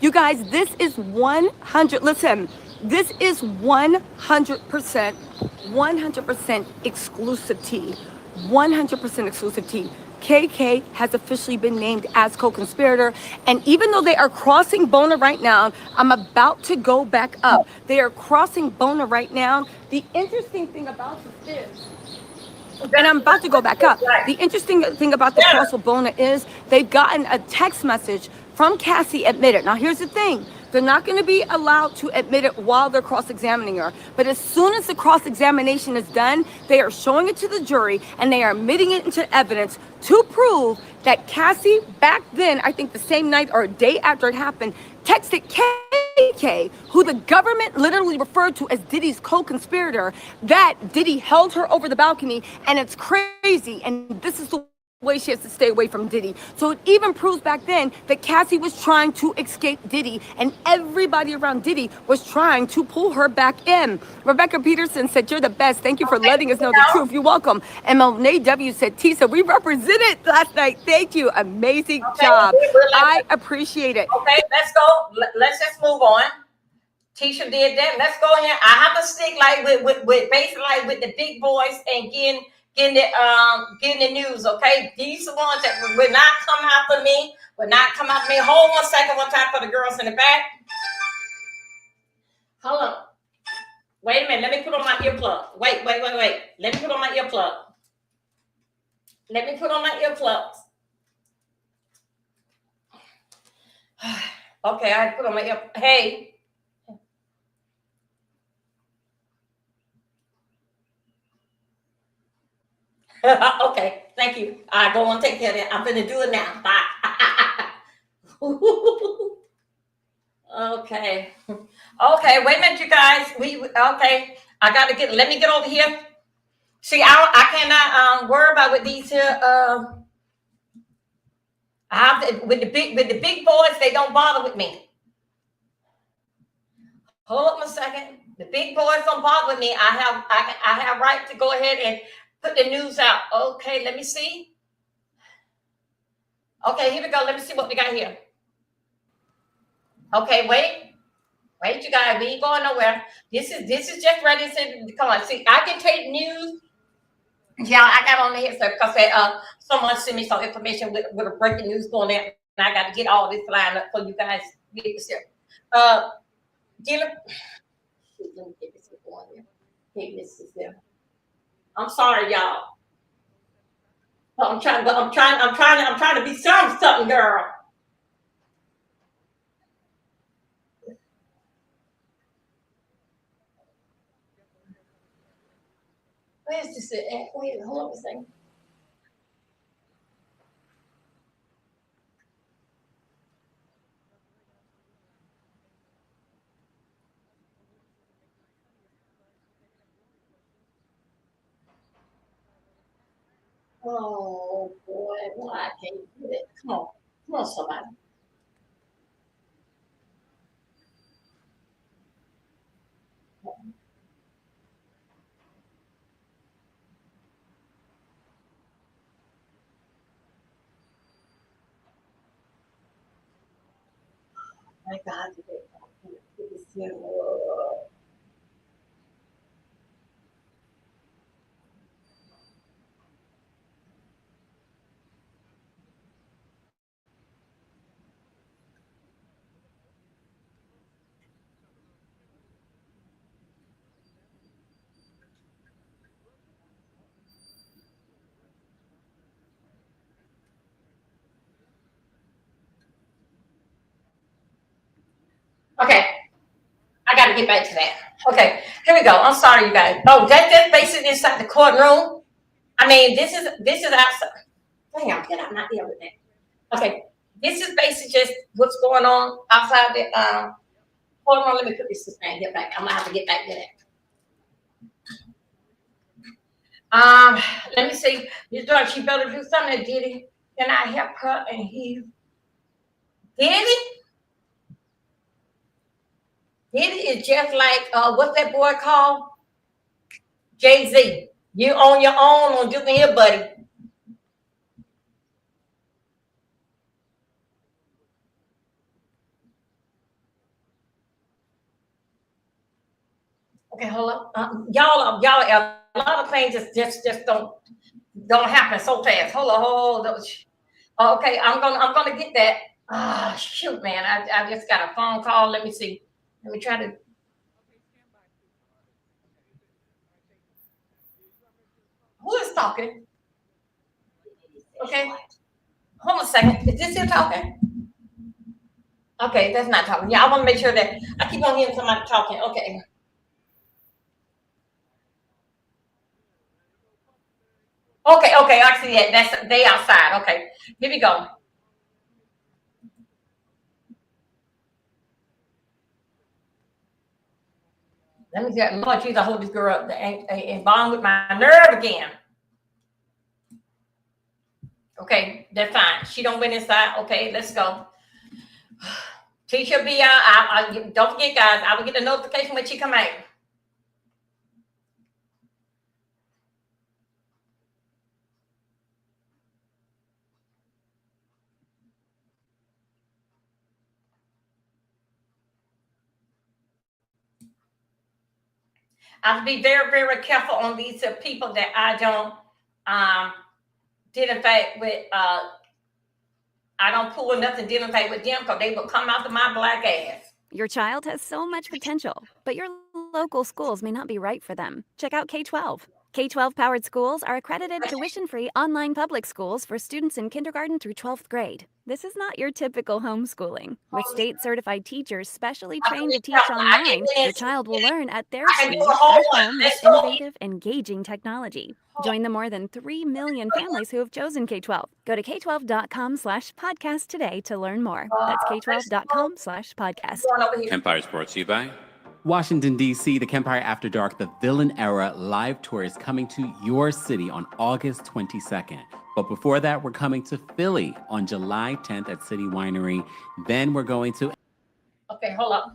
[SPEAKER 4] You guys, this is 100, listen, this is 100% exclusive tea. 100% exclusive tea. KK has officially been named as co-conspirator, and even though they are crossing Bona right now, I'm about to go back up. They are crossing Bona right now. The interesting thing about this is, and I'm about to go back up. The interesting thing about the cross of Bona is they've gotten a text message from Cassie admitted. Now, here's the thing. They're not going to be allowed to admit it while they're cross-examining her. But as soon as the cross-examination is done, they are showing it to the jury, and they are admitting it into evidence to prove that Cassie, back then, I think the same night or a day after it happened, texted KK, who the government literally referred to as Diddy's co-conspirator, that Diddy held her over the balcony, and it's crazy, and this is the way she has to stay away from Diddy. So it even proves back then that Cassie was trying to escape Diddy, and everybody around Diddy was trying to pull her back in. Rebecca Peterson said, "You're the best. Thank you for letting us know the truth. You're welcome." And Monet W said, "Tisa, we represented last night. Thank you. Amazing job. I appreciate it."
[SPEAKER 1] Okay, let's go. Let's just move on. Tisha did that. Let's go ahead. I have to stick like with basically like with the big boys and getting the news, okay? These are the ones that will not come after me. Hold 1 second, one time for the girls in the back. Hold on. Wait a minute. Let me put on my earplug. Wait. Let me put on my earplugs. Okay, I put on my ear. Hey. Okay, thank you. I go on, take care of that. I'm gonna do it now. Bye. Okay. Wait a minute, you guys. I gotta let me get over here. See, I cannot worry about with these here. I have to, with the big boys, they don't bother with me. Hold up a second. The big boys don't bother with me. I have right to go ahead and put the news out. Okay, let me see. Okay, here we go. Let me see what we got here. Okay, wait. Wait, you guys, we ain't going nowhere. This is just ready to come on. See, I can take news. Yeah, I got on the here because someone sent me some information with a breaking news going there, and I got to get all this lined up for you guys. Get this here. Let me get this going here. Okay, this is there. I'm sorry, y'all. I'm trying to be something, girl. Where's this at? Wait, hold on a second. Oh boy, why I can't do it? Come on, somebody. My God, this here. Okay, I got to get back to that. Okay, here we go. I'm sorry, you guys. Oh, that's basically inside the courtroom. I mean, this is outside. Damn, get out my ear with that. Okay, this is basically just what's going on outside the courtroom. Let me put this thing here back. I'm gonna have to get back to that. Let me see. This daughter, she better do something to Diddy. Can I help her? And he Diddy? Diddy is just like what's that boy called? Jay-Z. You on your own on Duke here, buddy. Okay, hold up. Y'all, a lot of things just don't happen so fast. Hold on. Okay, I'm gonna get that. Ah, shoot, man. I just got a phone call. Let me see. Let me try to. Who is talking? Okay. Hold on a second. Is this you talking? Okay, that's not talking. Yeah, I want to make sure that I keep on hearing somebody talking. Okay. Okay, I see that. That's they outside. Okay, here we go. Let me get Lord Jesus, I hold this girl up and bond with my nerve again. Okay, that's fine. She don't went inside. Okay, let's go. Teacher be out. Don't forget, guys. I will get the notification when she come out. I have to be very, very careful on these people that I don't identify with. I don't pull nothing identify with them because they will come after my black ass.
[SPEAKER 8] Your child has so much potential, but your local schools may not be right for them. Check out K-12. K-12 powered schools are accredited tuition-free online public schools for students in kindergarten through 12th grade. This is not your typical homeschooling. With state-certified teachers specially trained to teach online, your child will learn at their speed at home with innovative, engaging technology. Join the more than 3 million families who have chosen K-12. Go to k12.com/podcast today to learn more. That's k12.com/podcast.
[SPEAKER 9] Empire is brought to you by
[SPEAKER 10] Washington, D.C., the Kempire After Dark, the Villain Era live tour is coming to your city on August 22nd. But before that, we're coming to Philly on July 10th at City Winery. Then we're going to...
[SPEAKER 1] Okay, hold up.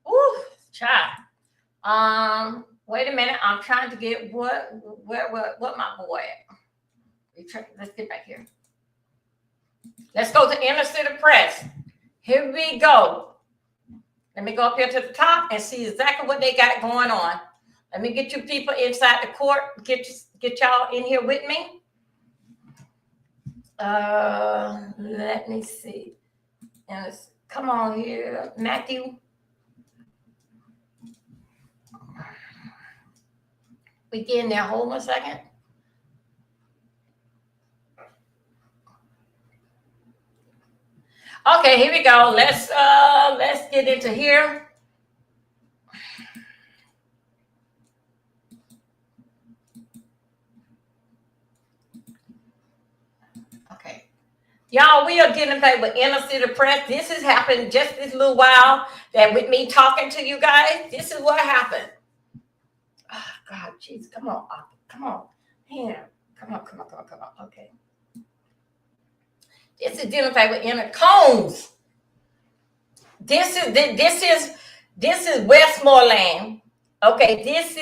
[SPEAKER 1] Ooh, child. Wait a minute. I'm trying to get what my boy at. Let's get back here. Let's go to Inner City Press. Here we go. Let me go up here to the top and see exactly what they got going on. Let me get you people inside the court. Get y'all in here with me. Let me see. And come on here, Matthew. We get in there. Hold on a second. Okay, here we go. Let's get into here. Okay. Y'all, we are getting paid with Inner City Press. This has happened just this little while that with me talking to you guys. This is what happened. Oh, God, jeez, come on. Come on. Man, come on. Okay. This is dealing with Inner Combs. This is Westmoreland. Okay, this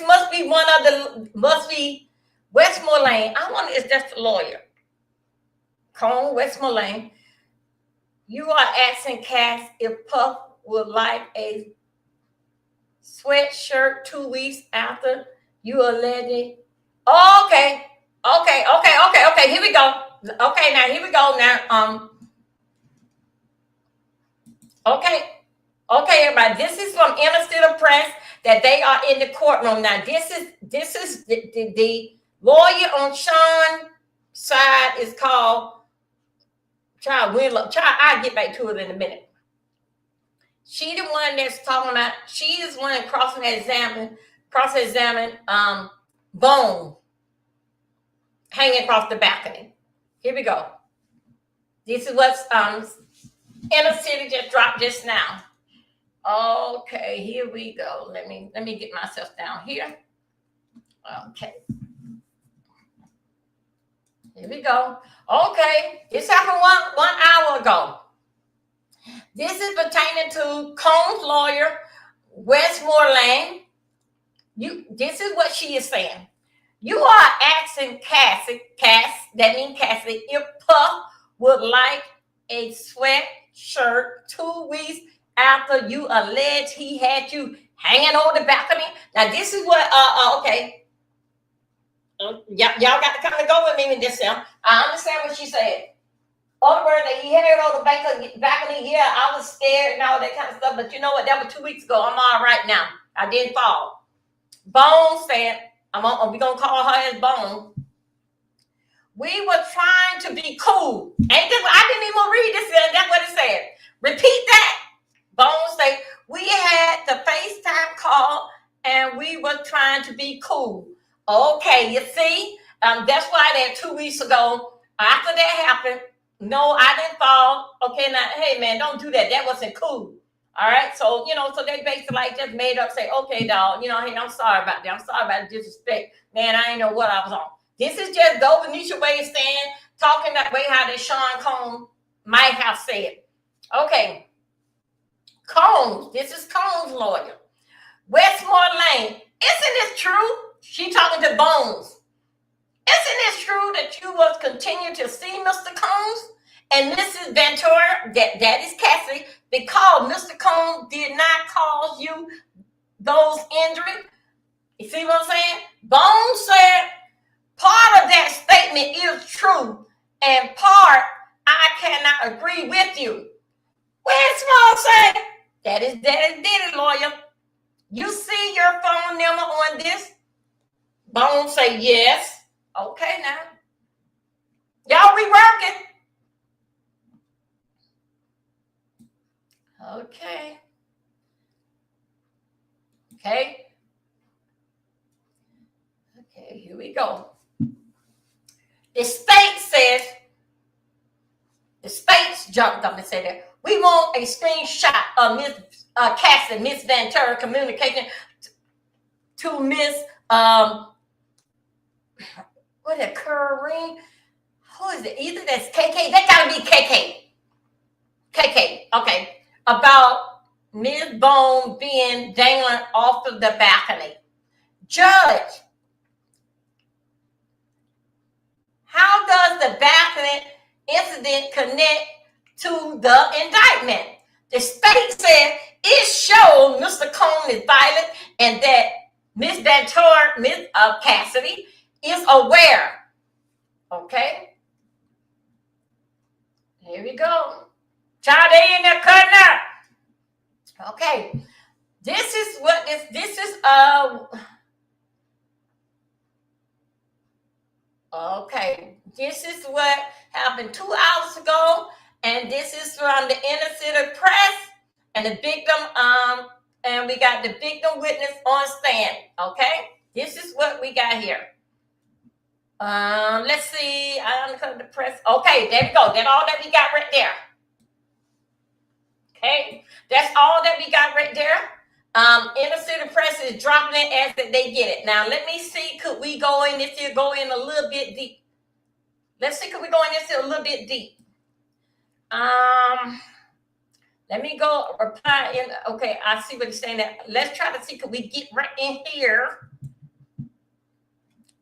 [SPEAKER 1] must be Westmoreland. I wonder if that's the lawyer. Cone, Westmoreland. You are asking Cass if Puff would like a sweatshirt 2 weeks after you alleged. Oh, okay. Here we go. Okay, now here we go. Now, Okay, everybody. This is from Inner City Press that they are in the courtroom. Now, this is the lawyer on Sean's side is called Child Winlow. Child, I'll get back to it in a minute. She the one that's talking about, she is one that cross-examined Bone hanging across the balcony. Here we go. This is what's Inner City just dropped just now. Okay, here we go. Let me get myself down here. Okay. Here we go. Okay, this happened one hour ago. This is pertaining to Combs' lawyer, Westmoreland. This is what she is saying. You are asking Cass, that means Cassie, if Puff would like a sweatshirt 2 weeks after you allege he had you hanging over the balcony. Now, this is what, okay. Y'all got to kind of go with me with this now. I understand what she said. Other words, that he had it on the balcony. Yeah, I was scared and all that kind of stuff. But you know what? That was 2 weeks ago. I'm all right now. I didn't fall. Bone said, we're going to call her as Bone. We were trying to be cool. I didn't even read this. That's what it said. Repeat that. Bone said, we had the FaceTime call and we were trying to be cool. Okay, you see? That's why that 2 weeks ago, after that happened, no, I didn't fall. Okay, now, hey, man, don't do that. That wasn't cool. All right? So, so they basically like just made up, say, okay, dog, hey, I'm sorry about that. I'm sorry about the disrespect. Man, I didn't know what I was on. This is just Venetia way of saying, talking that way how that Sean Combs might have said. Okay. Combs, this is Combs' lawyer. Westmoreland, isn't it true? She talking to Bones. Isn't it true that you will continue to see Mr. Combs and Mrs. Ventura, that is Cassie, because Mr. Combs did not cause you those injuries? You see what I'm saying? Bones said part of that statement is true and part I cannot agree with you. Westmoreland said that is Diddy, lawyer. You see your phone number on this? Bones say yes. Okay, now. Y'all, we working. Okay. Okay, here we go. The states jumped up and said that we want a screenshot of Miss Cassie, Miss Ventura communication to Miss what is it, Kareem? Who is it? Either that's KK. That gotta be KK. KK. Okay. About Ms. Bone being dangling off of the balcony. Judge, how does the balcony incident connect to the indictment? The state said It showed Mr. Cone is violent and that Miss Cassidy is aware. Okay. Here we go. Child, they in there cutting up. Okay. This is what this is okay. This is what happened 2 hours ago, and this is from the Inner City Press, and the victim and we got the victim witness on stand. Okay, this is what we got here. Let's see. I uncovered the press. Okay, there we go. That's all that we got right there. Okay, that's all that we got right there. Inner City Press is dropping it as they get it. Now, let me see. Could we go in this here? Go in a little bit deep. Let's see. Could we go in this here a little bit deep? Let me go reply in. Okay, I see what he's saying. That let's try to see. Could we get right in here?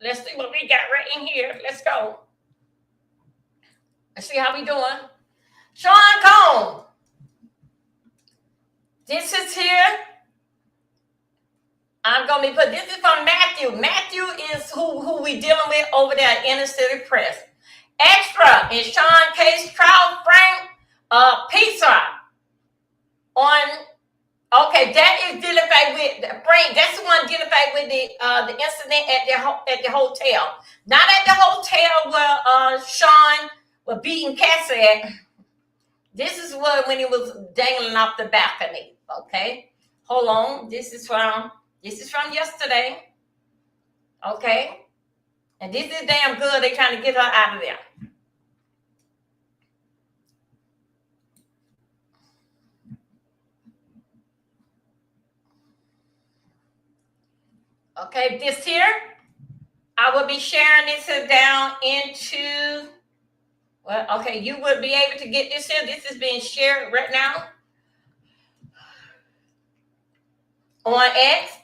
[SPEAKER 1] Let's see what we got right in here. Let's go. Let's see how we doing. Sean Cone. This is here. I'm going to be put, this is from Matthew. Matthew is who we dealing with over there at Inner City Press. Extra in Sean Case trial Frank pizza on, okay, that is dealing back with Frank. That's the one dealing back with the incident at the hotel. Not at the hotel where Sean was beating Cassie at. This is when he was dangling off the balcony. Okay, hold on. This is from yesterday. Okay, and this is damn good. They trying to get her out of there. Okay, this here, I will be sharing this here down into. Well, okay, you would be able to get this here. This is being shared right now on X.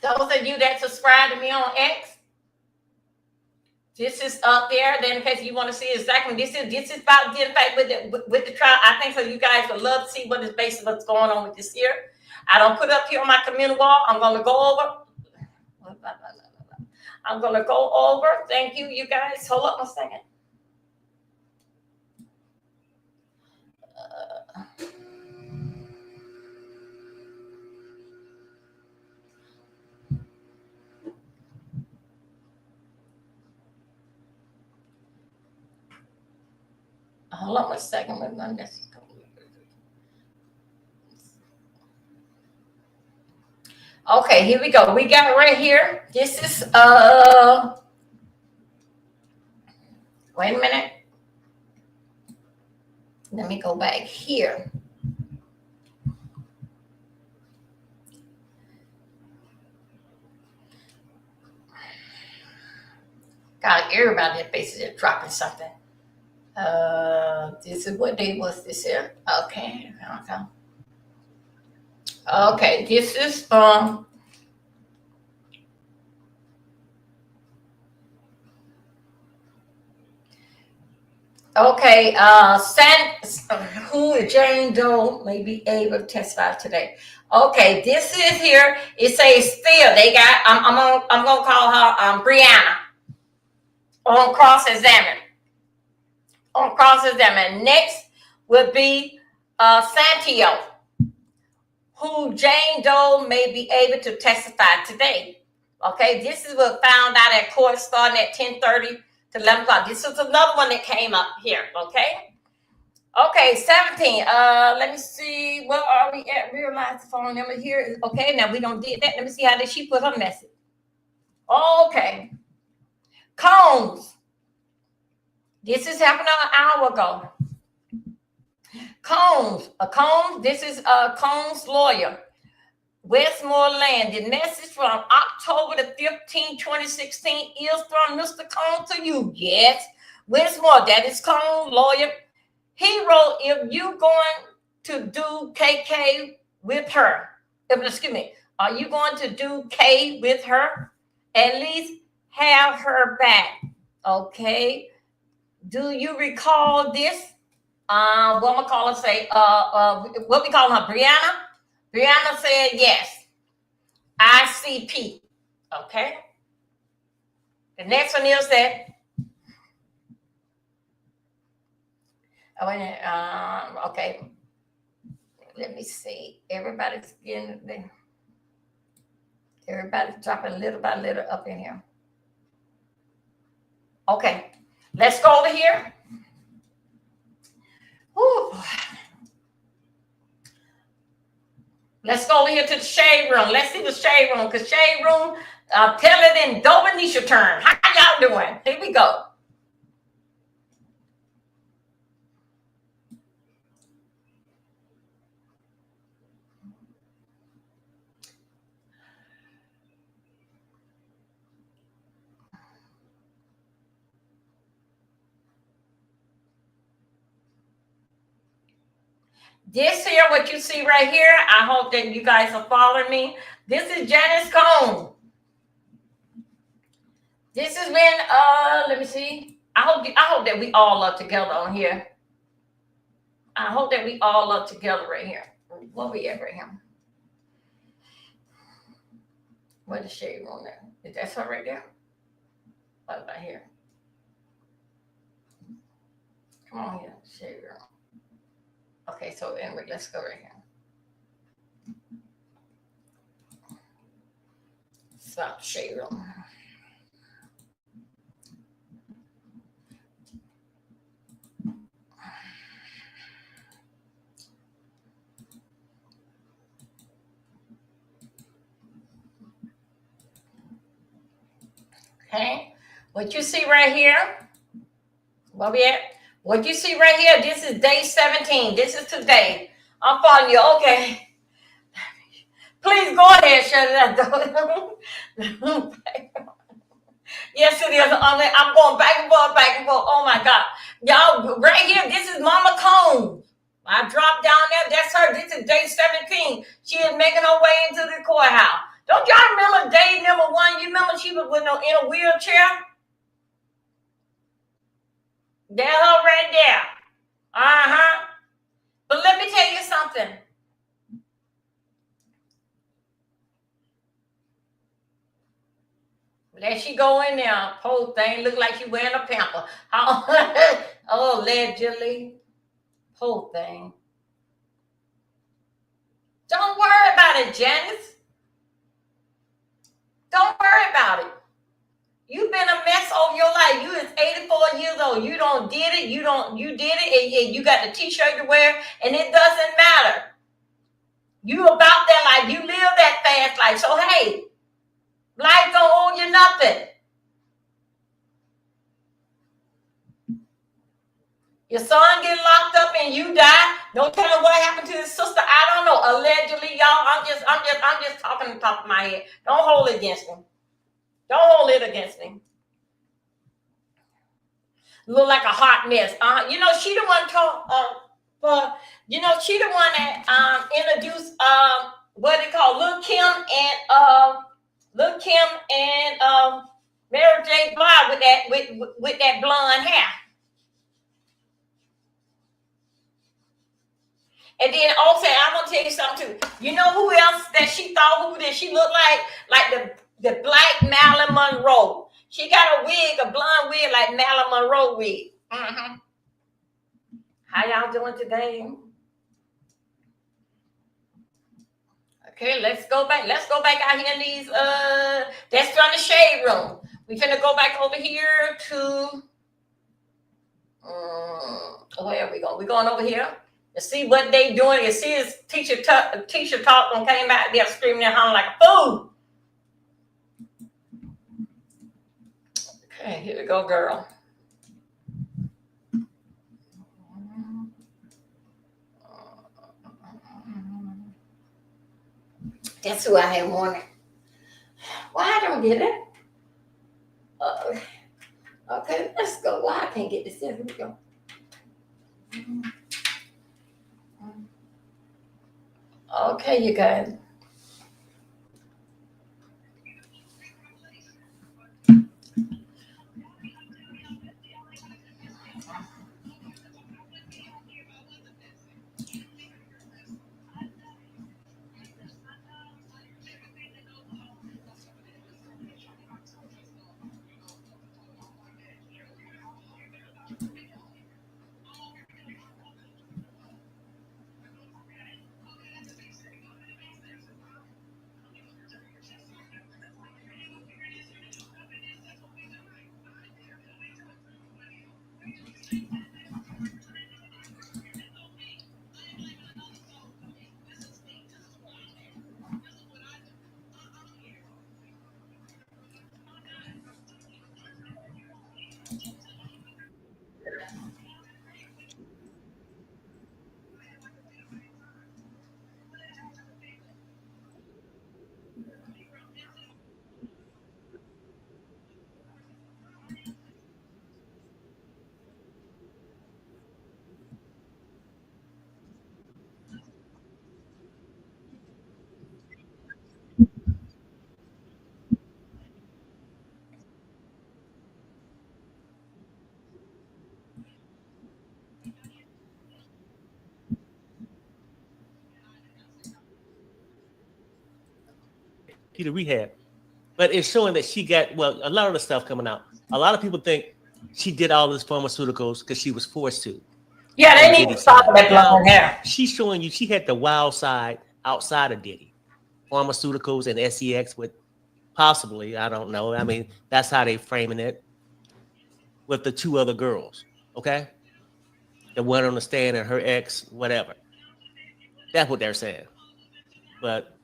[SPEAKER 1] Those of you that subscribe to me on X, this is up there. Then in case you want to see exactly, this is about dealing back with the trial. I think so. You guys would love to see what is basically what's going on with this here. I don't put it up here on my community wall. I'm going to go over. I'm going to go over. Thank you, you guys. Hold up a second. Hold up a second. Okay, here we go. We got right here. This is wait a minute. Let me go back here. God, everybody at basically is dropping something. This is what day was this here? Okay. Okay, this is okay, who Jane Doe may be able to testify today. Okay, this is here. It says still they got. I'm gonna call her Brianna on cross-examine. Next would be Santio, who Jane Doe may be able to testify today. Okay, this is what found out at court starting at 10:30 to 11 o'clock. This is another one that came up here. Okay. Okay, 17. Let me see. Where are we at? Realize the phone number here. Okay, now we don't did that. Let me see how did she put her message. Okay. Combs. This is happened an hour ago. Combs. This is Combs' lawyer. Westmoreland. The message from October the 15th, 2016 is from Mr. Combs to you. Yes. Westmore, that is Combs' lawyer. He wrote, if you going to do KK with her, excuse me, are you going to do K with her? At least have her back. Okay. Do you recall this? What McCullough say? What we call her? Brianna? Brianna said yes. ICP. Okay. The next one is that. Okay. Let me see. Everybody's dropping little by little up in here. Okay. Let's go over here. Whew. Let's go over here to the shade room. Let's see the shade room. Because shade room, tell it in Dominisha term. How y'all doing? Here we go. This here, what you see right here, I hope that you guys are following me. This is Janice Cone. This is when, let me see. I hope that we all are together on here. I hope that we all are together right here. Where we at right here? Where's the shade room there? Is that her right there? What about here? Come on here, shade room. Okay, so anyway, let's go right here. Stop shade room. Okay, what you see right here? Where we at? What you see right here, this is day 17. This is today. I'm following you. Okay. Please go ahead, shut that door. Yes, it is. I'm going back and forth, back and forth. Oh, my God. Y'all, right here, this is Mama Cone. I dropped down there. That's her. This is day 17. She is making her way into the courthouse. Don't y'all remember day number 1? You remember she was in a wheelchair? That's her right there. Uh-huh. But let me tell you something. There she go in there. Poor thing. Look like she wearing a pamper. Oh, allegedly. Poor thing. Don't worry about it, Janice. Don't worry about it. You've been a mess over your life. You is 84 years old. You did it. You did it. And you got the t-shirt to wear, and it doesn't matter. You about that life. You live that fast life. So hey, life don't owe you nothing. Your son get locked up and you die. Don't tell him what happened to his sister. I don't know. Allegedly, y'all. I'm just talking on the top of my head. Don't hold it against me. Don't hold it against me. Look like a hot mess. You know, she the one she the one that introduced what they call Lil Kim and Mary J. Blige with that blonde hair. And then also, I'm gonna tell you something too. You know who else that she thought she looked like? Like the black Marilyn Monroe. She got a blonde wig like Marilyn Monroe wig. Mm-hmm. How y'all doing today? Okay, let's go back. Let's go back out here in these. That's from the shade room. We finna go back over here to. Where are we going? We're going over here to see what they doing. You see his teacher talk and came out there screaming and hollering like a fool. Okay, here we go, girl. That's who I had wanted. Why I don't get it? Okay, let's go. Why I can't get this in? Here we go. Okay, you guys.
[SPEAKER 11] to rehab. But it's showing that she got, well, a lot of the stuff coming out. A lot of people think she did all this pharmaceuticals because she was forced to.
[SPEAKER 1] Yeah, they need to stop that blonde hair.
[SPEAKER 11] She's showing you she had the wild side outside of Diddy. Pharmaceuticals and sex with possibly, I don't know. I mean, that's how they framing it with the 2 other girls, okay? The one on the stand and her ex, whatever. That's what they're saying. But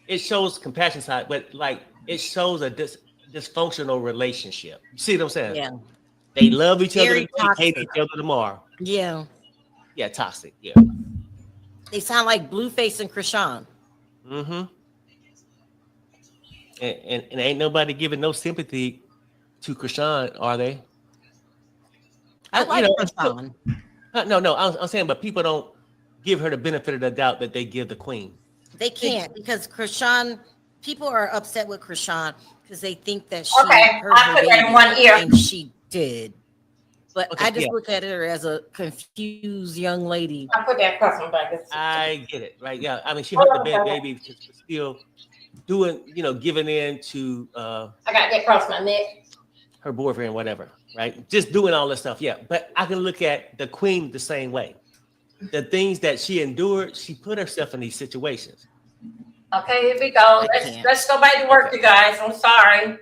[SPEAKER 11] it shows compassion side, but like it shows a dysfunctional relationship. You see what I'm saying?
[SPEAKER 12] Yeah.
[SPEAKER 11] They love each other,
[SPEAKER 12] Very
[SPEAKER 11] they hate each other tomorrow.
[SPEAKER 12] Yeah.
[SPEAKER 11] Yeah, toxic. Yeah.
[SPEAKER 12] They sound like Blueface and Krishan.
[SPEAKER 11] Mm-hmm. And ain't nobody giving no sympathy to Krishan, are they?
[SPEAKER 12] I like Krishan.
[SPEAKER 11] No, I'm saying, but people don't give her the benefit of the doubt that they give the queen.
[SPEAKER 12] They can't because Krishan, people are upset with Krishan because they think that she
[SPEAKER 1] Okay, I put that in one ear.
[SPEAKER 12] and she did. But
[SPEAKER 11] Okay,
[SPEAKER 12] I just
[SPEAKER 11] yeah.
[SPEAKER 12] look at her as a confused young lady.
[SPEAKER 1] I put that across my back.
[SPEAKER 11] I get it, right? Yeah, I mean, she hurt the bad baby because she's still doing, giving in to
[SPEAKER 1] I got that across my neck.
[SPEAKER 11] her boyfriend, whatever, right? Just doing all this stuff, yeah. But I can look at the queen the same way. The things that she endured, she put herself in these situations.
[SPEAKER 1] Okay, here we go. Let's go back to work, you guys. I'm sorry.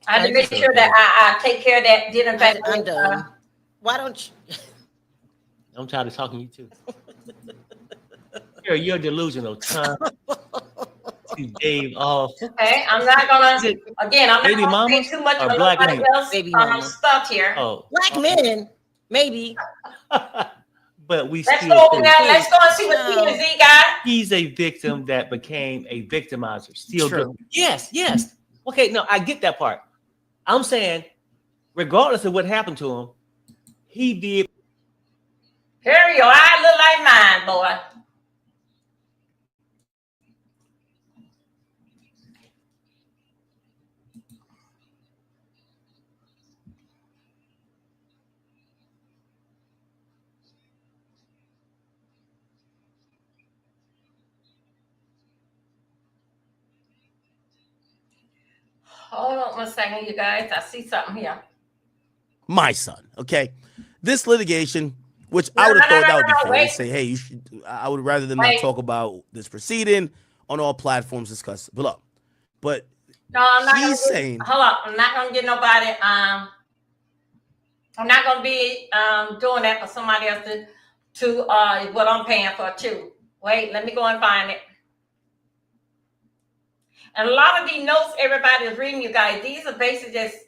[SPEAKER 1] I had to make sure that I take care of that. Didn't affect
[SPEAKER 12] I'm done. Why don't you?
[SPEAKER 11] I'm tired of talking to you too. You're delusional, Tom. To Dave off.
[SPEAKER 1] Okay, I'm not gonna. Again, I'm
[SPEAKER 11] baby
[SPEAKER 1] not gonna
[SPEAKER 11] mamas
[SPEAKER 1] say too much
[SPEAKER 11] or
[SPEAKER 1] of
[SPEAKER 11] black
[SPEAKER 1] nobody
[SPEAKER 11] men?
[SPEAKER 1] else
[SPEAKER 12] Baby mama.
[SPEAKER 1] stuff here.
[SPEAKER 11] Oh,
[SPEAKER 12] Black men, maybe.
[SPEAKER 11] But we
[SPEAKER 1] Let's
[SPEAKER 11] still
[SPEAKER 1] go over
[SPEAKER 11] think
[SPEAKER 1] there. Let's go and see what TMZ got.
[SPEAKER 11] he's a victim that became a victimizer. Still
[SPEAKER 12] True.
[SPEAKER 11] do. Yes. Okay, no, I get that part. I'm saying, regardless of what happened to him, he did.
[SPEAKER 1] Here your eye look like mine, boy. Hold on one second, you guys. I see something here.
[SPEAKER 13] My son, okay? This litigation, which I would have thought that would be fair.
[SPEAKER 1] wait.
[SPEAKER 13] They say, hey, you should. I would rather them
[SPEAKER 1] Wait.
[SPEAKER 13] not talk about this proceeding on all platforms, discuss below. But
[SPEAKER 1] No, I'm not.
[SPEAKER 13] he's saying,
[SPEAKER 1] Hold up. I'm not gonna get nobody. I'm not gonna be doing that for somebody else to what I'm paying for too. Wait, let me go and find it. And a lot of these notes everybody is reading, you guys, these are basically just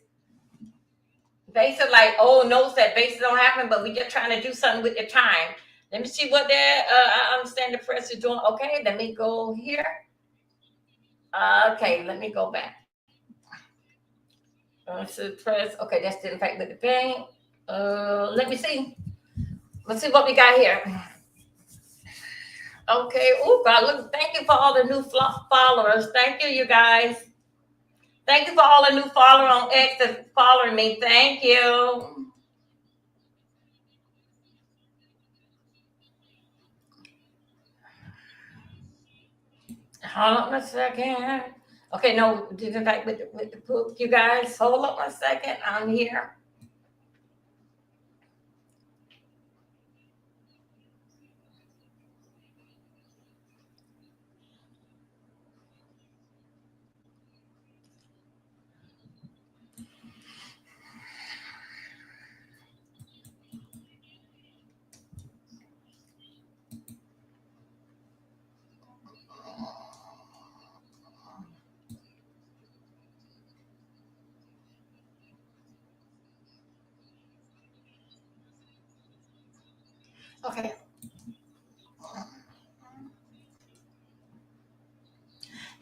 [SPEAKER 1] like old notes that basically don't happen, but we just trying to do something with your time. Let me see what they're, I understand the press is doing. Okay, let me go here. Okay, let me go back. So press, okay, that's the fact with the thing. Let me see. Let's see what we got here. Okay. Oh God, look! Thank you for all the new followers. Thank you, you guys. Thank you for all the new followers on X that's following me. Thank you. Hold on a second. Okay, no, didn't fact with the book, you guys. Hold on a second. I'm here. Okay.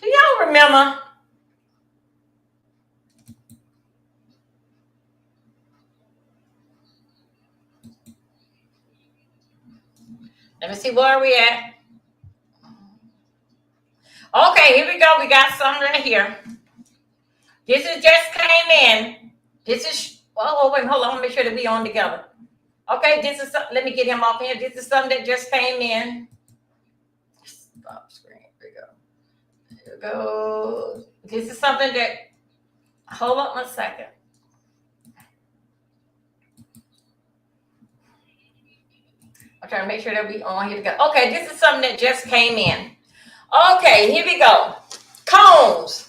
[SPEAKER 1] Do y'all remember? Let me see where we at. Okay, here we go. We got something right here. This is just came in. This is, oh, wait, hold on. Make sure that we on together. Okay, this is, let me get him off here. This is something that just came in. Stop screen. There we go. to go. This is something that, hold up one second. I'm trying to make sure that we on here together. Okay, this is something that just came in. Okay, here we go. Combs,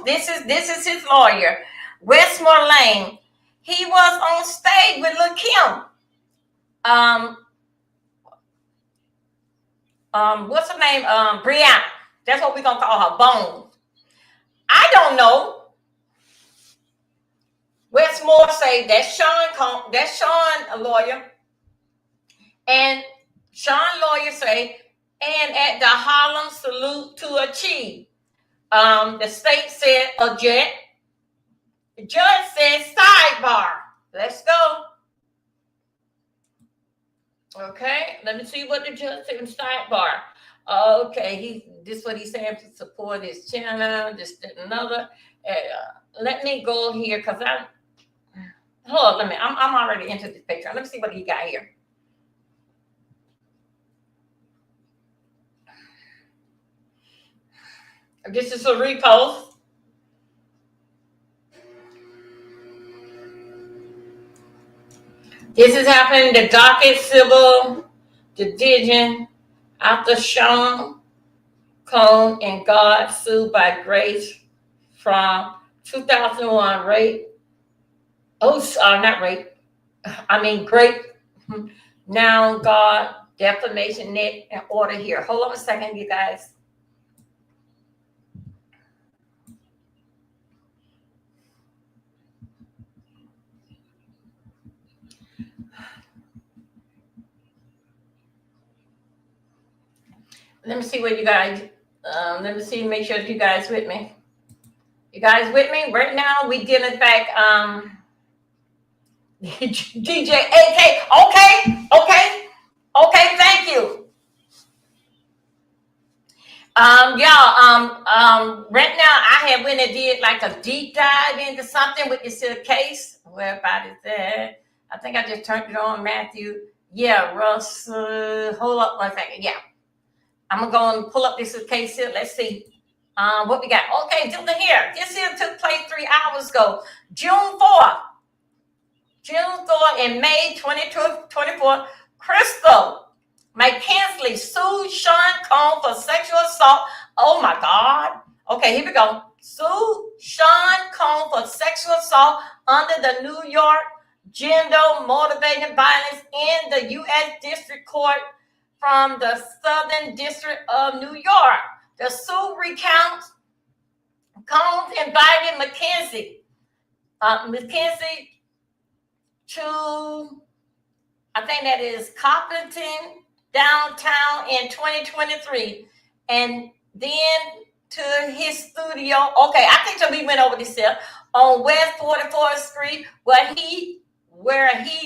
[SPEAKER 1] this is his lawyer, Westmore Lane. He was on stage with Lil' Kim. What's her name? Brianna. That's what we're gonna call her, Bones. I don't know. Westmore say that's Sean. That's Sean, a lawyer, and Sean lawyer say, and at the Harlem salute to Achieve. The state said object. The judge said sidebar. Let's go. Okay, let me see what the judge said in sidebar. Okay, this is what he's saying to support his channel, this, that, and another. Let me go here because hold on, I'm already into this picture. Let me see what he got here. This is a repost. This is happening in the docket civil division after Sean Combs and God sued by Grace from 2001 rape. Not rape. I mean grape. Now God defamation net and order here. Hold on a second, you guys. Let me see what you guys, let me see, make sure that you guys with me. You guys with me? Right now, we dealing back, DJ AK. Okay, thank you. Right now, I have went and did like a deep dive into something with this case. Where about is that? I think I just turned it on, Matthew. Yeah, Russ, hold up one second, yeah. I'm going to go and pull up this case here. Let's see what we got. Okay, do the here. This here took place 3 hours ago. June 4th in May 2024. Crystal McKinsley sued Sean Combs for sexual assault. Oh, my God. Okay, here we go. Sued Sean Combs for sexual assault under the New York Gender-Motivated Violence in the U.S. District Court from the Southern District of New York. The suit recounts Combs invited McKenzie to, I think that is Compton downtown in 2023, and then to his studio. Okay, I think that we went over this here on West 44th Street, where he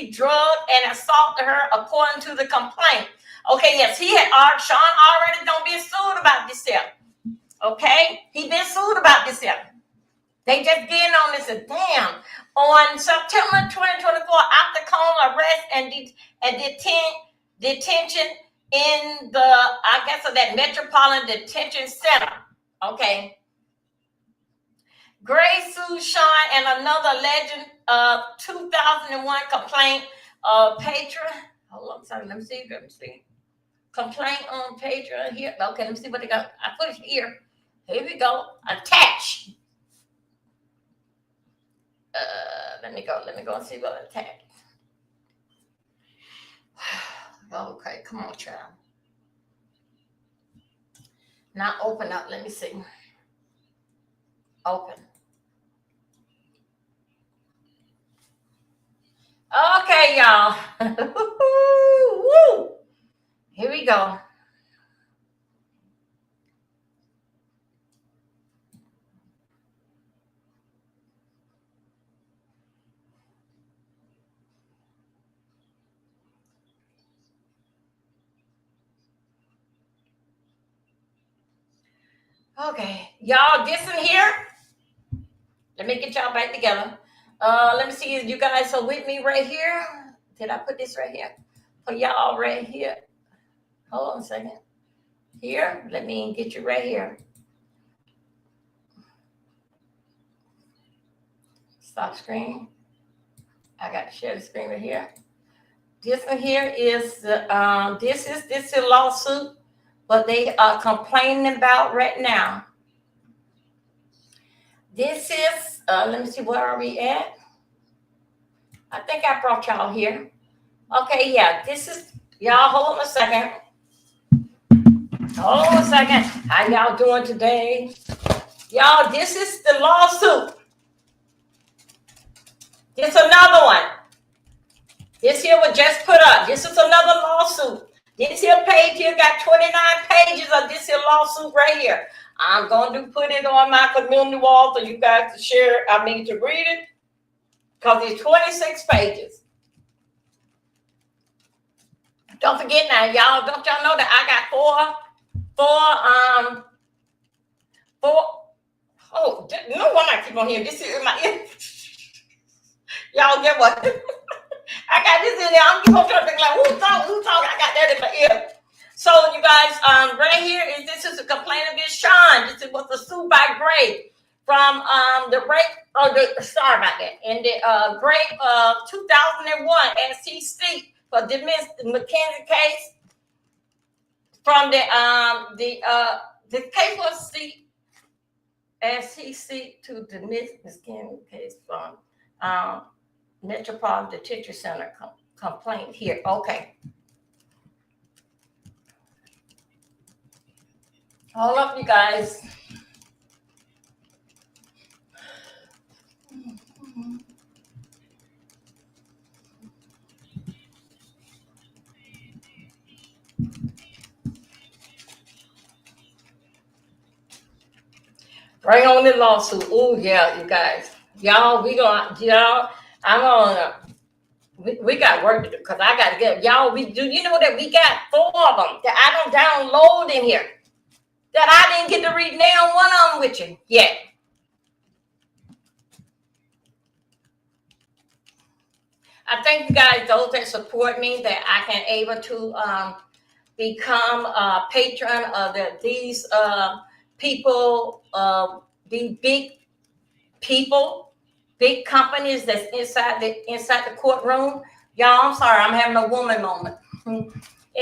[SPEAKER 1] drugged and assaulted her, according to the complaint. Okay, yes, Sean already don't be sued about this here. Okay, he been sued about this here. They just getting on this. Damn. On September 2024, after Combs arrest and detention in the, I guess, of that Metropolitan Detention Center. Okay. Gray sued Sean and another legend of 2001 complaint of patron. Hold on, sorry, let me see. Complaint on Patreon here. Okay, let me see what they got. I put it here. Here we go. Attach. Let me go and see what attached. Okay, come on, child. Now open up. Let me see. Open. Okay, y'all. Woo! Here we go. Okay, y'all, this in here. Let me get y'all back together. Let me see if you guys are with me right here. Did I put this right here? For y'all right here. Hold on a second. Here, let me get you right here. Stop screen. I got to share the screen right here. This one here is this is a lawsuit, what they are complaining about right now. This is let me see, where are we at? I think I brought y'all here. Okay, yeah, this is y'all. Hold on a second. Hold on a second. How y'all doing today? Y'all, this is the lawsuit. This another one. This here was just put up. This is another lawsuit. This here page here got 29 pages of this here lawsuit right here. I'm going to put it on my community wall for you guys to share. I mean, to read it, because it's 26 pages. Don't forget now, y'all. Don't y'all know that I got four. Oh, no one I keep on here. This is in my ear. Y'all get what? I got this in there. I'm keep on trying to think like, who's talking? I got that in my ear. So you guys, right here is this is a complaint against Sean. This is was a suit by Gray from the rape. Sorry about that. In the rape of 2001 SEC for dismissed the McKenzie case from the case was SEC to dismiss McKenzie case from Metropolitan Detention Center complaint here. Okay. Hold up, you guys. Bring on the lawsuit. Oh yeah, you guys. Y'all, we got work to do because I got to get y'all. We do. You know that we got 4 of them that I don't download in here. That I didn't get to read now one of them with you yet. I thank you guys, those that support me, that I can able to become a patron of these people, these big people, big companies that's inside the courtroom. Y'all, I'm sorry, I'm having a woman moment.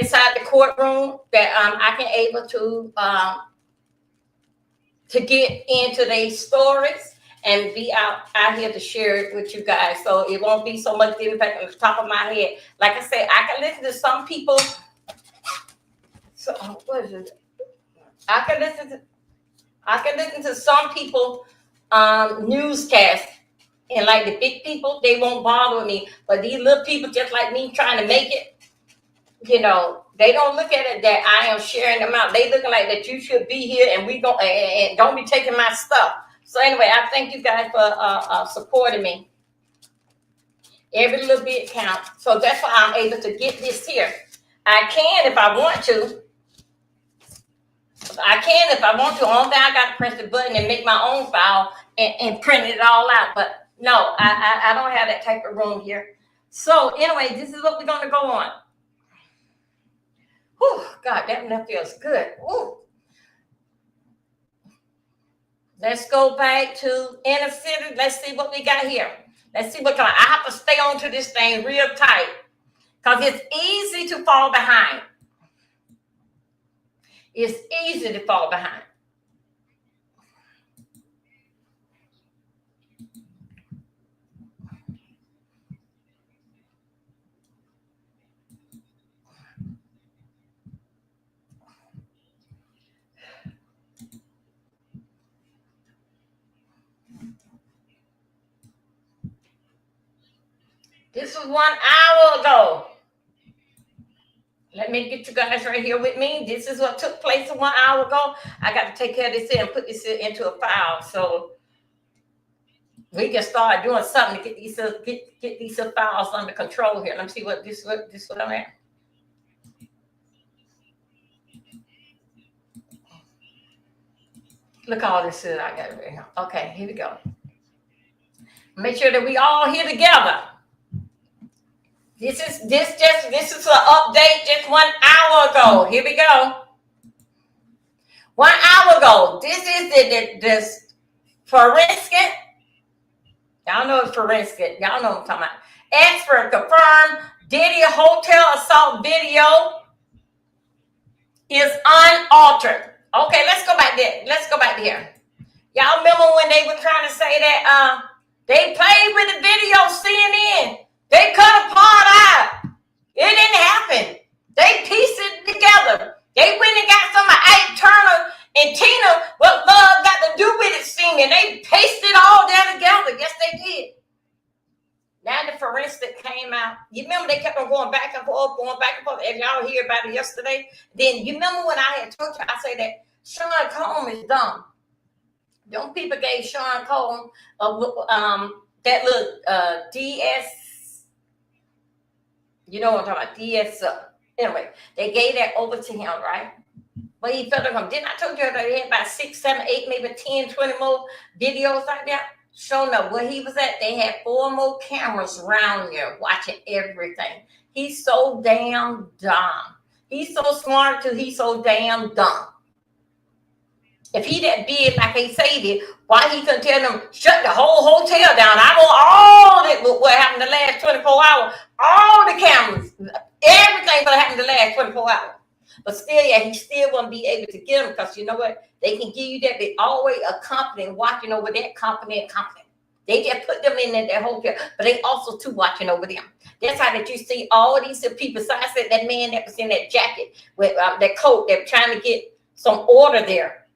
[SPEAKER 1] Inside the courtroom that I can able to get into these stories and be out here to share it with you guys. So it won't be so much different on the top of my head. Like I said, I can listen to some people. So what is it? I can listen to some people newscasts, and like the big people, they won't bother with me. But these little people just like me trying to make it, you know, they don't look at it that I am sharing them out. They looking like that you should be here and we don't and don't be taking my stuff. So anyway, I thank you guys for supporting me. Every little bit counts. So that's why I'm able to get this here. I can if I want to. Only thing I got to press the button and make my own file and print it all out. But no, I don't have that type of room here. So anyway, this is what we're going to go on. Whew, God, that feels good. Ooh. Let's go back to inner city. Let's see what we got here. Let's see what I have to stay on to this thing real tight because it's easy to fall behind. It's easy to fall behind. This was 1 hour ago. Let me get you guys right here with me. This is what took place 1 hour ago. I got to take care of this here and put this into a file so we can start doing something to get these files under control here. Let me see what I'm at. Look all this shit I got right here. Okay, here we go. Make sure that we all here together. This is an update just 1 hour ago. Here we go. 1 hour ago. This is the forensic Y'all know it's forensic. Y'all know what I'm talking about. Expert confirmed Diddy hotel assault video is unaltered. Okay, let's go back there. Let's go back there. Y'all remember when they were trying to say that they played with the video CNN? They cut a part out. It didn't happen. They pieced it together. They went and got some of Ike Turner and Tina, what love got to do with it singing. They pasted it all there together. Yes, they did. Now the forensic came out. You remember they kept on going back and forth, If y'all hear about it yesterday, then you remember when I had told you, I said that Sean Combs is dumb. Them people gave Sean Combs that little DS. You know what I'm talking about? DS. Anyway, they gave that over to him, right? But he felt like, didn't I told you that they had about 6, 7, 8, maybe 10, 20 more videos like that? Sure enough, where he was at, they had 4 more cameras around there watching everything. He's so damn dumb. He's so smart too. He's so damn dumb. If he that big like they say did, why he couldn't tell them shut the whole hotel down? I want all that what happened the last 24 hours, all the cameras, everything that happened the last 24 hours. But still, yeah, he still won't be able to get them because you know what? They can give you that. They always a company watching over that company. They just put them in their hotel, but they also too watching over them. That's how that you see all these people. So I said that man that was in that jacket with that coat, they're trying to get some order there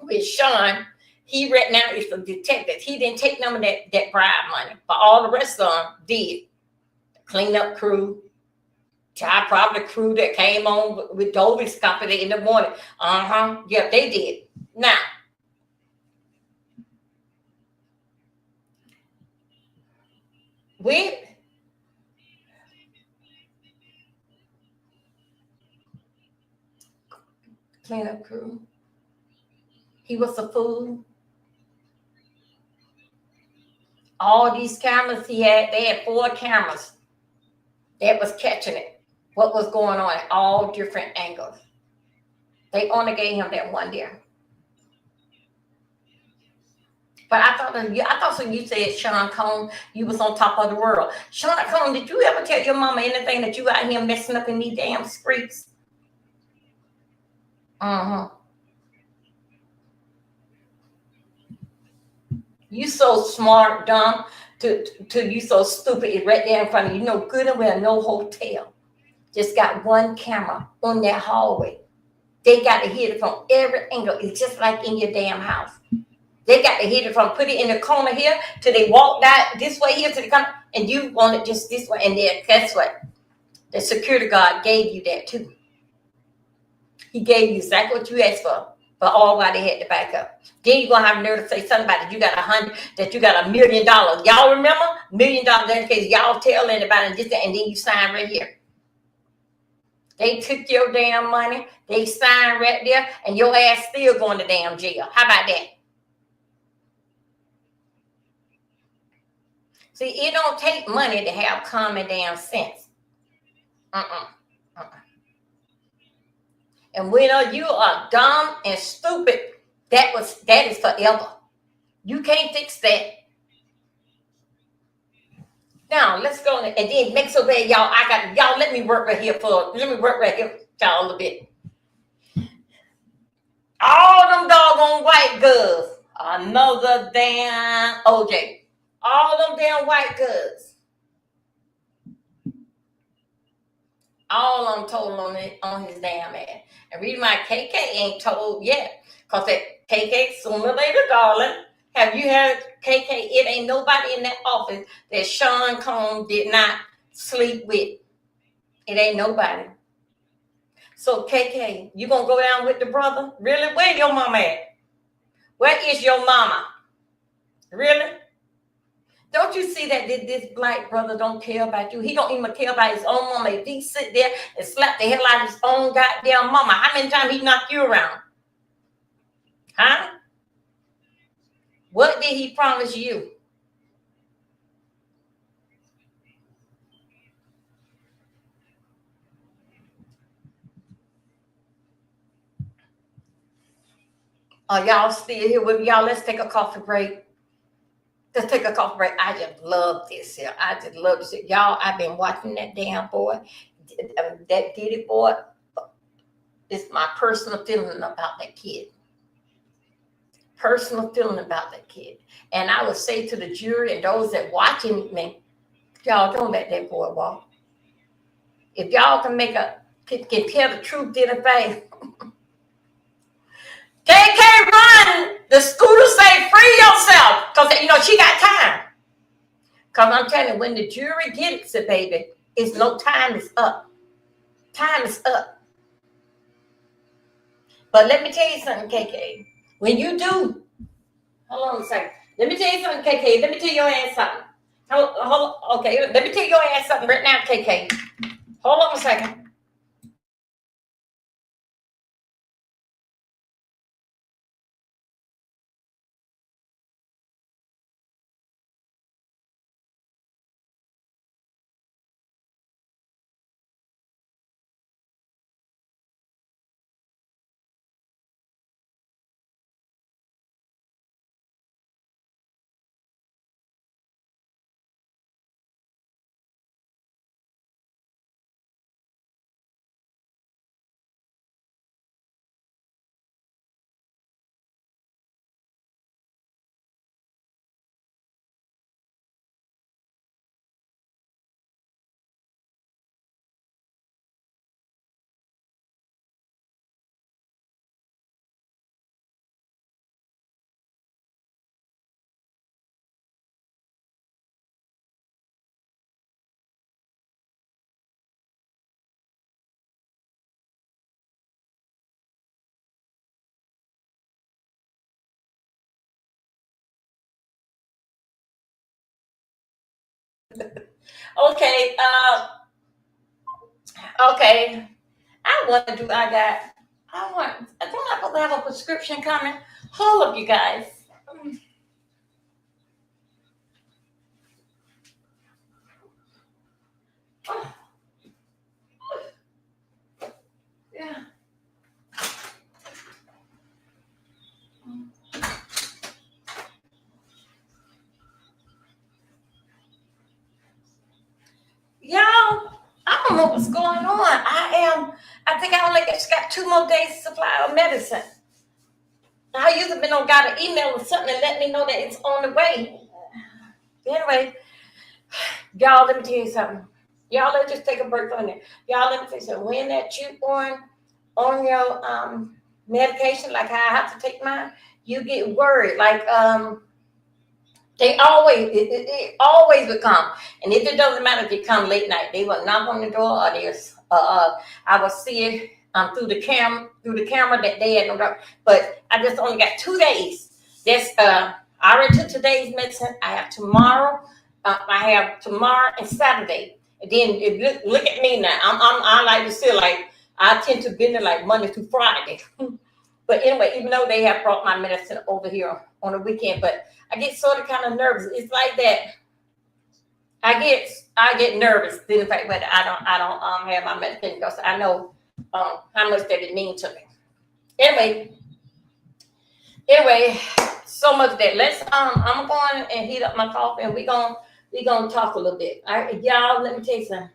[SPEAKER 1] with Sean. He right now is the detective. He didn't take none of that bribe money, but all the rest of them did. The cleanup crew. Probably the crew that came on with Dover's company in the morning. Yeah, they did. Now, with cleanup crew, he was a fool. All these cameras they had 4 cameras that was catching it. What was going on at all different angles. They only gave him that one there. But I thought so you said Sean Combs, you was on top of the world. Sean Combs, did you ever tell your mama anything that you out here messing up in these damn streets? You so smart, dumb, to you so stupid. It's right there in front of you. You know good and well, no hotel. Just got one camera on that hallway. They got to hit it from every angle. It's just like in your damn house. They got to hit it from put it in the corner here till they walk that this way here to the corner, and you want it just this way. And then guess what? The security guard gave you that too. He gave you exactly what you asked for, but all while they had to back up. Then you're gonna have a nerve to say something about that you got $100 million. Y'all remember $1 million in case y'all tell anybody and just that, and then you sign right here. They took your damn money, they signed right there, and your ass still going to damn jail. How about that? See, it don't take money to have common damn sense. And when you are dumb and stupid, that is forever. You can't fix that. Now let's go and then make so bad, y'all. Let me work right here y'all a little bit. All them doggone white girls, another damn OJ. All them damn white girls. All of them told on his damn ass. And reason why KK ain't told yet, because that KK sooner or later, darling. Have you heard KK? It ain't nobody in that office that Sean Combs did not sleep with. It ain't nobody. So KK, you gonna go down with the brother? Really? Where your mama at? Where is your mama? Really? Don't you see that this black brother don't care about you? He don't even care about his own mama. If he sit there and slap the hell out of his own goddamn mama, how many times he knocked you around? Huh? What did he promise you? Are y'all still here with me? Y'all, let's take a coffee break. Let's take a coffee break. I just love this here. I just love this. Y'all, I've been watching that damn boy. That Diddy boy. It's my personal feeling about that kid. Personal feeling about that kid. And I would say to the jury and those that watching me, y'all don't let that boy walk. If y'all can can tell the truth in a face. KK run. The scooter say free yourself. Because she got time. Because I'm telling you, when the jury gets it, baby, it's no time is up. Time is up. But let me tell you something, KK. When you do, hold on a second. Let me tell you something, KK. Let me tell your ass something. Okay, let me tell your ass something right now, KK. Hold on a second. Okay, okay. I think I'm gonna have a prescription coming. Hold up, you guys. Yeah. Y'all, I don't know what's going on. I think I only just got 2 more days supply of medicine. I usually been on got an email or something and let me know that it's on the way. Anyway, y'all, let me tell you something. Y'all, let's just take a break on it. Y'all, let me tell you something. When that you on your medication, like I have to take mine, you get worried. Like they always it always would come. And if it doesn't matter if they come late night, they will knock on the door or there's I will see it through the camera that they had no doubt. But I just only got 2 days. That's I already took today's medicine. I have tomorrow. I have tomorrow and Saturday. And then look at me now. I like to say like I tend to bend it like Monday through Friday. But anyway, even though they have brought my medicine over here on the weekend, but I get sort of kind of nervous. It's like that. I get nervous the fact that I don't have my medication because I know how much that it means to me. Anyway, so much that let's I'm going and heat up my coffee and we gonna talk a little bit. All right, y'all, let me tell you something.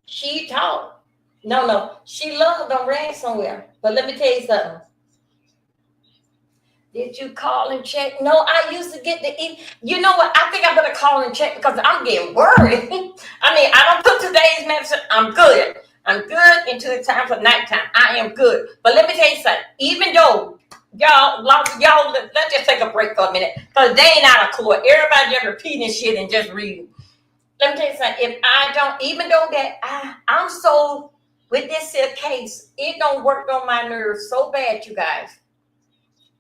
[SPEAKER 1] She talked. No, she loved on ran somewhere. But let me tell you something. Did you call and check? No, I used to get you know what? I think I better call and check because I'm getting worried. I mean, I don't took today's medicine. I'm good. I'm good until the time for nighttime. I am good. But let me tell you something. Even though y'all, let's just take a break for a minute because they ain't out of court. Everybody just repeating shit and just reading. Let me tell you something. If I don't, even though that I'm so with this here case, it don't work on my nerves so bad, you guys.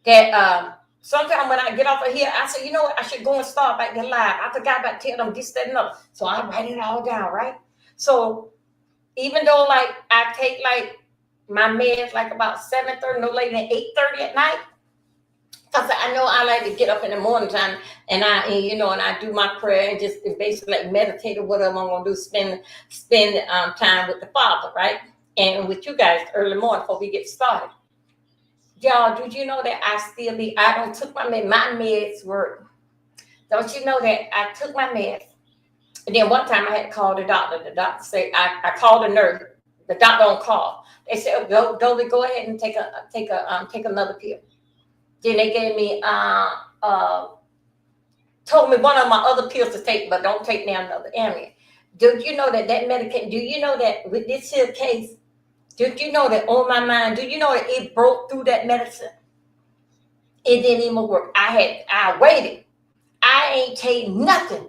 [SPEAKER 1] That sometimes when I get off of here, I say, you know what, I should go and start back there live. I forgot about telling them this, that, and other. So I write it all down, right? So even though like I take like my meds like about 7:30, no later than 8:30 at night, because I know I like to get up in the morning time and I do my prayer and just basically like meditate or whatever I'm gonna do, spend time with the Father, right? And with you guys early morning before we get started. Y'all, did you know that I don't took my meds work. Don't you know that I took my meds? And then one time I had to call the doctor. The doctor said, I called the nurse. The doctor don't call. They said, go ahead and take another pill. Then they gave me told me one of my other pills to take, but don't take now another Ambien. Do you know that medication? Do you know that with this here case? Do you know that on my mind? Do you know that it broke through that medicine? It didn't even work. I waited. I ain't take nothing.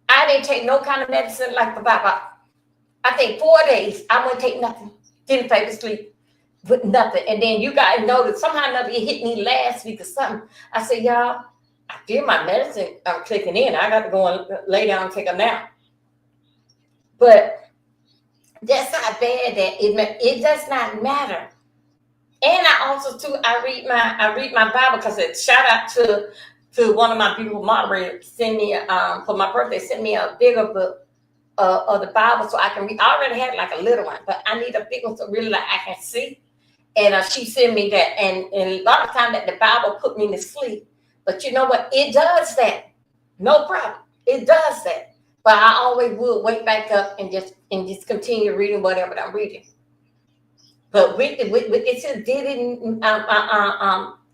[SPEAKER 1] I didn't take no kind of medicine like the Baba. I think 4 days. I wouldn't take nothing. Didn't fall asleep with nothing. And then you guys know that somehow or another it hit me last week or something. I said, y'all, I feel my medicine. I'm clicking in. I got to go and lay down and take a nap. But that's not bad. That it does not matter. And I also too I read my Bible because it shout out to one of my beautiful moderators send me for my birthday send me a bigger book of the Bible so I can read. I already had like a little one, but I need a big one so really like I can see. And she sent me that, and a lot of time that the Bible put me to sleep. But you know what? It does that. No problem. It does that. But I always would wake back up and just continue reading whatever I'm reading. But with this Diddy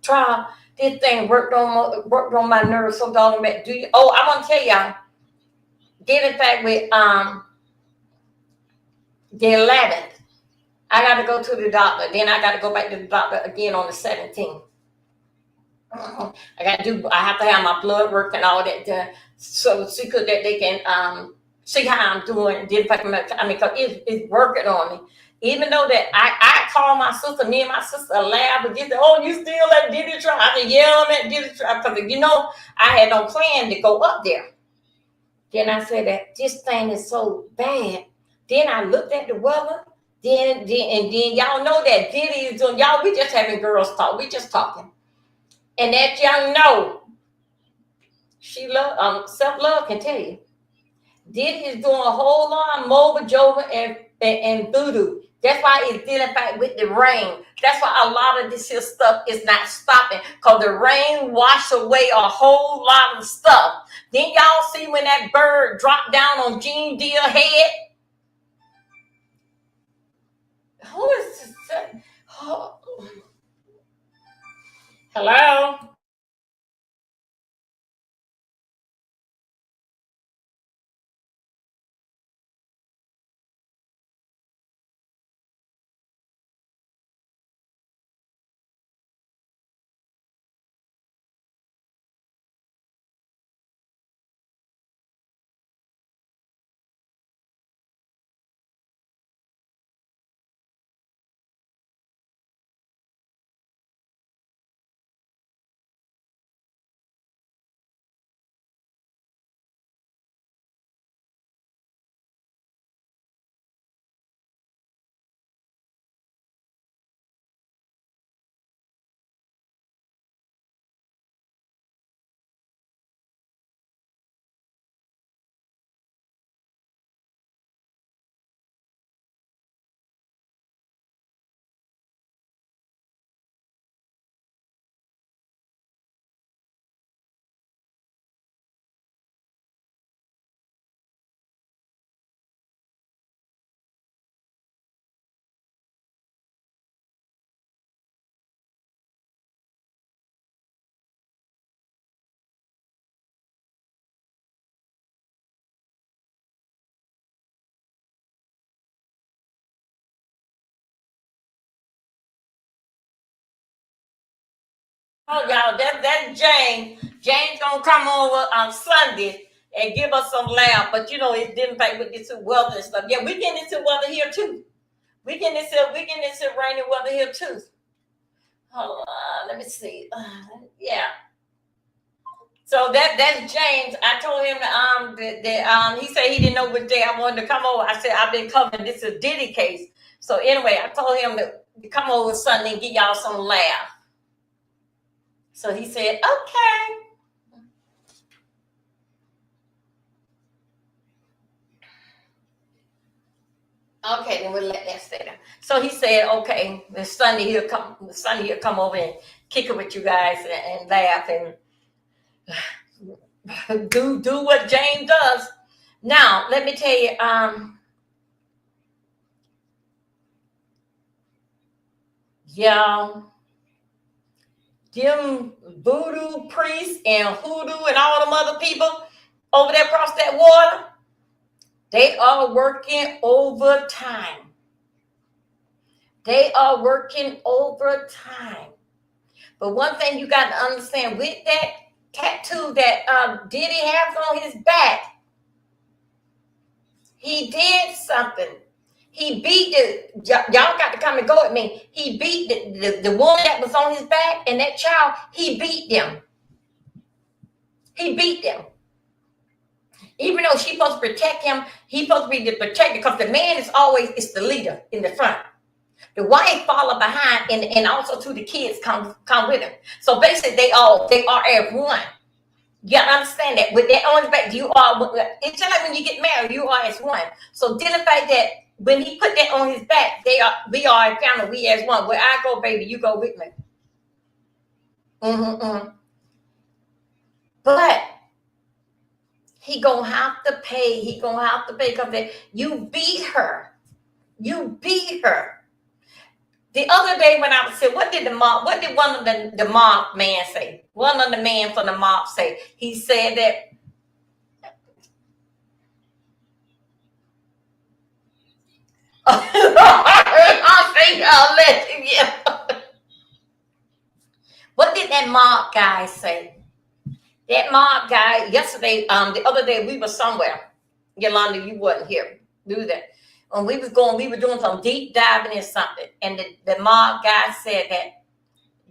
[SPEAKER 1] trial, this thing worked on my nerves so doggone bad. I want to tell y'all, get in fact with the 11th, I got to go to the doctor. Then I got to go back to the doctor again on the 17th. I have to have my blood work and all that done, so that they can see how I'm doing. Then because it's working on me. Even though that I call my sister, me and my sister laugh and get you still at Diddy trial. I mean, yeah, I'm at Diddy trial because I had no plan to go up there. Then I said that this thing is so bad. Then I looked at the weather. Then y'all know that Diddy is doing y'all. We just having girls talk. We just talking. And that young she self-love can tell you. Diddy is doing a whole lot of mobile Jova and voodoo. That's why it's dealing back with the rain. That's why a lot of this here stuff is not stopping. Because the rain washed away a whole lot of stuff. Then y'all see when that bird dropped down on Gene Deal's head? Who is this? Oh. Hello? Oh, y'all, that's James. James gonna come over on Sunday and give us some laugh. But it didn't fight with this weather and stuff. Yeah, we getting into weather here too. We getting into rainy weather here too. Hold on, let me see. Yeah. So that's James. I told him that he said he didn't know which day I wanted to come over. I said I've been covering this is a Diddy case. So anyway, I told him to come over Sunday and give y'all some laugh. So he said, okay. Okay, then we'll let that stay there. So he said, okay, this Sunday he'll come over and kick it with you guys and laugh and do what James does. Now, let me tell you, y'all, them voodoo priests and hoodoo and all them other people over there across that water, they are working overtime. They are working overtime. But one thing you got to understand, with that tattoo that Diddy has on his back, he did something. He beat y'all got to come and go with me. He beat the woman that was on his back and that child, he beat them. He beat them. Even though she's supposed to protect him, he's supposed to be the protector, because the man is the leader in the front. The wife follow behind, and also too the kids come with him. So basically they are as one. You gotta understand that. With that on his back, you are. It's just like when you get married, you are as one. So then the fact that when he put that on his back, we are a family, we as one. Where I go, baby, you go with me. But he gonna have to pay. He gonna have to pay because you beat her. You beat her. The other day when I was saying, what did one of the mob man say? One of the men from the mob say. He said that I'll say I'll let you get. What did that mob guy say? That mob guy yesterday, the other day we were somewhere. Yolanda, you wasn't here. Do that. When we were doing some deep diving in something, and the mob guy said that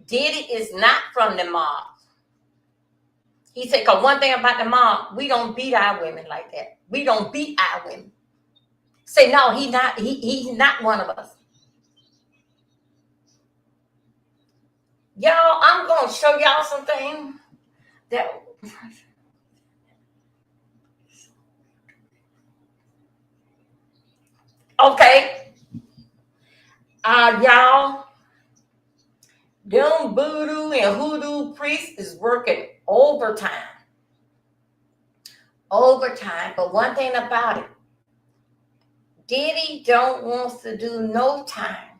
[SPEAKER 1] Diddy is not from the mob. He said, because one thing about the mob, we don't beat our women like that. We don't beat our women. Say, no, he's not one of us. Y'all, I'm going to show y'all something that... Okay. Y'all, them voodoo and hoodoo priests is working overtime. But one thing about it, Diddy don't want to do no time.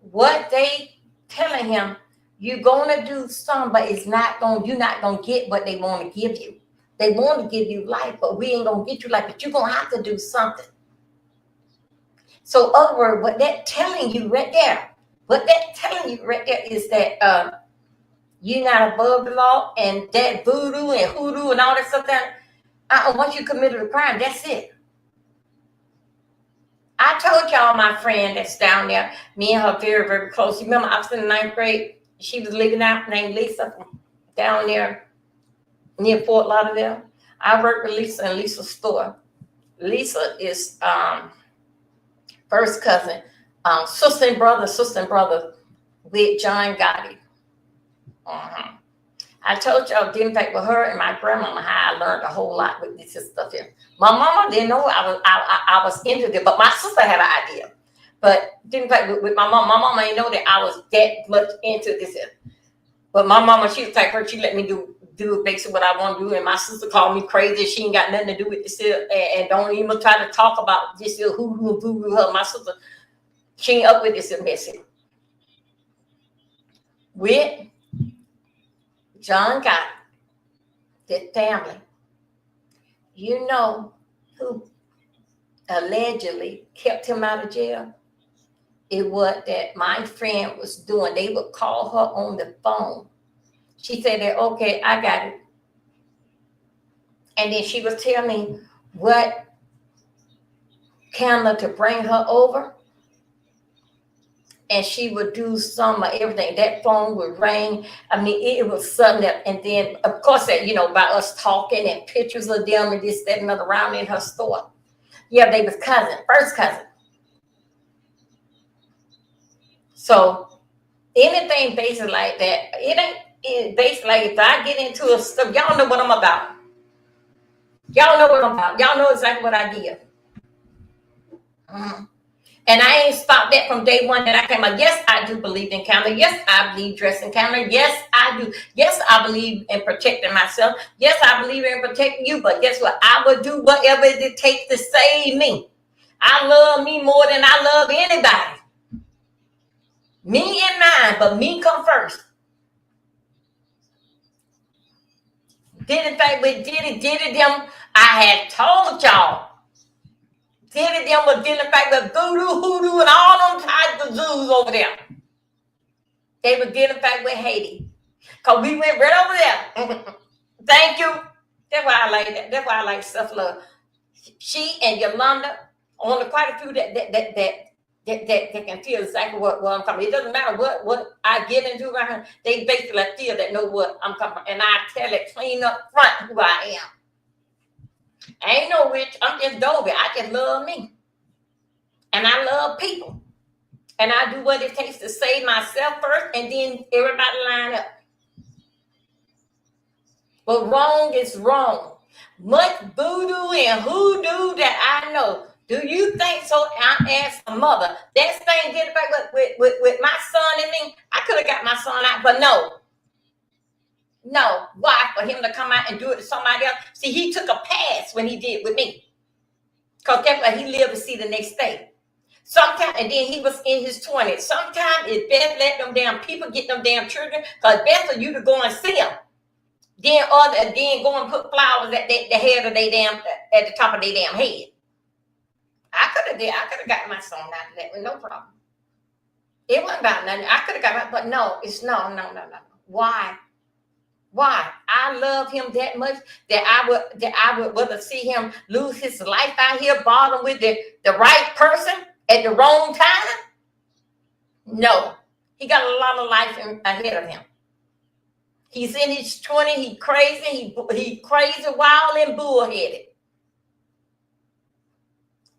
[SPEAKER 1] What they telling him, you're gonna do some, but you're not gonna get what they want to give you. They want to give you life, but we ain't gonna get you life, but you're gonna have to do something. So, other words, what they're telling you right there is that you're not above the law, and that voodoo and hoodoo and all that stuff. Once you committed a crime, that's it. I told y'all my friend that's down there, me and her very, very close. You remember I was in the 9th grade. She was living out named Lisa down there near Fort Lauderdale. I worked with Lisa in Lisa's store. Lisa is first cousin, sister and brother with John Gotti. I told y'all, in fact, with her and my grandmama, how I learned a whole lot with this stuff here. My mama didn't know I was into it, but my sister had an idea. But in fact, with my mama didn't know that I was that much into this here. But my mama, she was like her, she let me do basically what I want to do. And my sister called me crazy. She ain't got nothing to do with this here, and don't even try to talk about this here hoodoo and voodoo. Her, my sister, she ain't up with this here message. With John Gotti, that family, you know who allegedly kept him out of jail? It was that my friend was doing. They would call her on the phone. She said that, okay, I got it. And then she was telling me what camera to bring her over. And she would do some of everything. That phone would ring. I mean, it was something that, and then, of course, that, by us talking and pictures of them and this, that, and another around in her store. Yeah, they was first cousin. So anything basically like that, it basically like if I get into a stuff, y'all know what I'm about. Y'all know what I'm about. Y'all know exactly what I give. And I ain't stopped that from day one that I came out. Yes, I do believe in camera. Yes, I believe dressing camera. Yes, I do. Yes, I believe in protecting myself. Yes, I believe in protecting you. But guess what? I will do whatever it takes to save me. I love me more than I love anybody. Me and mine, but me come first. Diddy fight with Diddy them. I had told y'all. Diddy them was dealing fight with voodoo, hoodoo, and all them types of zoos over there. They were dealing fight with Haiti. Because we went right over there. Thank you. That's why I like that. That's why I like self-love. She and Yolanda, only quite a few that can feel exactly what I'm coming. It doesn't matter what I get into right now. They basically feel that know what I'm coming from. And I tell it clean up front who I am. I ain't no witch. I'm just Dobie. I just love me. And I love people. And I do what it takes to save myself first, and then everybody line up. But wrong is wrong. Much voodoo and hoodoo that I know. Do you think so? I asked a mother. That thing did back with my son and me. I could have got my son out, but no. No. Why? For him to come out and do it to somebody else. See, he took a pass when he did with me. Because that's why he lived to see the next day. Sometimes, and then he was in his 20s. Sometimes it's best let them damn people get them damn children, because best for you to go and see them. Then go and put flowers at the head of their damn, at the top of their damn head. I could have got my son out of that with no problem. It wasn't about nothing. I could have got my, but no, it's no. Why? I love him that much that I would rather see him lose his life out here bothering with the right person at the wrong time. No, he got a lot of life ahead of him. He's in his 20s. He crazy. He crazy, wild, and bullheaded.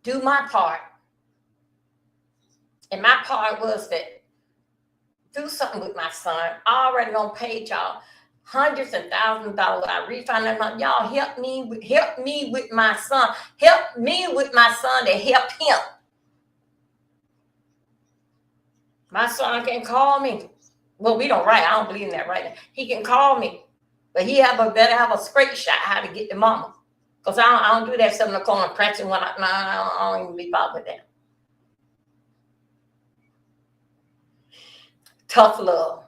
[SPEAKER 1] Do my part. And my part was that do something with my son. I already gonna pay y'all hundreds and thousands of dollars. I refinance my y'all help me with my son. Help me with my son to help him. My son can call me. Well, we don't write. I don't believe in that right now. He can call me. But he better have a straight shot how to get the mama. Because I don't do that 7 o'clock prancing when I don't even be bothered with that. Tough love.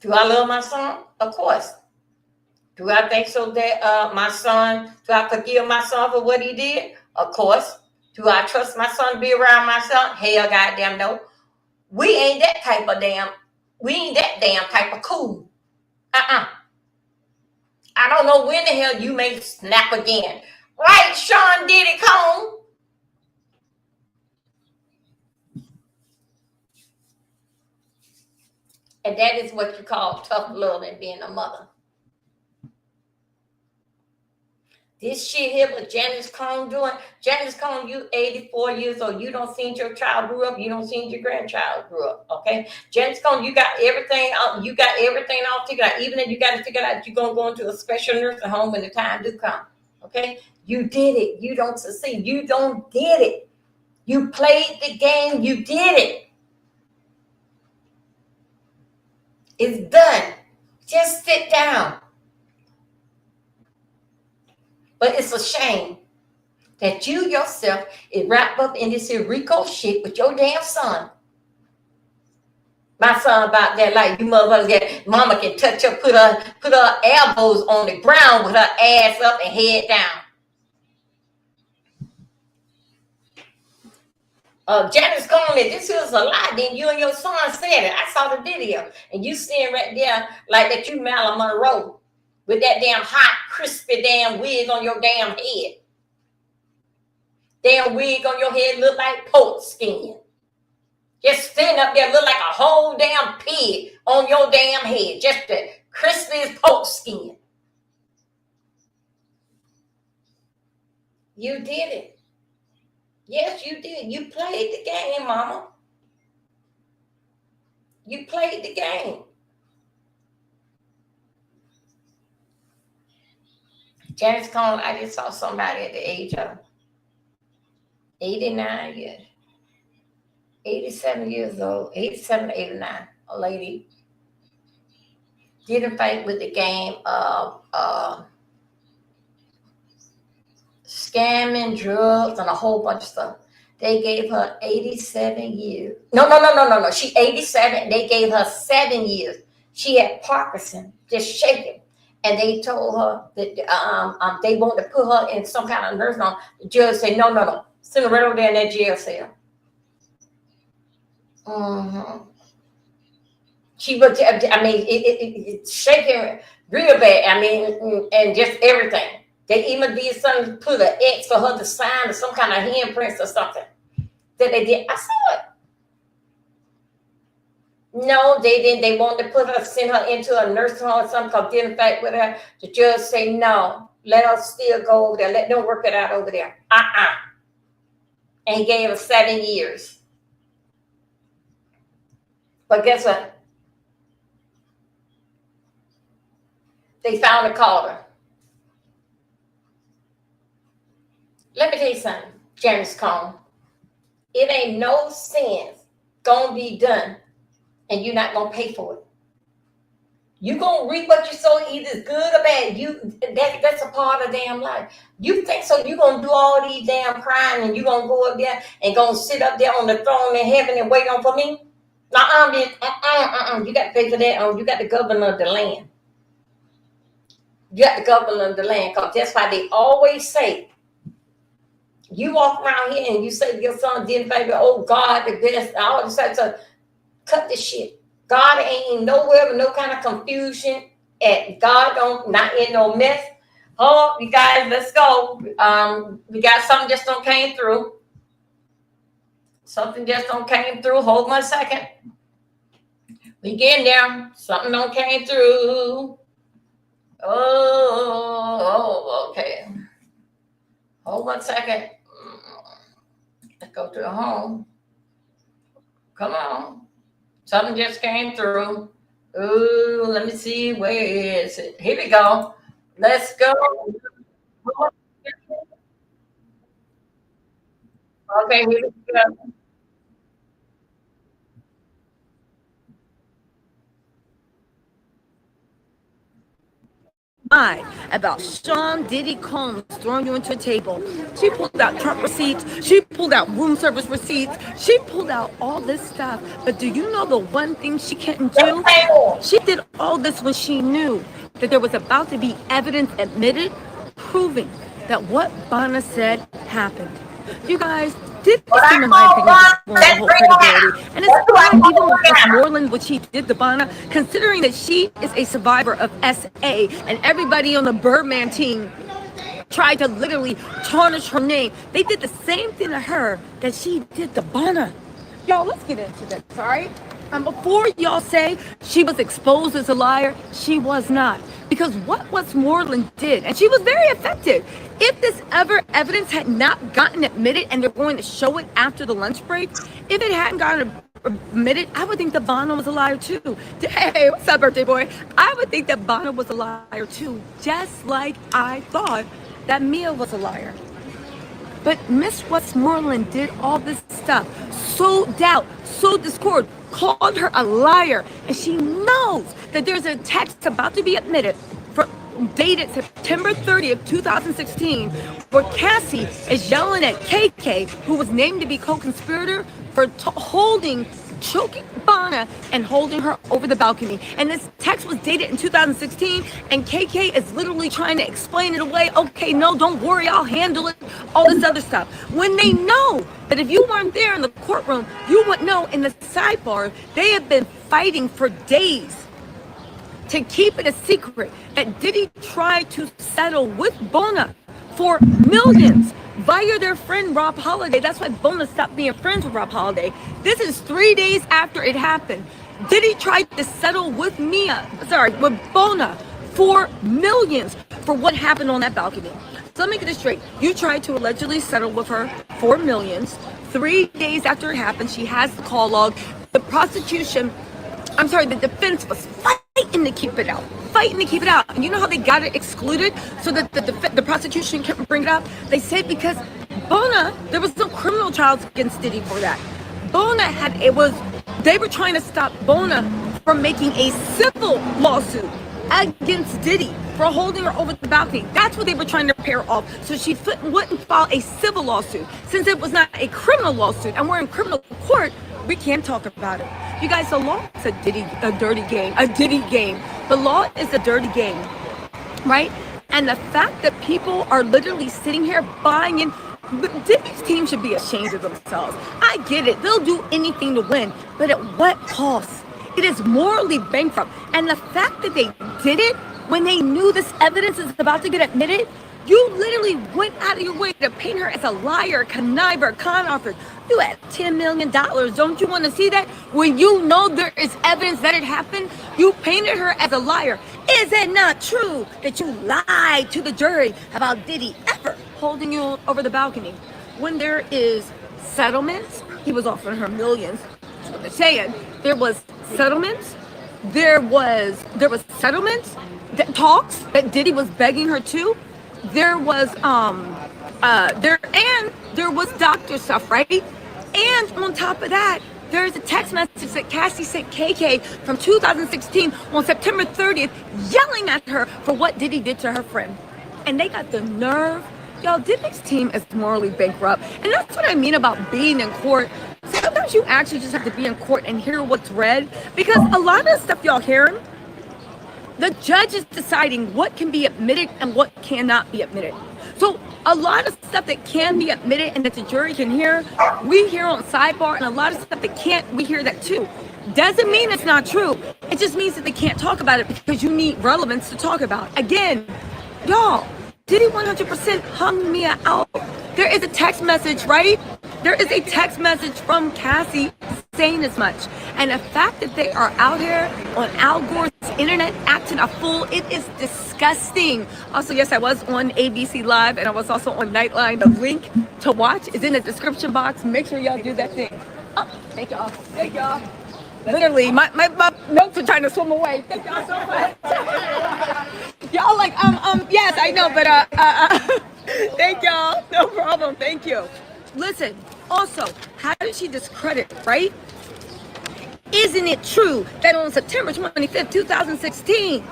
[SPEAKER 1] Do I love my son? Of course. Do I think so that my son, do I forgive my son for what he did? Of course. Do I trust my son to be around my son? Hell, goddamn no. We ain't that type of damn type of cool. I don't know when the hell you may snap again. Right, Sean Diddy Cone? And that is what you call tough love and being a mother. This shit here, what Janice Cone doing. Janice Cone, you 84 years old. You don't see your child grew up. You don't see your grandchild grew up. Okay, Janice Cone, you got everything out. You got everything all figured out. Even if you got to figure out you're gonna go into a special nursing home when the time do come. Okay, you did it. You don't succeed. You don't did it. You played the game. You did it. It's done. Just sit down. But it's a shame that you yourself is wrapped up in this here Rico shit with your damn son. My son about that, like you motherfuckers get mama can touch her, put her elbows on the ground with her ass up and head down. Janice Coleman, this is a lie. Then you and your son said it. I saw the video, and you sitting right there like that you Marilyn Monroe with that damn hot, crispy damn wig on your damn head. Damn wig on your head look like pork skin. Just sitting up there look like a whole damn pig on your damn head. Just the crispiest pork skin. You did it. Yes, you did. You played the game, mama. You played the game. Janice Cone, I just saw somebody at the age of 89 years. 87 years old, 87 to 89, a lady didn't fight with the game of scamming, drugs, and a whole bunch of stuff. They gave her 87 years. No. She 87. They gave her 7 years. She had Parkinson, just shaking. And they told her that they wanted to put her in some kind of nursing home. The judge said, no. Send her right over there in that jail cell. Mm-hmm. She was, I mean, it shaking real bad. I mean, and just everything. They even did something, put an X for her to sign or some kind of handprints or something that they did. I saw it. No, they didn't. They wanted to put her, send her into a nursing home or something because didn't fight with her. The judge say no. Let her still go over there. Let them work it out over there. And he gave her 7 years. But guess what? They found a caller. Let me tell you something, Janice Cone. It ain't no sins gonna be done, and you're not gonna pay for it. You gonna reap what you sow, either good or bad. That's a part of damn life. You think so? You gonna do all these damn crying, and you gonna go up there and gonna sit up there on the throne in heaven and wait on for me? You got to pay for that. You got the governor of the land. You got the governor of the land, because that's why they always say. You walk around here and you say to your son, didn't favor, oh God, the best, all this stuff. So cut this shit. God ain't nowhere with no kind of confusion. And God not in no mess. Oh, you guys, let's go. We got something just don't came through. Something just don't came through. Hold 1 second. We getting there. Something don't came through. Oh, okay. Hold 1 second. Let's go to the home. Come on. Something just came through. Ooh, let me see. Where is it? Here we go. Let's go. Okay, here we go.
[SPEAKER 4] About Sean Diddy Combs throwing you into a table. She pulled out Trump receipts. She pulled out room service receipts. She pulled out all this stuff. But do you know the one thing she couldn't do? She did all this when she knew that there was about to be evidence admitted proving that what Bonna said happened. You guys, this, in my opinion, the whole credibility. And it's fine, even with Westmoreland, what she did to Bonna, considering that she is a survivor of SA, and everybody on the Birdman team tried to literally tarnish her name. They did the same thing to her that she did to Bonna. Y'all, let's get into this, all right? And before y'all say she was exposed as a liar, she was not. Because what Westmoreland did, and she was very effective. If this evidence had not gotten admitted, and they're going to show it after the lunch break, if it hadn't gotten admitted, I would think that Bonna was a liar too. Hey, what's up, birthday boy? I would think that Bonna was a liar too, just like I thought that Mia was a liar. But Miss Westmoreland did all this stuff, sowed doubt, sowed discord, called her a liar, and she knows that there's a text about to be admitted dated September 30th, 2016, where Cassie is yelling at KK, who was named to be co-conspirator, for choking Bonna and holding her over the balcony. And this text was dated in 2016, and KK is literally trying to explain it away. Okay, no, don't worry, I'll handle it. All this other stuff. When they know that if you weren't there in the courtroom, you would know in the sidebar, they have been fighting for days to keep it a secret that Diddy tried to settle with Bonna for millions via their friend Rob Holiday. That's why Bonna stopped being friends with Rob Holiday. This is 3 days after it happened. Diddy tried to settle with with Bonna for millions for what happened on that balcony. So let me get this straight. You tried to allegedly settle with her for millions. 3 days after it happened, she has the call log. The defense was fighting to keep it out. And you know how they got it excluded so that the prosecution couldn't bring it up? They said because Bona, there was no criminal trials against Diddy for that. They were trying to stop Bona from making a civil lawsuit against Diddy for holding her over the balcony. That's what they were trying to pair off. So she wouldn't file a civil lawsuit. Since it was not a criminal lawsuit and we're in criminal court, we can't talk about it. You guys, the law is a dirty game. The law is a dirty game, right? And the fact that people are literally sitting here buying in, Diddy's team should be ashamed of themselves. I get it. They'll do anything to win, but at what cost? It is morally bankrupt. And the fact that they did it when they knew this evidence is about to get admitted, you literally went out of your way to paint her as a liar, conniver, con artist. You had $10 million. Don't you want to see that? When you know there is evidence that it happened, you painted her as a liar. Is it not true that you lied to the jury about Diddy ever holding you over the balcony? When there is settlements, he was offering her millions. That's what they're saying. There was settlements. There was settlements, talks that Diddy was begging her to. There was there was doctor stuff, right? And on top of that, there's a text message that Cassie sent KK from 2016 on September 30th, yelling at her for what Diddy did to her friend. And they got the nerve. Y'all, Diddy's team is morally bankrupt. And that's what I mean about being in court. Sometimes you actually just have to be in court and hear what's read. Because a lot of the stuff y'all hearing, the judge is deciding what can be admitted and what cannot be admitted. So a lot of stuff that can be admitted and that the jury can hear, we hear on sidebar, and a lot of stuff that can't, we hear that too. Doesn't mean it's not true. It just means that they can't talk about it because you need relevance to talk about. Again, y'all, Diddy 100% hung me out. There is a text message, right? There is a text message from Cassie saying as much. And the fact that they are out here on Al Gore's internet acting a fool, it is disgusting. Also, yes, I was on ABC Live and I was also on Nightline. The link to watch is in the description box. Make sure y'all do that thing. Oh, thank y'all. Thank y'all. Literally, my notes are trying to swim away. Thank y'all so much. Y'all like, yes, I know, but thank y'all. No problem. Thank you. Listen, also, how did she discredit, right? Isn't it true that on September 25th, 2016,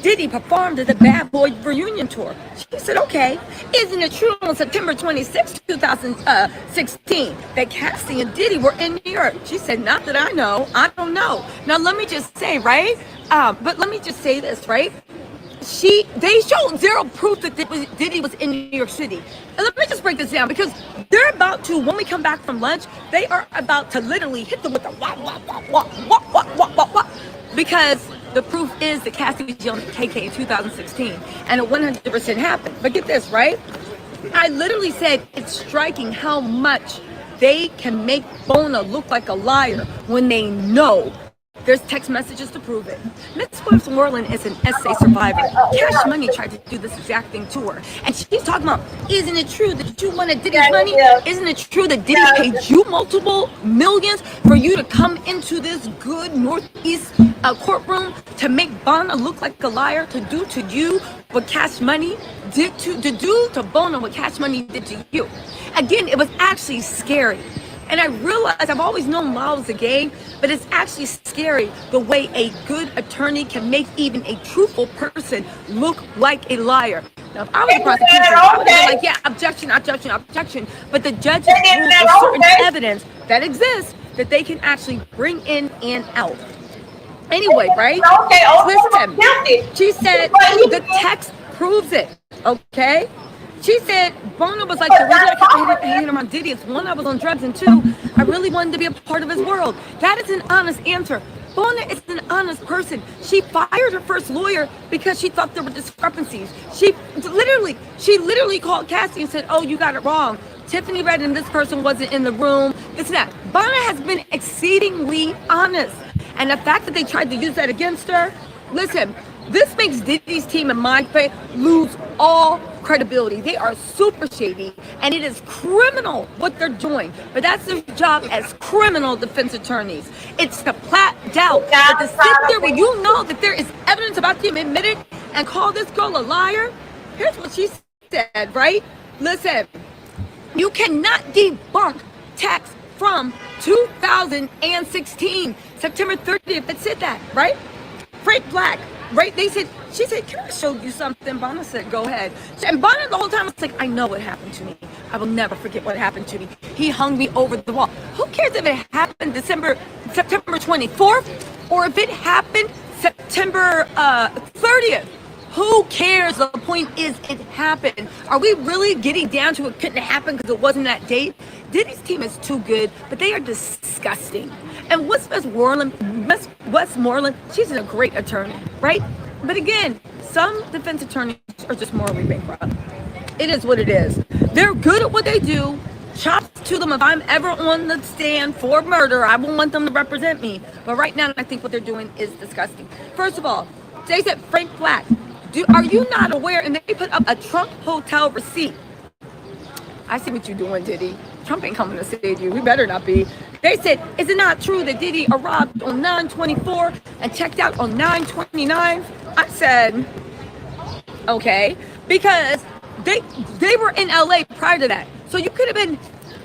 [SPEAKER 4] Diddy performed at the Bad Boy reunion tour? She said, okay. Isn't it true on September 26th, 2016, that Cassie and Diddy were in New York? She said, not that I know. I don't know. Now, let me just say, right? But let me just say this, right? They showed zero proof that Diddy was in New York City. And let me just break this down, because they're about to, when we come back from lunch, they are about to literally hit them with the wah, wah, wah, wah, wah, wah, wah, wah, wah, because the proof is that Cassie was yelling at KK in 2016, and it 100% happened. But get this, right? I literally said it's striking how much they can make Bona look like a liar when they know there's text messages to prove it. Miss Moreland is an essay survivor. Cash Money tried to do this exact thing to her. And she's talking about, isn't it true that you wanted Diddy's money? Isn't it true that Diddy paid you multiple millions for you to come into this good Northeast courtroom to make Bona look like a liar, to do to you what Cash Money did to do to Bona what Cash Money did to you? Again, it was actually scary. And I realized, I've always known law was a game, but it's actually scary the way a good attorney can make even a truthful person look like a liar. Now, if I was a prosecutor, I would be like, yeah, objection, objection, objection. But the judges rule with certain evidence that exists that they can actually bring in and out. Anyway, right? Listen, she said the text proves it, okay? She said Bona was like, the reason I kept hating him on Diddy is, one, I was on drugs, and two, I really wanted to be a part of his world. That is an honest answer. Bona is an honest person. She fired her first lawyer because she thought there were discrepancies. She literally called Cassie and said, oh, you got it wrong. Tiffany read and this person wasn't in the room, this and that. Bona has been exceedingly honest. And the fact that they tried to use that against her, listen, this makes Diddy's team, in my opinion, lose all credibility. They are super shady, and it is criminal what they're doing. But that's their job as criminal defense attorneys. It's to plat doubt. But to sit there when you know that there is evidence about them admitted and call this girl a liar, here's what she said, right? Listen, You cannot debunk text from 2016, September 30th, that said that, right? Frank Black, right? She said, can I show you something? Bonna said, go ahead. And Bonna the whole time was like, I know what happened to me. I will never forget what happened to me. He hung me over the wall. Who cares if it happened September 24th or if it happened September 30th? Who cares? The point is it happened. Are we really getting down to it couldn't happen because it wasn't that date? Diddy's team is too good, but they are disgusting. And Westmoreland, she's a great attorney, right? But again, some defense attorneys are just morally bankrupt. It is what it is. They're good at what they do. Chops to them. If I'm ever on the stand for murder, I won't want them to represent me. But right now, I think what they're doing is disgusting. First of all, they said Frank Black. Are you not aware? And they put up a Trump hotel receipt. I see what you're doing, Diddy. Trump ain't coming to save you. We better not be. They said, is it not true that Diddy arrived on 9/24 and checked out on 9/29? I said, okay, because they were in LA prior to that. So you could have been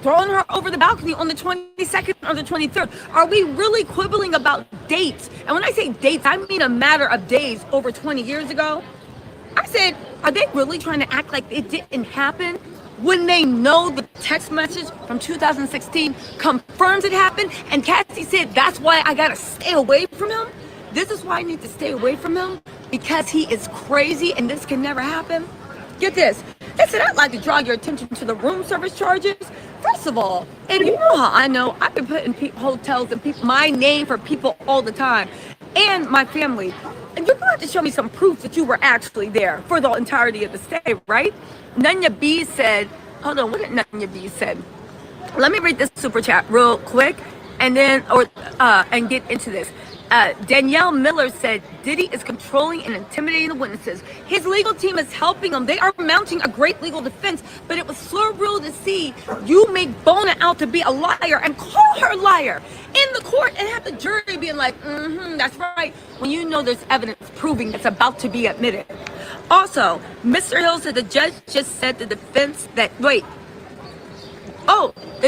[SPEAKER 4] throwing her over the balcony on the 22nd or the 23rd. Are we really quibbling about dates? And when I say dates, I mean a matter of days over 20 years ago. I said, are they really trying to act like it didn't happen when they know the text message from 2016 confirms it happened? And Cassie said, that's why I gotta stay away from him. This is why I need to stay away from him, because he is crazy and this can never happen. Get this. They said, I'd like to draw your attention to the room service charges. First of all, and you know how I know, I've been putting hotels and my name for people all the time and my family. And you're going to have to show me some proof that you were actually there for the entirety of the stay, right? Nunya B said, hold on, what did Nunya B said? Let me read this super chat real quick and then, and get into this. Danielle Miller said, Diddy is controlling and intimidating the witnesses. His legal team is helping him. They are mounting a great legal defense, but it was surreal to see you make Bona out to be a liar and call her a liar in the court and have the jury being like, that's right, when you know there's evidence proving it's about to be admitted. Also, Mr. Hill said the judge just said the defense that, the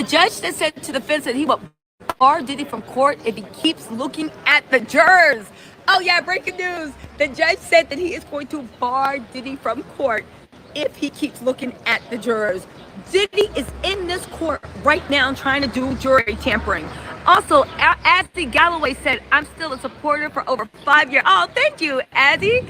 [SPEAKER 4] judge that said to the defense that he will bar Diddy from court if he keeps looking at the jurors. Oh yeah, breaking news. The judge said that he is going to bar Diddy from court if he keeps looking at the jurors. Diddy is in this court right now trying to do jury tampering. Also, Azzy Galloway said, I'm still a supporter for over 5 years. Oh, thank you, Azzy.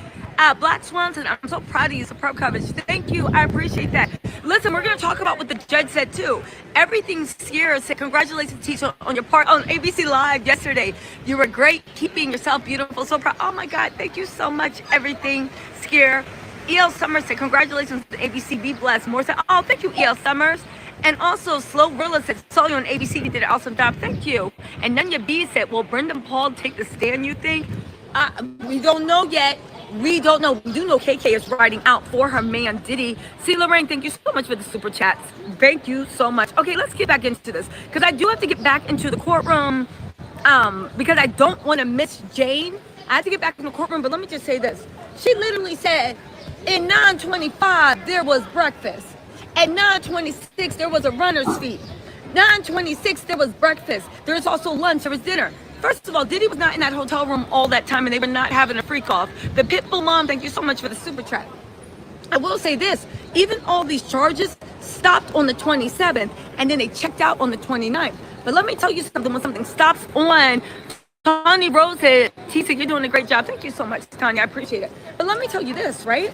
[SPEAKER 4] Black Swan said, I'm so proud of you, superb coverage. Thank you, I appreciate that. Listen, we're going to talk about what the judge said too. Everything Sierra said, congratulations, Tisha, on your part on ABC Live yesterday. You were great, keeping yourself beautiful, so proud. Oh my God, thank you so much, everything, Sierra. E.L. Summers said, congratulations to ABC, be blessed. More said, oh, thank you, E.L. Summers. And also, Slow Rilla said, saw you on ABC, you did an awesome job, thank you. And Nunya B said, will Brendan Paul take the stand, you think? We don't know yet. We don't know. We do know KK is riding out for her man, Diddy. C. Lorraine, thank you so much for the super chats. Thank you so much. Okay, let's get back into this, because I do have to get back into the courtroom because I don't want to miss Jane. I have to get back in the courtroom, but let me just say this. She literally said, in 9:25, there was breakfast. At 9:26, there was a runner's fee. 9:26, there was breakfast. There was also lunch. There was dinner. First of all, Diddy was not in that hotel room all that time, and they were not having a freak off. The Pitbull mom, thank you so much for the super chat. I will say this, even all these charges stopped on the 27th, and then they checked out on the 29th. But let me tell you something, when something stops on, Tony Rose said, Tisa, you're doing a great job. Thank you so much, Tanya, I appreciate it. But let me tell you this, right?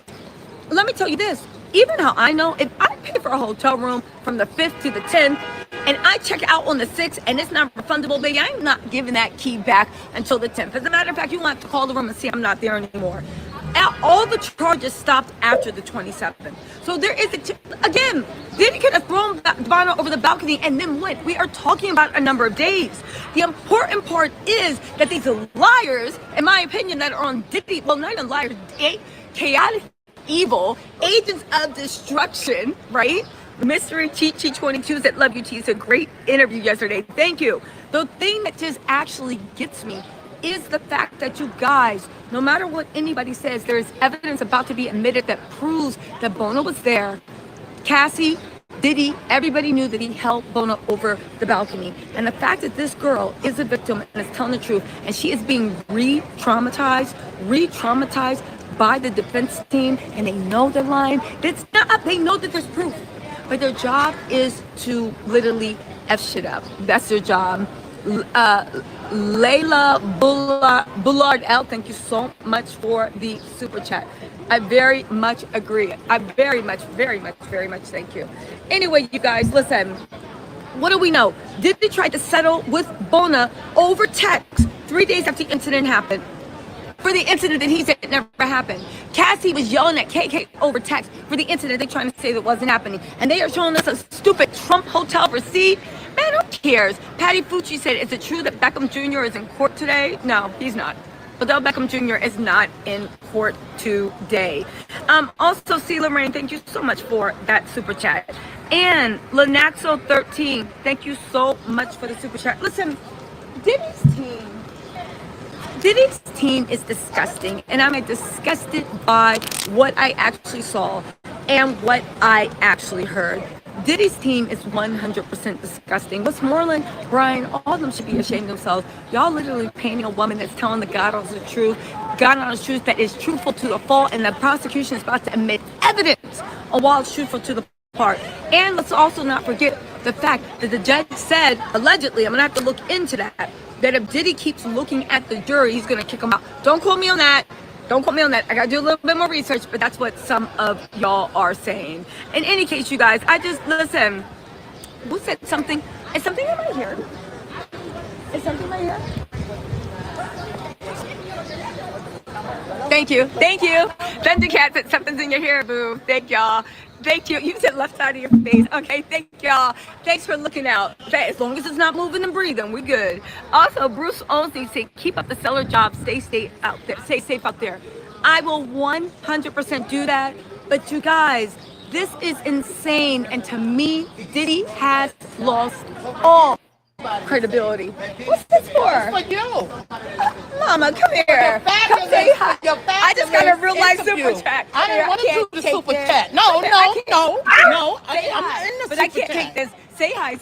[SPEAKER 4] Let me tell you this. Even how I know, if I pay for a hotel room from the 5th to the 10th, and I check out on the 6th, and it's not refundable, baby, I'm not giving that key back until the 10th. As a matter of fact, you want to call the room and see I'm not there anymore. All the charges stopped after the 27th. So there is, again, Diddy could have thrown Bono over the balcony and then went. We are talking about a number of days. The important part is that these liars, in my opinion, that are on Diddy, well, not even liars, chaotic, evil, agents of destruction, right? Mystery Chi 22 said, love you, T. It's a great interview yesterday. Thank you. The thing that just actually gets me is the fact that you guys, no matter what anybody says, there is evidence about to be admitted that proves that Bono was there. Cassie, Diddy, everybody knew that he held Bona over the balcony. And the fact that this girl is a victim and is telling the truth, and she is being re-traumatized by the defense team, and they know they're lying. It's not, they know that there's proof. But their job is to literally F shit up. That's their job. Layla Bullard L, thank you so much for the super chat. I very much agree. I very much thank you. Anyway, you guys, listen. What do we know? Diddy tried to settle with Bona over text 3 days after the incident happened. For the incident that he said never happened. Cassie was yelling at KK over text for the incident they're trying to say that wasn't happening. And they are showing us a stupid Trump hotel receipt. Man, who cares? Patty Fucci said, is it true that Beckham Jr. is in court today? No, he's not. Odell Beckham Jr. is not in court today. Also, C. Lorraine, thank you so much for that super chat. And Lenaxo13, thank you so much for the super chat. Listen, Diddy's team is disgusting, and I'm disgusted by what I actually saw and what I actually heard. Diddy's team is 100% disgusting. Westmoreland, Brian, all of them should be ashamed of themselves. Y'all literally painting a woman that's telling the God honest truth that is truthful to the fault, and the prosecution is about to admit evidence on while it's truthful to the part. And let's also not forget the fact that the judge said, allegedly, I'm gonna have to look into that if Diddy keeps looking at the jury, he's gonna kick him out. Don't quote me on that. I gotta do a little bit more research, but that's what some of y'all are saying. In any case, you guys, listen. Who said something? Is something in my ear? Is something in my ear? Thank you. Thundercat said something's in your hair, boo. Thank y'all. Thank you. You said left side of your face. Okay, thank y'all. Thanks for looking out. As long as it's not moving and breathing, we're good. Also, Bruce Olsey said, keep up the seller job. Stay safe out there. I will 100% do that. But you guys, this is insane. And to me, Diddy has lost all credibility. What's this for?
[SPEAKER 3] For you.
[SPEAKER 4] Mama, come here. Come say hi. I just got a real life super chat.
[SPEAKER 3] I didn't want to do the super chat. No. I'm not in the super chat.
[SPEAKER 4] But I can't take this. Say hi.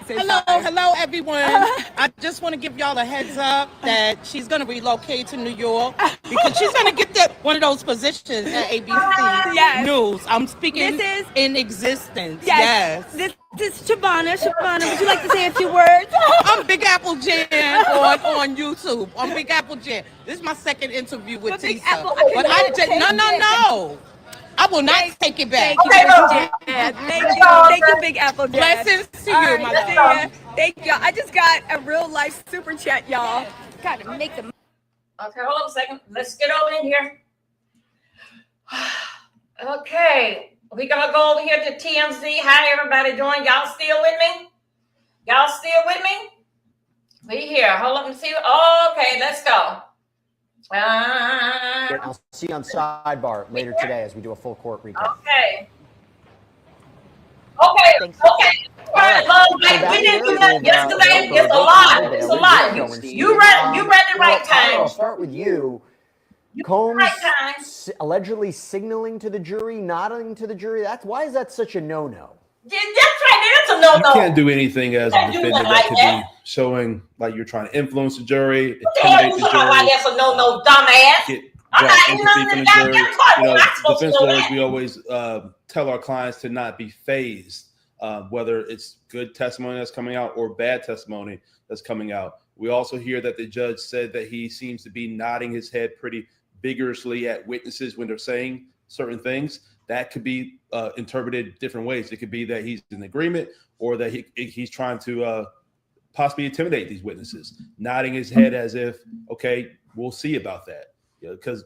[SPEAKER 14] Hello, everyone. I just want to give y'all a heads up that she's going to relocate to New York because she's going to get one of those positions at ABC News. I'm speaking in existence. Yes.
[SPEAKER 4] This is Shabana. Would you like to say a few words?
[SPEAKER 14] I'm Big Apple Jan on YouTube. I'm Big Apple Jan. This is my second interview with Tisa. No. I will not take it back.
[SPEAKER 4] Thank you, Big Apple Jan.
[SPEAKER 14] Blessings to you, my love.
[SPEAKER 4] Thank y'all. I just got a real life super chat, y'all. Gotta make them.
[SPEAKER 1] Okay, hold on a second. Let's get over in here. Okay, we're gonna go over here to TMZ. How everybody doing? Y'all still with me? We here. Hold up and see. Okay, let's go.
[SPEAKER 15] I'll see you on sidebar later today as we do a full court recap.
[SPEAKER 1] Okay. We didn't do that yesterday. It's a lot. You read the right time.
[SPEAKER 15] I'll start with you. Combs allegedly signaling to the jury, nodding to the jury. Why is that such a no-no?
[SPEAKER 1] That's right. That's a no-no.
[SPEAKER 16] You can't do anything as a defendant that could be showing like you're trying to influence the jury, intimidate the jury.
[SPEAKER 1] Why that's a no-no, dumbass?
[SPEAKER 16] I'm not empathy from the jury. Defense lawyers, we always tell our clients to not be fazed, whether it's good testimony that's coming out or bad testimony that's coming out. We also hear that the judge said that he seems to be nodding his head pretty vigorously at witnesses when they're saying certain things. That could be interpreted different ways. It could be that he's in agreement or that he's trying to possibly intimidate these witnesses, nodding his head as if, okay, we'll see about that. Because,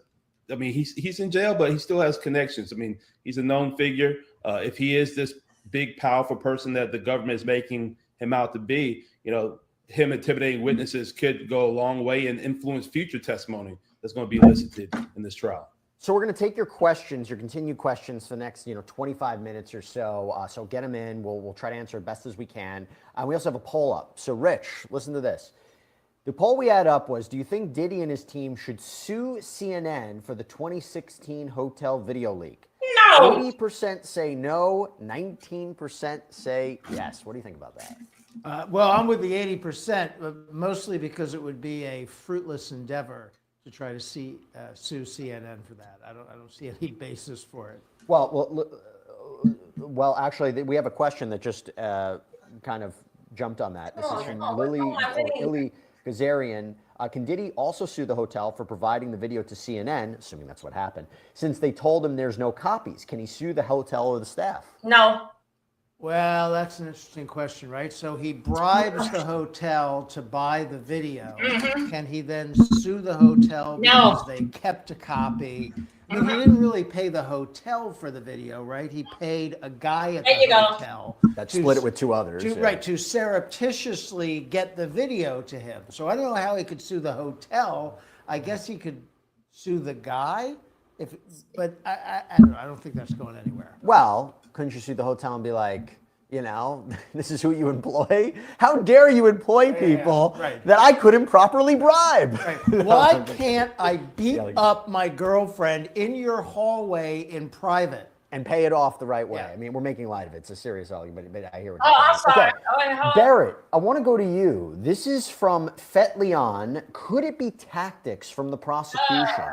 [SPEAKER 16] I mean, he's in jail, but he still has connections. I mean, he's a known figure. If he is this big, powerful person that the government is making him out to be, him intimidating witnesses could go a long way and influence future testimony that's going to be elicited in this trial.
[SPEAKER 15] So we're going to take your questions, your continued questions for the next, 25 minutes or so. So get them in. We'll try to answer as best as we can. We also have a poll up. So Rich, listen to this. The poll we had up was, do you think Diddy and his team should sue CNN for the 2016 hotel video leak?
[SPEAKER 1] No.
[SPEAKER 15] 80% say no, 19% say yes. What do you think about that?
[SPEAKER 17] Well, I'm with the 80%, mostly because it would be a fruitless endeavor to try to sue CNN for that. I don't see any basis for it.
[SPEAKER 15] Well, actually, we have a question that just kind of jumped on that. This is from Lily Gazarian. Can Diddy also sue the hotel for providing the video to CNN, assuming that's what happened, since they told him there's no copies? Can he sue the hotel or the staff?
[SPEAKER 1] No.
[SPEAKER 17] Well, that's an interesting question, right? So he bribes the hotel to buy the video. Can he then sue the hotel because they kept a copy? I mean, he didn't really pay the hotel for the video, right? He paid a guy at the hotel.
[SPEAKER 15] That split it with two others.
[SPEAKER 17] Right, to surreptitiously get the video to him. So I don't know how he could sue the hotel. I guess he could sue the guy, but I don't know. I don't think that's going anywhere.
[SPEAKER 15] Well, couldn't you sue the hotel and be like, you know, this is who you employ? How dare you employ people that I couldn't properly bribe?
[SPEAKER 17] Why can't I beat up my girlfriend in your hallway in private?
[SPEAKER 15] And pay it off the right way. I mean, we're making light of it. It's a serious argument, but I hear what
[SPEAKER 1] you're saying. I'm sorry.
[SPEAKER 15] Okay. Barrett, I want to go to you. This is from Fet Leon. Could it be tactics from the prosecution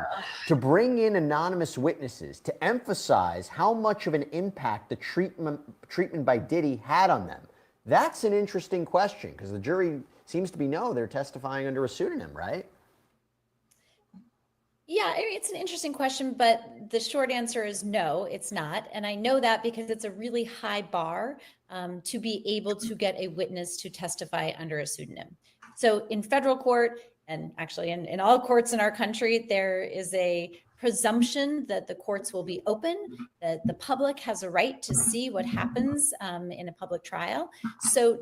[SPEAKER 15] to bring in anonymous witnesses to emphasize how much of an impact the treatment by Diddy had on them? That's an interesting question because the jury seems to be they're testifying under a pseudonym, right?
[SPEAKER 18] Yeah, it's an interesting question, but the short answer is no, it's not. And I know that because it's a really high bar to be able to get a witness to testify under a pseudonym. So in federal court, and actually in all courts in our country, there is a presumption that the courts will be open, that the public has a right to see what happens in a public trial. So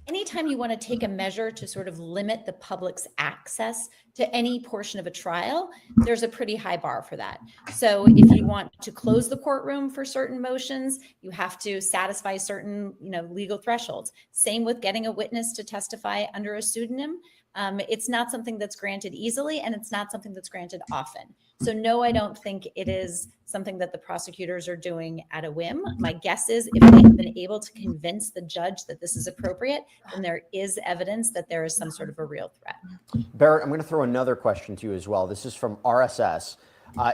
[SPEAKER 18] anytime you want to take a measure to sort of limit the public's access to any portion of a trial, there's a pretty high bar for that. So if you want to close the courtroom for certain motions, you have to satisfy certain, legal thresholds. Same with getting a witness to testify under a pseudonym. It's not something that's granted easily, and it's not something that's granted often. So no, I don't think it is something that the prosecutors are doing at a whim. My guess is if they have been able to convince the judge that this is appropriate, then there is evidence that there is some sort of a real threat.
[SPEAKER 15] Barrett, I'm going to throw another question to you as well. This is from RSS.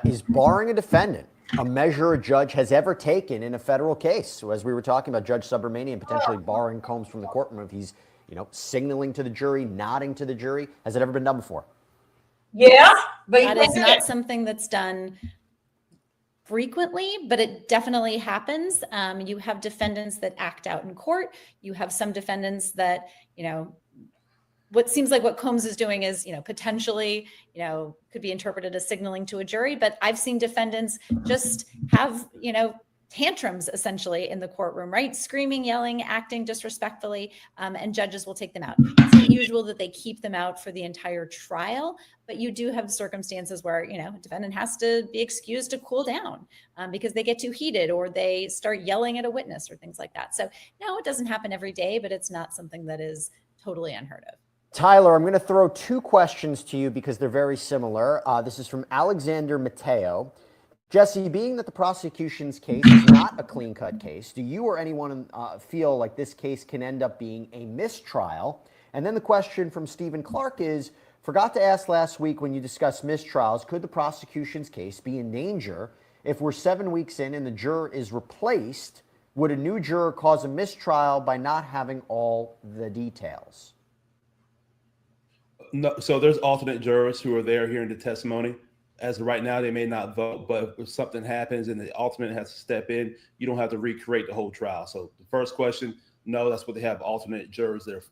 [SPEAKER 15] Is barring a defendant a measure a judge has ever taken in a federal case? So as we were talking about Judge Subramanian potentially barring Combs from the courtroom if he's signaling to the jury, nodding to the jury. Has it ever been done before?
[SPEAKER 1] Yeah, but
[SPEAKER 18] that is not something that's done frequently, but it definitely happens. You have defendants that act out in court. You have some defendants that, what seems like what Combs is doing is, potentially, could be interpreted as signaling to a jury. But I've seen defendants just have, tantrums essentially in the courtroom, right? Screaming, yelling, acting disrespectfully, and judges will take them out. It's not usual that they keep them out for the entire trial, but you do have circumstances where, a defendant has to be excused to cool down because they get too heated or they start yelling at a witness or things like that. So no, it doesn't happen every day, but it's not something that is totally unheard of.
[SPEAKER 15] Tyler, I'm going to throw two questions to you because they're very similar. This is from Alexander Mateo. Jesse, being that the prosecution's case is not a clean-cut case, do you or anyone feel like this case can end up being a mistrial? And then the question from Stephen Clark is, forgot to ask last week when you discussed mistrials, could the prosecution's case be in danger if we're 7 weeks in and the juror is replaced? Would a new juror cause a mistrial by not having all the details?
[SPEAKER 16] No, so there's alternate jurors who are there hearing the testimony. As of right now, they may not vote, but if something happens and the alternate has to step in, you don't have to recreate the whole trial. So the first question, no, that's what they have alternate jurors there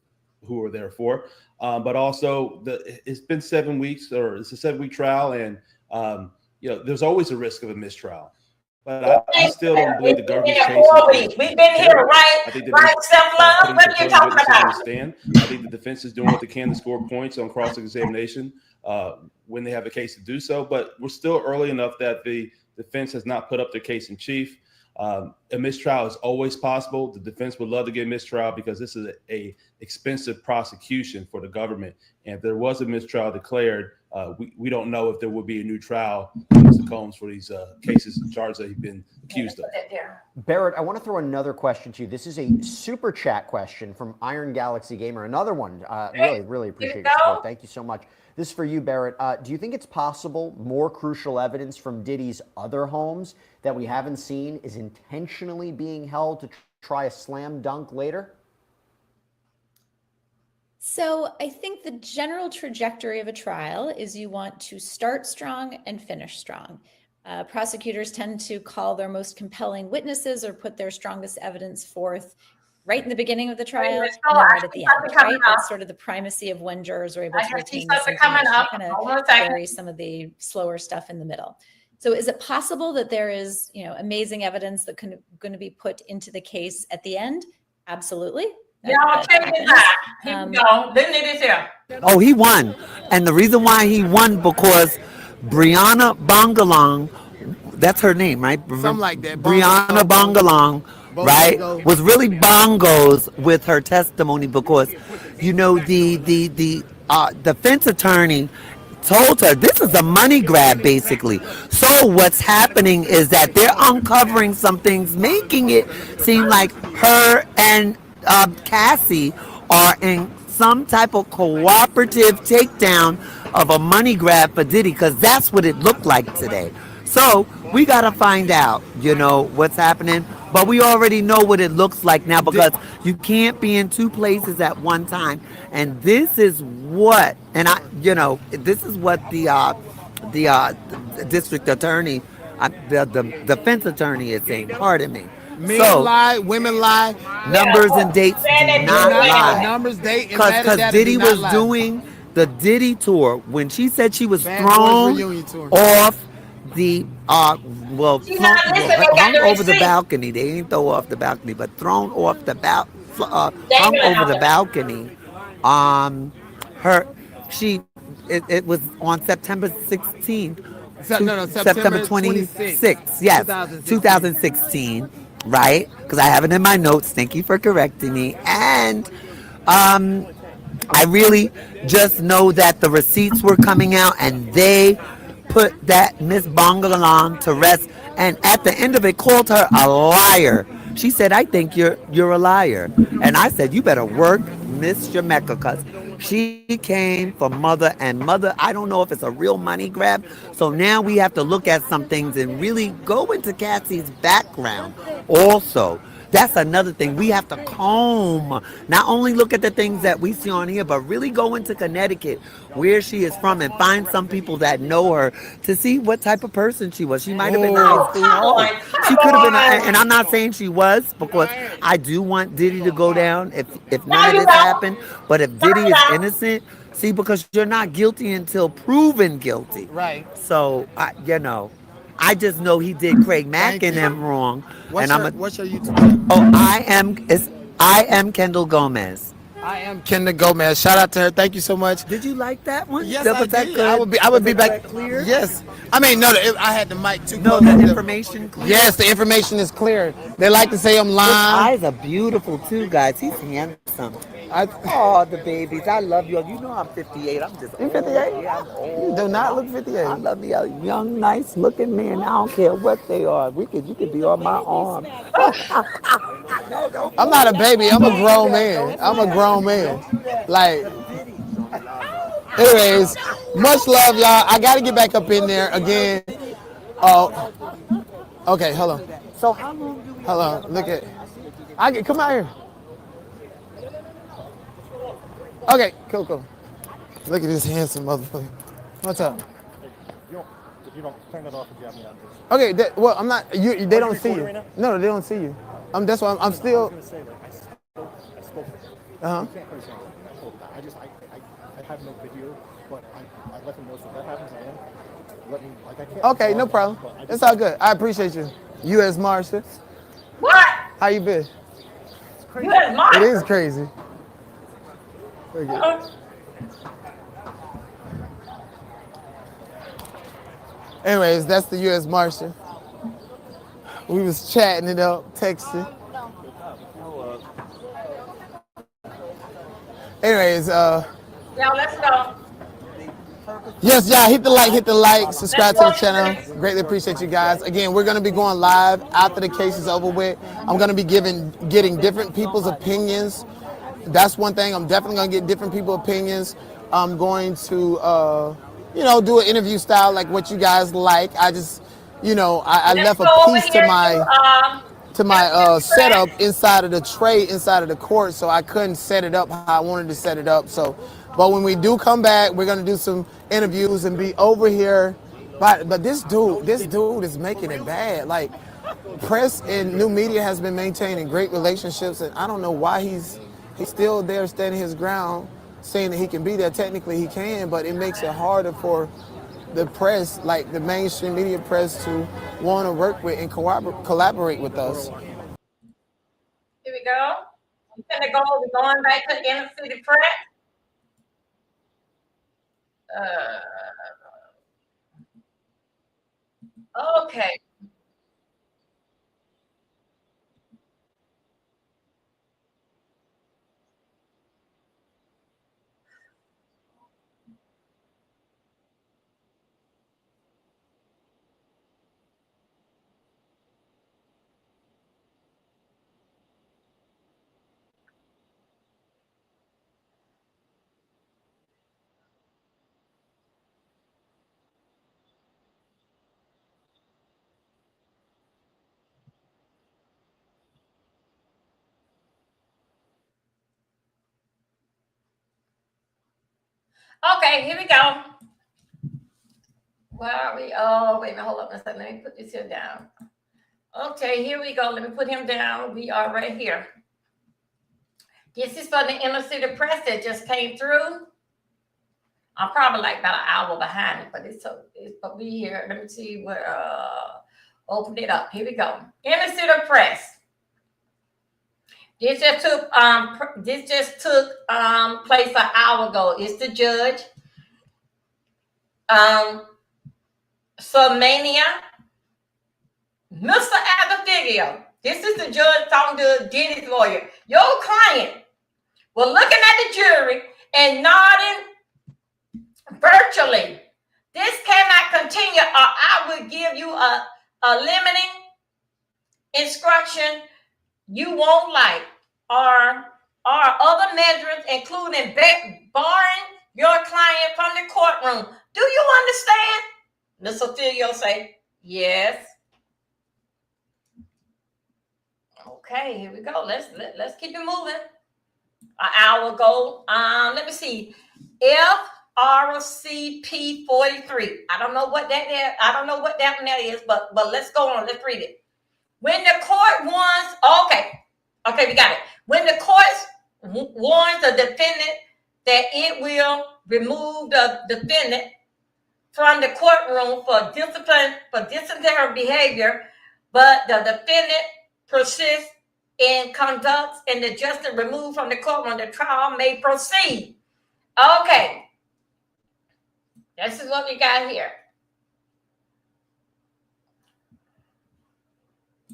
[SPEAKER 16] who are there for. But also, it's been 7 weeks, or it's a 7-week trial, and there's always a risk of a mistrial. But I still don't believe the government's case.
[SPEAKER 1] We've been here, right? Right, self-love. What are you talking about?
[SPEAKER 16] I think the defense is doing what they can to score points on cross-examination when they have a case to do so. But we're still early enough that the defense has not put up their case in chief. A mistrial is always possible. The defense would love to get a mistrial because this is a expensive prosecution for the government. And if there was a mistrial declared, we don't know if there would be a new trial for Mr. Combs for these cases and charges that he's been accused of.
[SPEAKER 15] Barrett, I want to throw another question to you. This is a super chat question from Iron Galaxy Gamer. Another one. Really appreciate your support. Thank you so much. This is for you, Barrett. Do you think it's possible more crucial evidence from Diddy's other homes that we haven't seen is intentionally being held to try a slam dunk later?
[SPEAKER 18] So I think the general trajectory of a trial is you want to start strong and finish strong. Prosecutors tend to call their most compelling witnesses or put their strongest evidence forth right in the beginning of the trial and then right at the end, right? That's sort of the primacy of when jurors are able to retain this information, kind of bury some of the slower stuff in the middle. So is it possible that there is, amazing evidence that going to be put into the case at the end? Absolutely.
[SPEAKER 1] Yeah, I'll tell you that. Didn't it is here?
[SPEAKER 19] Oh, he won. And the reason why he won because Brianna Bongalong, that's her name, right?
[SPEAKER 5] Something like that.
[SPEAKER 19] Brianna Bongalong, right, was really bongos with her testimony because, the defense attorney told her this is a money grab, basically. So what's happening is that they're uncovering some things, making it seem like her and Cassie are in some type of cooperative takedown of a money grab for Diddy, because that's what it looked like today. So we got to find out, what's happening. But we already know what it looks like now, because you can't be in two places at one time. And this is what, this is what the district attorney, the defense attorney is saying. Pardon me.
[SPEAKER 5] Men lie, women lie.
[SPEAKER 19] Numbers and dates do not lie.
[SPEAKER 5] Numbers, date, and
[SPEAKER 19] Because Diddy was doing the Diddy tour when she said she was thrown off the hung over the balcony. They ain't throw off the balcony, but thrown off the hung over the balcony. It was on September 16th. September 26th. Yes, 2016. Right? Because I have it in my notes. Thank you for correcting me. And I really just know that the receipts were coming out and they put that Miss Bongalong to rest. And at the end of it, called her a liar. She said, I think you're a liar. And I said, you better work Miss Jamaica, because she came for Mother, and Mother, I don't know if it's a real money grab. So now we have to look at some things and really go into Cassie's background also. That's another thing. We have to comb, not only look at the things that we see on here, but really go into Connecticut, where she is from, and find some people that know her to see what type of person she was. She might have been high school. She could have been, and I'm not saying she was, because I do want Diddy to go down if none of this happened. But if Diddy is innocent, see, because you're not guilty until proven guilty.
[SPEAKER 5] Right.
[SPEAKER 19] So, I just know he did Craig Mack and them wrong.
[SPEAKER 5] What's your YouTube
[SPEAKER 19] channel? Oh, I am Kendall Gomez.
[SPEAKER 5] I am Kendall Gomez. Shout out to her. Thank you so much.
[SPEAKER 19] Did you like that one?
[SPEAKER 5] Yes, I did. I would be back.
[SPEAKER 19] Clear?
[SPEAKER 5] Yes. I mean, no, I had the mic too.
[SPEAKER 19] No, the information clear.
[SPEAKER 5] Yes, the information is clear. They like to say I'm lying.
[SPEAKER 19] His eyes are beautiful too, guys. He's handsome. Oh, the babies. I love you. You know I'm 58. I'm just old.
[SPEAKER 5] 58?
[SPEAKER 19] Yeah, I'm old.
[SPEAKER 5] You do not look 58.
[SPEAKER 19] I love me a young, nice looking man. I don't care what they are. You could be on my arm.
[SPEAKER 5] I'm not a baby. I'm a grown man. I'm a grown man. Like, anyways, much love, y'all. I got to get back up in there again. Oh, okay. Hold on.
[SPEAKER 19] So how long do we?
[SPEAKER 5] Hold on. Look at. Come out here. Okay, cool. Look at this handsome motherfucker. What's up?
[SPEAKER 2] If you don't turn it off, you have me on this.
[SPEAKER 5] Okay, well, I'm not. They don't see you. Right, no, they don't see you. That's why I'm still.
[SPEAKER 2] I was gonna say, I spoke.
[SPEAKER 5] Uh-huh.
[SPEAKER 2] You can't play something. I have no video, but I let them know, so if that happens, I can't.
[SPEAKER 5] Okay, no problem. It's all good. I appreciate you. U.S. Marshal.
[SPEAKER 1] What?
[SPEAKER 5] How you been?
[SPEAKER 1] U.S. Marshal.
[SPEAKER 5] It is crazy. Anyways, that's the U.S. Marshal. We was chatting it up, texting. Anyways,
[SPEAKER 1] Yeah, let's go.
[SPEAKER 5] yes, y'all, hit the like, subscribe to the
[SPEAKER 1] Let's go.
[SPEAKER 5] channel. Greatly appreciate you guys. Again, we're going to be going live after the case is over with. I'm going to be getting different people's opinions. That's one thing. I'm definitely going to get different people's opinions. I'm going to, do an interview style like what you guys like. I just, I
[SPEAKER 1] Let's
[SPEAKER 5] left a
[SPEAKER 1] go over
[SPEAKER 5] piece to
[SPEAKER 1] here
[SPEAKER 5] my setup inside of the tray inside of the court, so I couldn't set it up how I wanted to set it up. So, but when we do come back, we're gonna do some interviews and be over here. But this dude is making it bad. Like, press and new media has been maintaining great relationships, and I don't know why he's still there standing his ground, saying that he can be there. Technically, he can, but it makes it harder for the press, like the mainstream media press, to want to work with and collaborate with us.
[SPEAKER 1] Here we go. We're going back to the inner city press. Okay. Okay, here we go. Where are we? Oh, wait a minute. Hold up a second. Let me put this here down. Okay, here we go. Let me put him down. We are right here. This is for the inner city press that just came through. I'm probably like about an hour behind it, but it's but we here. Let me see where open it up. Here we go. Inner city press. This just took place an hour ago. It's the judge. Mania. Mr. Abigail. This is the judge talking to Diddy's lawyer. Your client was looking at the jury and nodding virtually. This cannot continue, or I will give you a limiting instruction you won't like, or other measures, including barring your client from the courtroom. Do you understand? Ms. Ophelia say, yes. Okay, here we go. Let's keep it moving. An hour ago. Let me see. FRCP 43. I don't know what that is. I don't know what that one is, but let's go on. Let's read it. When the court warns, okay, we got it. When the court warns the defendant that it will remove the defendant from the courtroom for disciplinary behavior, but the defendant persists in conduct and the justice removed from the courtroom, the trial may proceed. Okay. This is what we got here.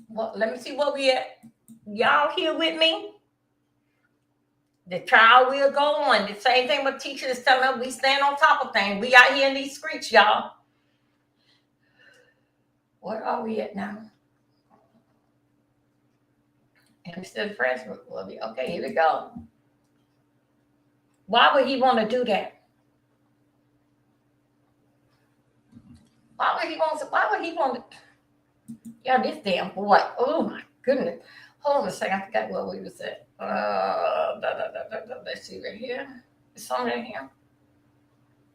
[SPEAKER 1] Well, let me see what we at. Y'all here with me? The trial will go on. The same thing with teachers telling us we stand on top of things. We out here in these streets, y'all. Where are we at now? And still fresh. Okay, here we go. Why would he want to do that? Why would he want to? Yeah, this damn boy. Oh my goodness. Hold on a second. I forgot what we was at. Let's see right here. Is something right here?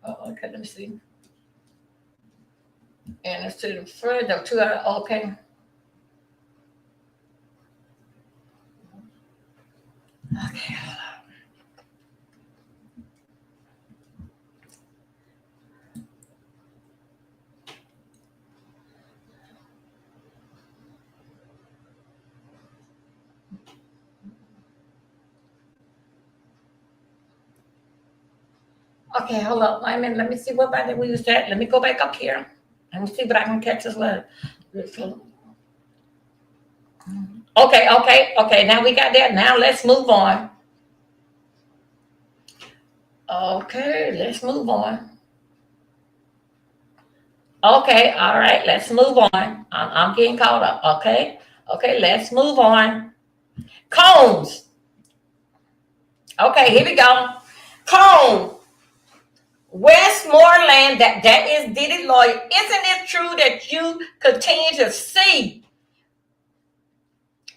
[SPEAKER 1] Oh, okay, let me see. And it's to the further, okay. Okay. Okay, hold up. Wait a minute. Let me see what button we was at. Let me go back up here. Let me see what I can catch this letter. Okay. Now we got that. Now let's move on. Okay, let's move on. Okay, all right, let's move on. I'm getting caught up. Okay, let's move on. Combs. Okay, here we go. Combs. Westmoreland, that is Diddy lawyer. Isn't it true that you continue to see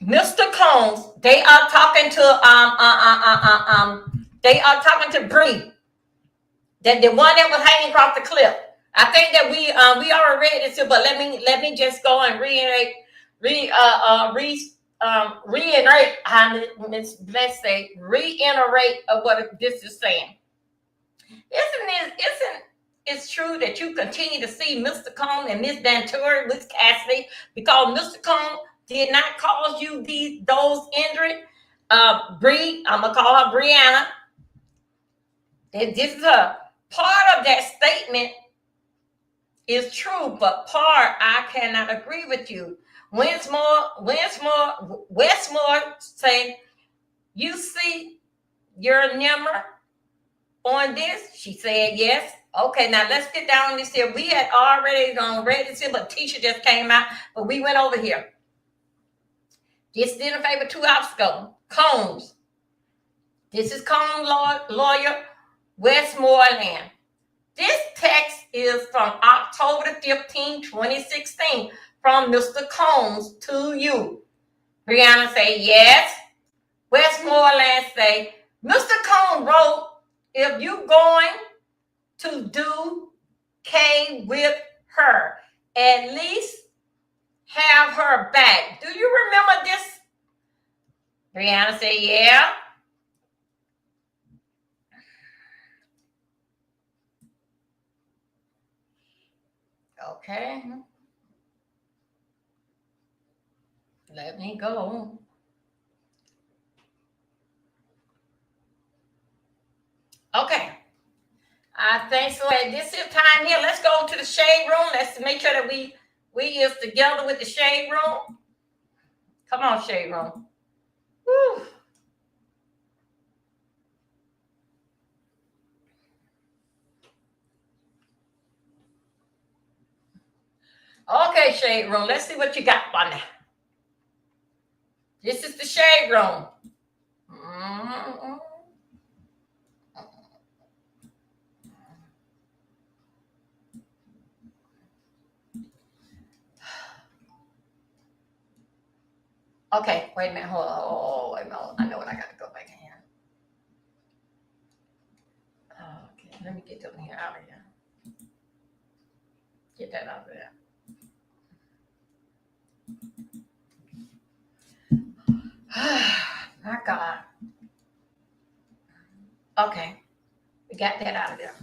[SPEAKER 1] Mr. Combs? They are talking to they are talking to Bree, that the one that was hanging across the cliff. I think that we already read this, but let me just go and reiterate what this is saying. Isn't it's true that you continue to see Mr. Combs and Miss Ventura, Miss Cassidy, because Mr. Combs did not cause you those injuries? Bree, I'm gonna call her Brianna. This is her. Part of that statement is true, but part I cannot agree with you. Westmore say, you see your number on this? She said yes. Okay, now let's get down on this here. We had already read this here, but Tisha just came out, but we went over here. This did a favor 2 hours ago. Combs. This is Combs lawyer, Westmoreland. This text is from October 15, 2016, from Mr. Combs to you. Brianna say yes. Westmoreland say, Mr. Combs wrote, if you going to do K with her, at least have her back. Do you remember this? Brianna say, yeah. Okay. Let me go. Okay. I think so. At this time here, let's go to the shade room. Let's make sure that we is together with the shade room. Come on, shade room. Woo. Okay, shade room. Let's see what you got for now. This is the shade room. Mm-hmm. Okay, wait a minute. Hold on. Oh, wait a minute. I know what I got to go back in here. Okay, let me get them here out of here. Get that out of there. My God. Okay, we got that out of there.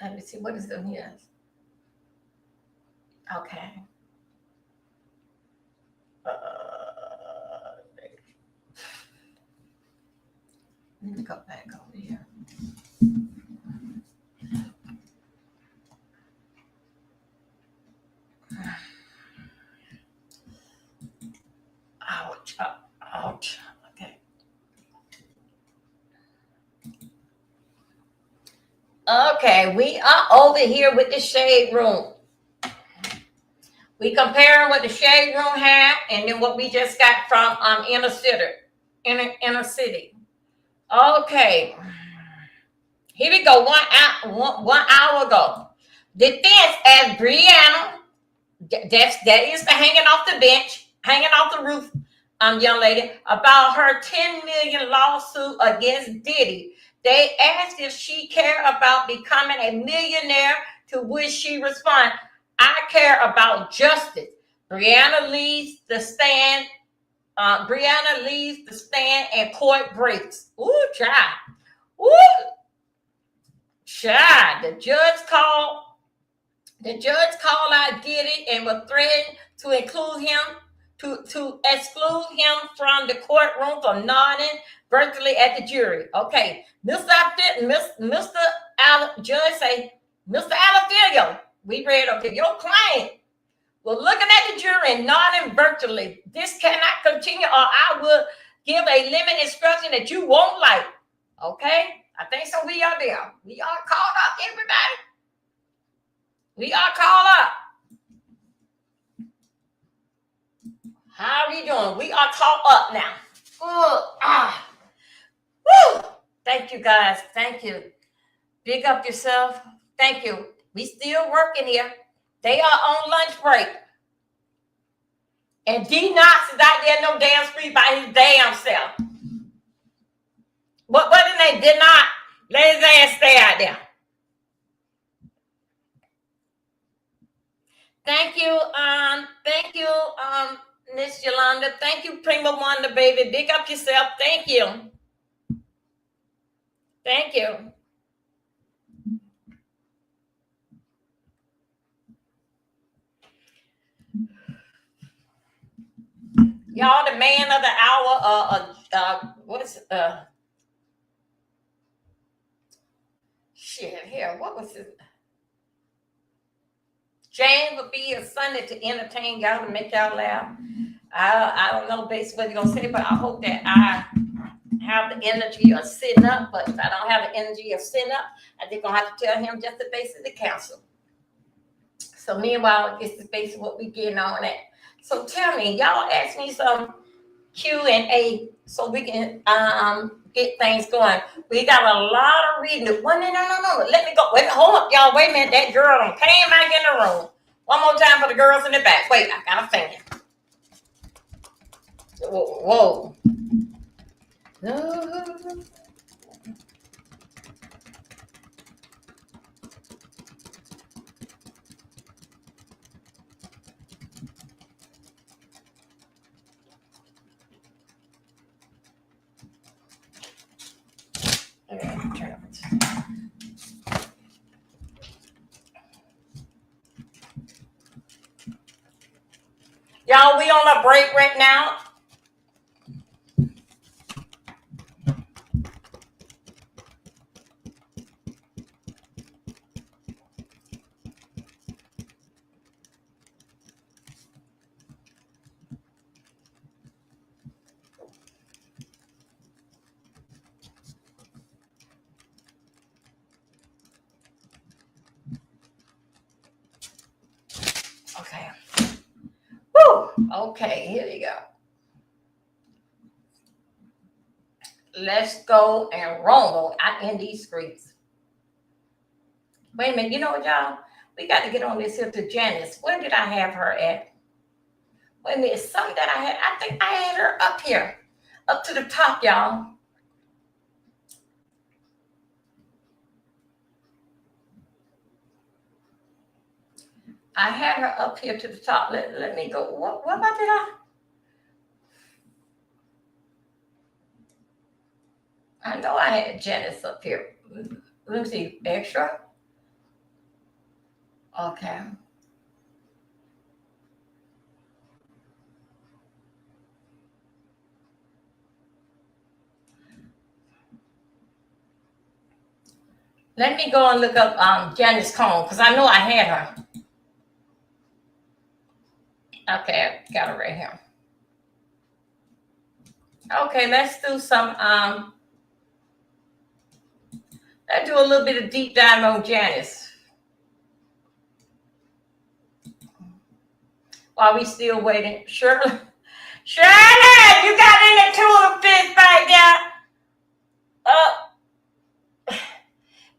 [SPEAKER 1] Let me see what is in here. Okay. Let me go back over here. Ouch. Ouch. Okay. Okay, we are over here with the shade room. We comparing what the shade room had and then what we just got from inner city. Okay. Here we go. 1 hour ago. Defense as Brianna, that is the hanging off the bench, hanging off the roof, young lady, about her $10 million lawsuit against Diddy. They asked if she cared about becoming a millionaire, to which she responded, I care about justice. Brianna leaves the stand. And court breaks. Ooh, child. Ooh, child. The judge called out Diddy and was threatened to exclude him from the courtroom for nodding virtually at the jury. Okay, Judge say, Mr. Alafilio, we read, okay, your client was looking at the jury and nodding virtually. This cannot continue, or I will give a limit instruction that you won't like. Okay, I think so. We are there. We are called up, everybody. We are called up. How are we doing? We are caught up now. Woo! Thank you, guys. Thank you. Big up yourself. Thank you. We still working here. They are on lunch break. And D Knox is out there in no damn street by his damn self. What did they did not let his ass stay out there? Thank you, Miss Yolanda. Thank you, Prima Wonder, baby. Big up yourself. Thank you. Thank you. Y'all, the man of the hour, shit, here, what was it? James will be here Sunday to entertain y'all, to make y'all laugh. I don't know basically what he's gonna say, but I hope that I have the energy of sitting up. But if I don't have the energy of sitting up, I think I'm gonna have to tell him just to basically cancel. So meanwhile, this is basically what we getting on at. So tell me, y'all ask me some Q&A so we can get things going. We got a lot of reading. No. Let me go. Wait, hold up, y'all. Wait a minute. That girl came back in the room. One more time for the girls in the back. Wait, I got a finger. Whoa. No. Y'all, we on a break right now. Okay. Woo! Okay, here you go. Let's go and rumble out in these streets. Wait a minute, you know what, y'all? We got to get on this here to Janice. Where did I have her at? Wait a minute, something that I had. I think I had her up here, up to the top, y'all. I had her up here to the top. Let me go. What about did I know I had Janice up here. Let me see. Extra. Okay. Let me go and look up Janice Cone because I know I had her. Okay, I got her right here. Okay, let's do some let's do a little bit of deep dive on Janice. While we still waiting. Shirley, you got any tuna fish back there?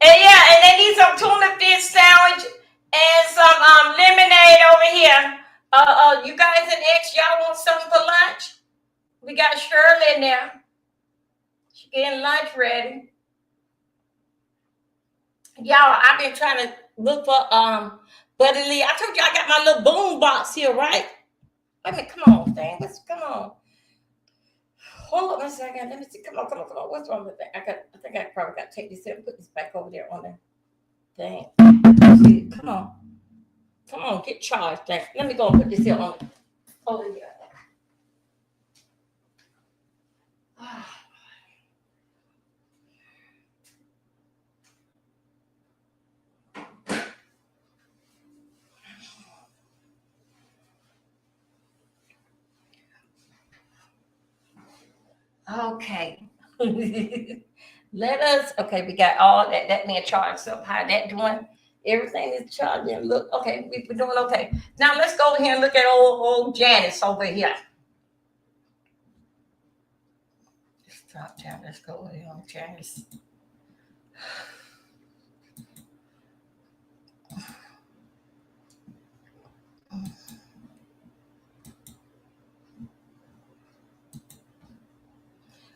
[SPEAKER 1] And yeah, and they need some tuna fish sandwich and some lemonade over here. You guys and X, y'all want something for lunch? We got Shirley in there. She getting lunch ready. Y'all, I've been trying to look for Buddy Lee. I told you I got my little boom box here, right? Let me come on, thing. Come on. Hold on a second. Let me see. Come on. What's wrong with that? I think I probably got to take this and put this back over there on the thing. See, come on, get charged. Thing. Let me go and put this here on over here. Okay. Let us, okay, we got all that. That man charged up. How that doing? Everything is charging. Look, okay, we're doing okay. Now let's go over here and look at old Janice over here. Drop down. Let's go over here on Janice.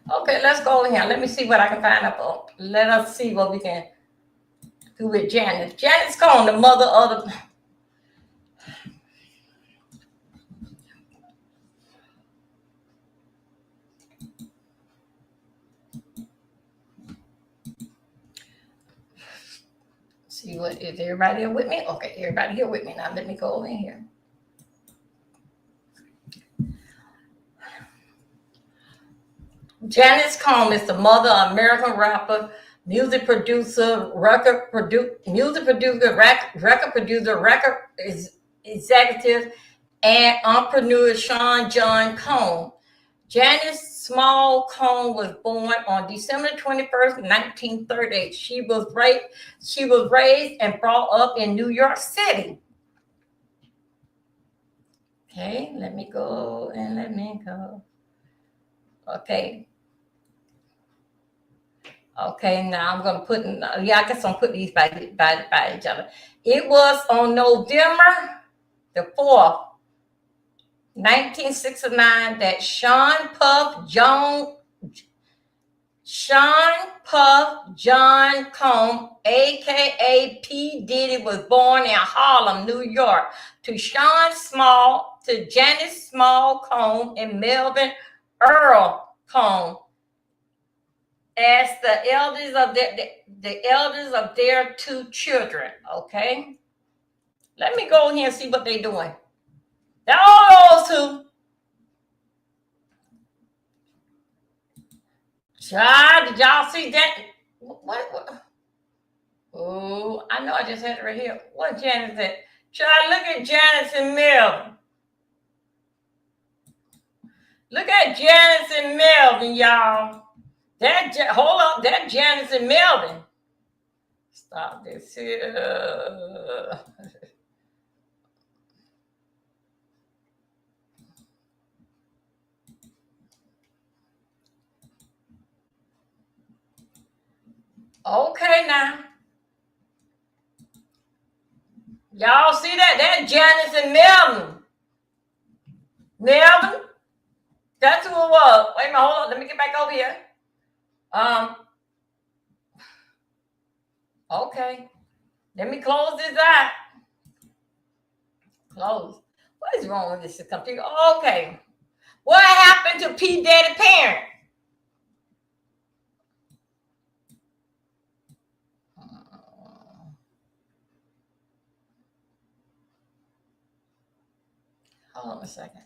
[SPEAKER 1] Okay, let's go over here. Let me see what I can find up. Let us see what we can do with Janice. Janice Cohn, the mother of the... See what, is everybody here with me? Okay, everybody here with me. Now let me go over in here. Janice Cohn is the mother of American rapper, music producer, record executive, and entrepreneur Sean John Cohn. Janice Small Cohn was born on December 21st, 1938. She was raised and brought up in New York City. Okay, let me go. Okay, now I'm gonna put, I guess I'm putting these by each other. It was on November the 4th, 1969, that Sean Puff John Cohn, aka P. Diddy, was born in Harlem, New York, to Janice Small Cohn and Melvin Earl Cohn as the eldest of their two children. Okay, let me go here and see what they're doing. They're all those two. Child, did y'all see that? What? Oh, I know I just had it right here. What Janice said? Child, look at Janice and Melvin. Look at Janice and Melvin, y'all. Hold up, that Janice and Melvin. Stop this here. Okay, now. Y'all see that? That Janice and Melvin. Melvin? That's who it was. Wait a minute, hold on. Let me get back over here. Okay. Let me close this out. Close. What is wrong with this computer? Okay. What happened to P. Daddy parent? Hold on a second.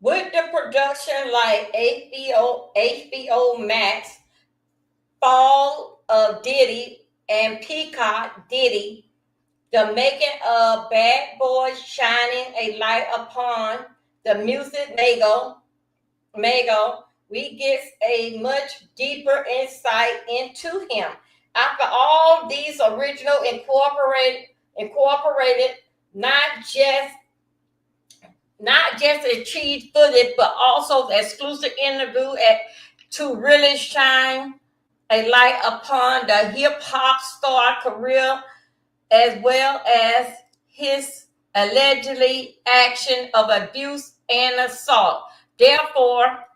[SPEAKER 1] With the production like HBO Max, Fall of Diddy, and Peacock Diddy, the making of Bad Boys shining a light upon the music Mago, we get a much deeper insight into him. After all these original incorporated not just achieved footage, but also the exclusive interview to really shine a light upon the hip-hop star career, as well as his allegedly action of abuse and assault. Therefore,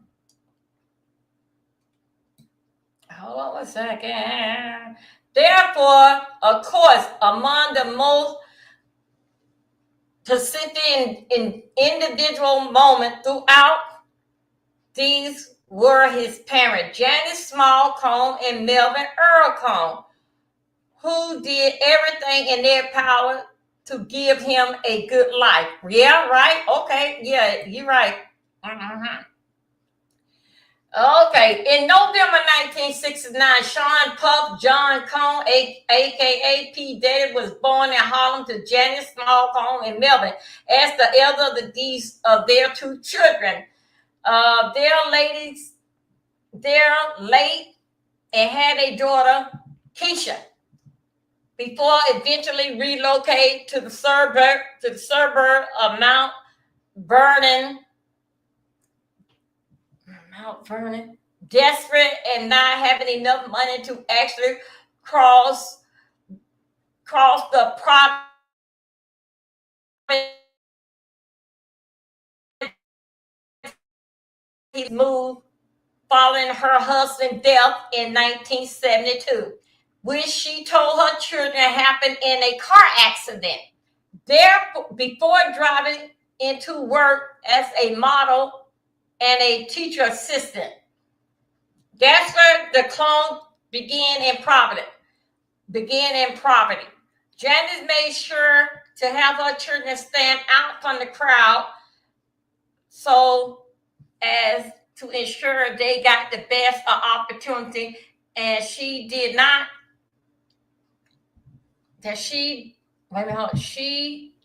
[SPEAKER 1] hold on a second. Therefore, of course, among the most persistent in individual moment throughout these were his parents, Janice Small Cohn and Melvin Earl Cohn, who did everything in their power to give him a good life. Yeah, right? Okay, yeah, you're right. Okay, in November 1969, Sean Puff John Cone, aka P. Diddy, was born in Harlem to Janice Small Cone and Melvin as the elder of their two children. They're late and had a daughter, Keisha, before eventually relocate to the suburb of Mount Vernon, desperate and not having enough money to actually cross the property. He moved following her husband's death in 1972, which she told her children happened in a car accident. Before driving into work as a model and a teacher assistant. That's where the clone began in poverty. Janice made sure to have her children stand out from the crowd so as to ensure they got the best opportunity, and she did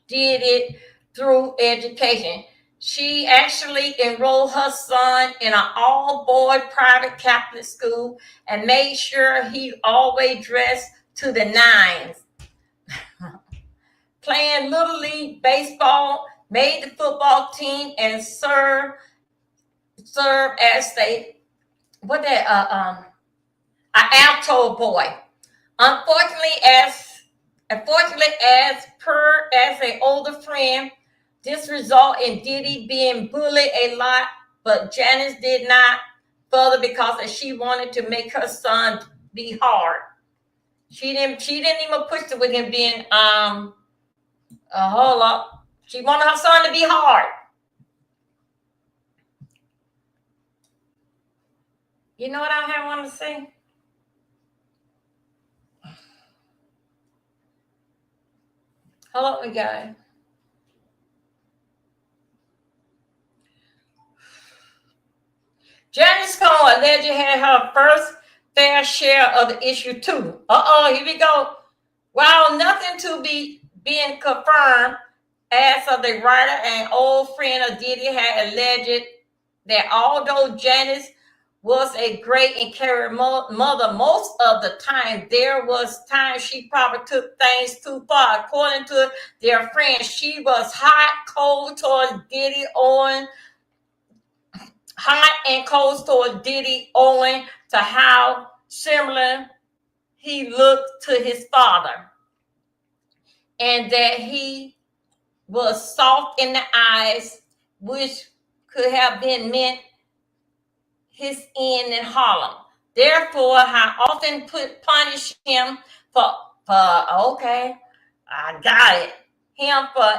[SPEAKER 1] it through education. She actually enrolled her son in an all-boy private Catholic school and made sure he always dressed to the nines. Playing Little League baseball, made the football team, and served as an alto boy. Unfortunately, as an older friend, this resulted in Diddy being bullied a lot, but Janice did not further because she wanted to make her son be hard. She didn't even push it with him being hold up. She wanted her son to be hard. You know what I want to say? Hello, guys. Janice Cone allegedly had her first fair share of the issue too. Here we go. While nothing to be being confirmed, as of the writer and old friend of Diddy had alleged that although Janice was a great and caring mother, most of the time there was times she probably took things too far. According to their friends, she was cold towards Diddy owing to how similar he looked to his father, and that he was soft in the eyes, which could have been meant his end in Harlem. Therefore, I often punish him for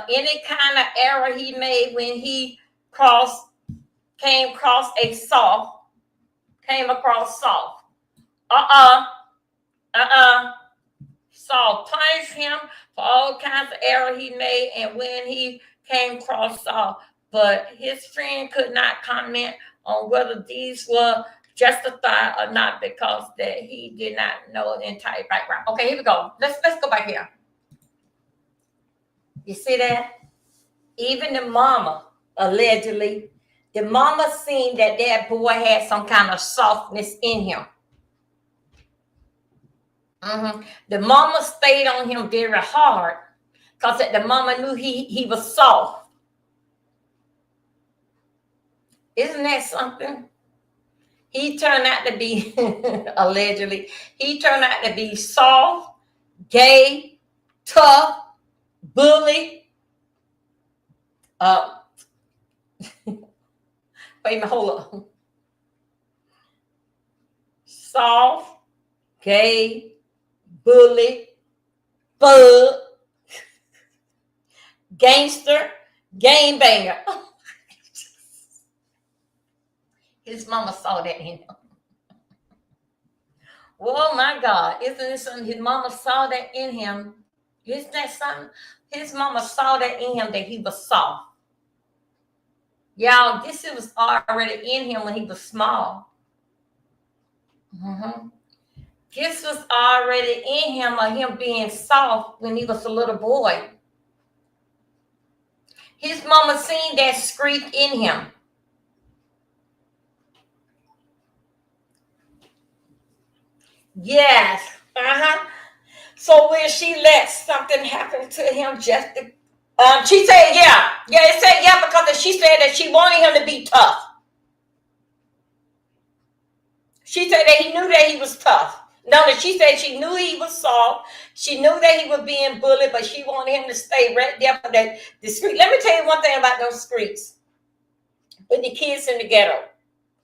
[SPEAKER 1] any kind of error he made when he came across soft. Saul punished him for all kinds of error he made and when he came across Saul. But his friend could not comment on whether these were justified or not because that he did not know the entire background. Okay, here we go. Let's go back here. You see that? Even the mama, allegedly, the mama seen that boy had some kind of softness in him. The mama stayed on him very hard because the mama knew he was soft. Isn't that something? He turned out to be, allegedly, he turned out to be soft, gay, tough, bully. Wait a minute, hold on. Soft, gay, bully, bug, gangster, game banger. His mama saw that in him. Oh my God, isn't it something? His mama saw that in him. Isn't that something? His mama saw that in him, that he was soft. Y'all, this was already in him when he was small. Mm-hmm. This was already in him, of him being soft when he was a little boy. His mama seen that streak in him. Yes. Uh-huh. So when she let something happen to him just to, she said, yeah. Yeah, it said, yeah, because she said that she wanted him to be tough. She said that he knew that he was tough. No, that she said she knew he was soft. She knew that he was being bullied, but she wanted him to stay right there for that the street. Let me tell you one thing about those streets. With the kids in the ghetto,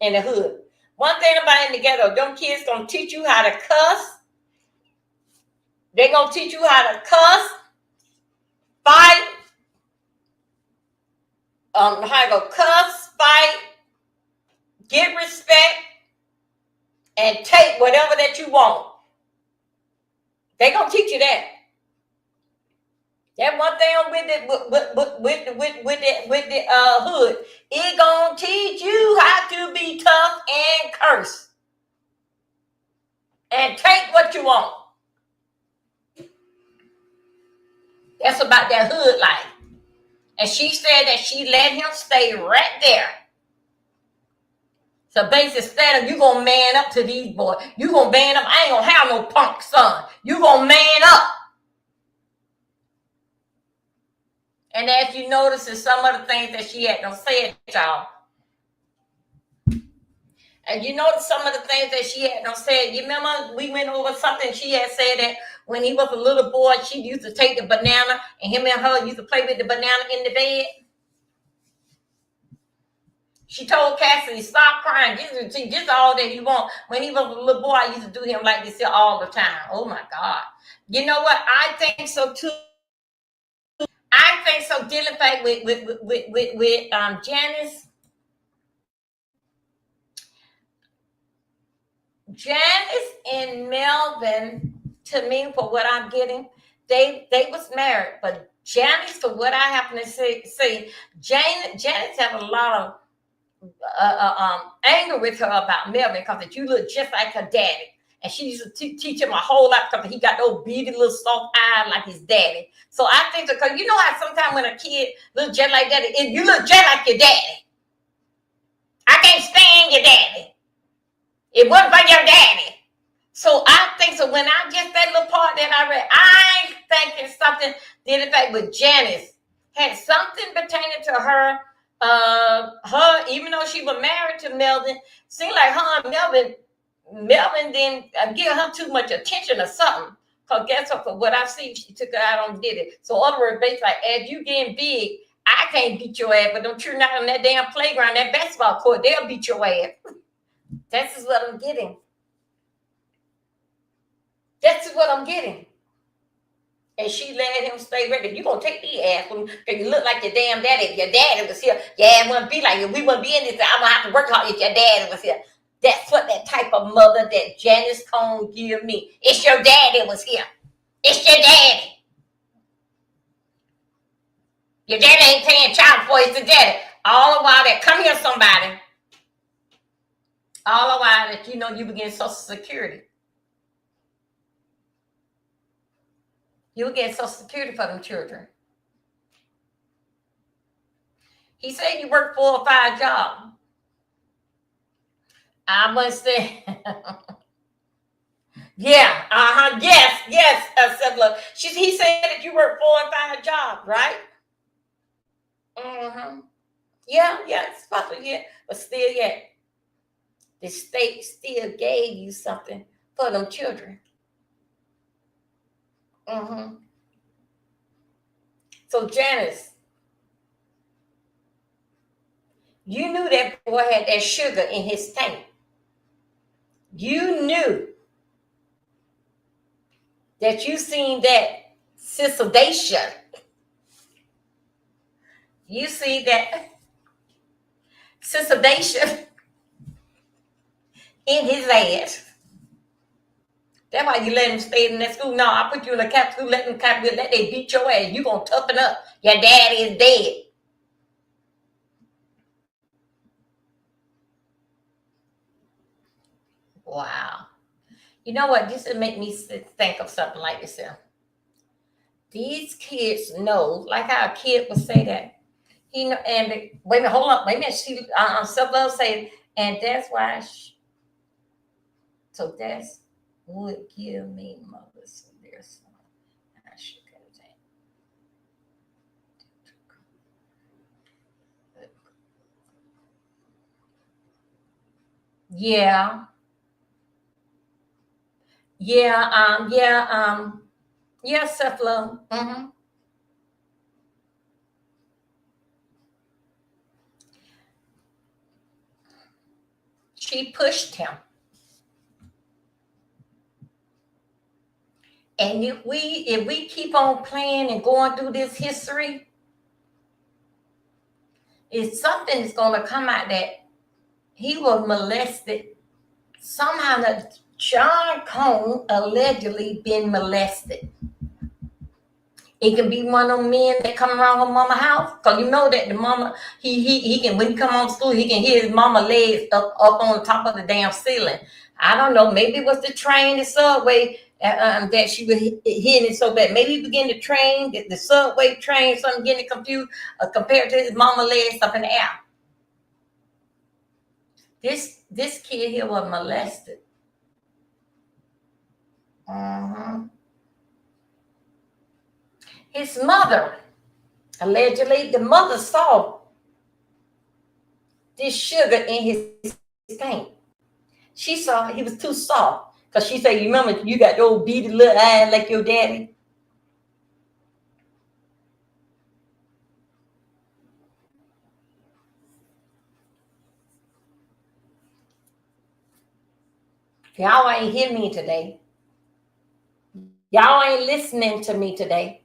[SPEAKER 1] in the hood. One thing about in the ghetto, them kids gonna teach you how to cuss. They gonna teach you how to cuss, fight, how to go cuss, fight, get respect, and take whatever that you want. They gonna teach you that. That one thing with the hood, it gonna teach you how to be tough and curse, and take what you want. That's about that hood life. And she said that she let him stay right there. So basically, instead of you gonna man up to these boys, you gonna man up. I ain't gonna have no punk son. You gonna man up. And as you notice in some of the things that she had done said, y'all. And you notice some of the things that she had done said. You remember we went over something she had said that when he was a little boy, she used to take the banana and him and her used to play with the banana in the bed. She told Cassidy, stop crying. This all that you want. When he was a little boy, I used to do him like this here all the time. Oh, my God. You know what? I think so, too. I think so, dealing with Janice. Janice and Melvin, to me, for what I'm getting, they was married. But Janice, for what I happen to see, Janice have a lot of anger with her about Melvin because that you look just like her daddy. And she used to teach him a whole lot because he got those beady little soft eyes like his daddy. So I think so, because you know how sometimes when a kid looks just like daddy, you look just like your daddy. I can't stand your daddy. It wasn't for your daddy. So I think so when I get that little part that I read, I'm thinking something did in fact with Janice had something pertaining to her. Her, even though she was married to Melvin, seemed like her and Melvin didn't give her too much attention or something. Because guess what? For what I see, she took her out on Diddy. So in other words, basically, like, as you getting big, I can't beat your ass, but don't you not on that damn playground, that basketball court, they'll beat your ass. This is what I'm getting. That's what I'm getting. And she let him stay ready. You gonna take the ass from because you look like your damn daddy. If your daddy was here, yeah, it wouldn't be like you. We wouldn't be in this. I'm gonna have to work hard if your daddy was here. That's what that type of mother that Janice Cone give me. It's your daddy was here. It's your daddy. Your daddy ain't paying child support. It's the daddy. All the while that come here, somebody. All the while that you know you begin Social Security. You will get Social Security for them children. He said you work 4 or 5 jobs. I must say, yeah, yes, he said that you work 4 and 5 jobs, right? Yeah, it's possible, yeah, but still, yeah, the state still gave you something for them children. So Janice, you knew that boy had that sugar in his tank. You knew that you seen that sedation. You see that sedation in his ass. That's why you let him stay in that school. No, I put you in a Catholic school, let they beat your ass. You gonna toughen up. Your daddy is dead. Wow. You know what? This would make me think of something like this here. These kids know, like how a kid would say that. He know, and wait a minute, hold on, wait a minute. She self-love say, and that's why. So that's would give me mother's their son. I should have that. Yeah. Yeah, self-love. She pushed him. And if we keep on playing and going through this history, it's something that's gonna come out that he was molested. Somehow that John Cone allegedly been molested. It can be one of them men that come around her mama house. Cause you know that the mama, he can, when he come on school, he can hear his mama legs up on the top of the damn ceiling. I don't know, maybe it was the train, the subway, that she was hitting it so bad. Maybe he began to train, the subway train, something getting confused compared to his mama legs up in the air. This kid here was molested. His mother, allegedly, the mother saw this sugar in his tank. She saw he was too soft. Because she said, you remember, you got the old beady little eyes like your daddy. Y'all ain't hear me today. Y'all ain't listening to me today.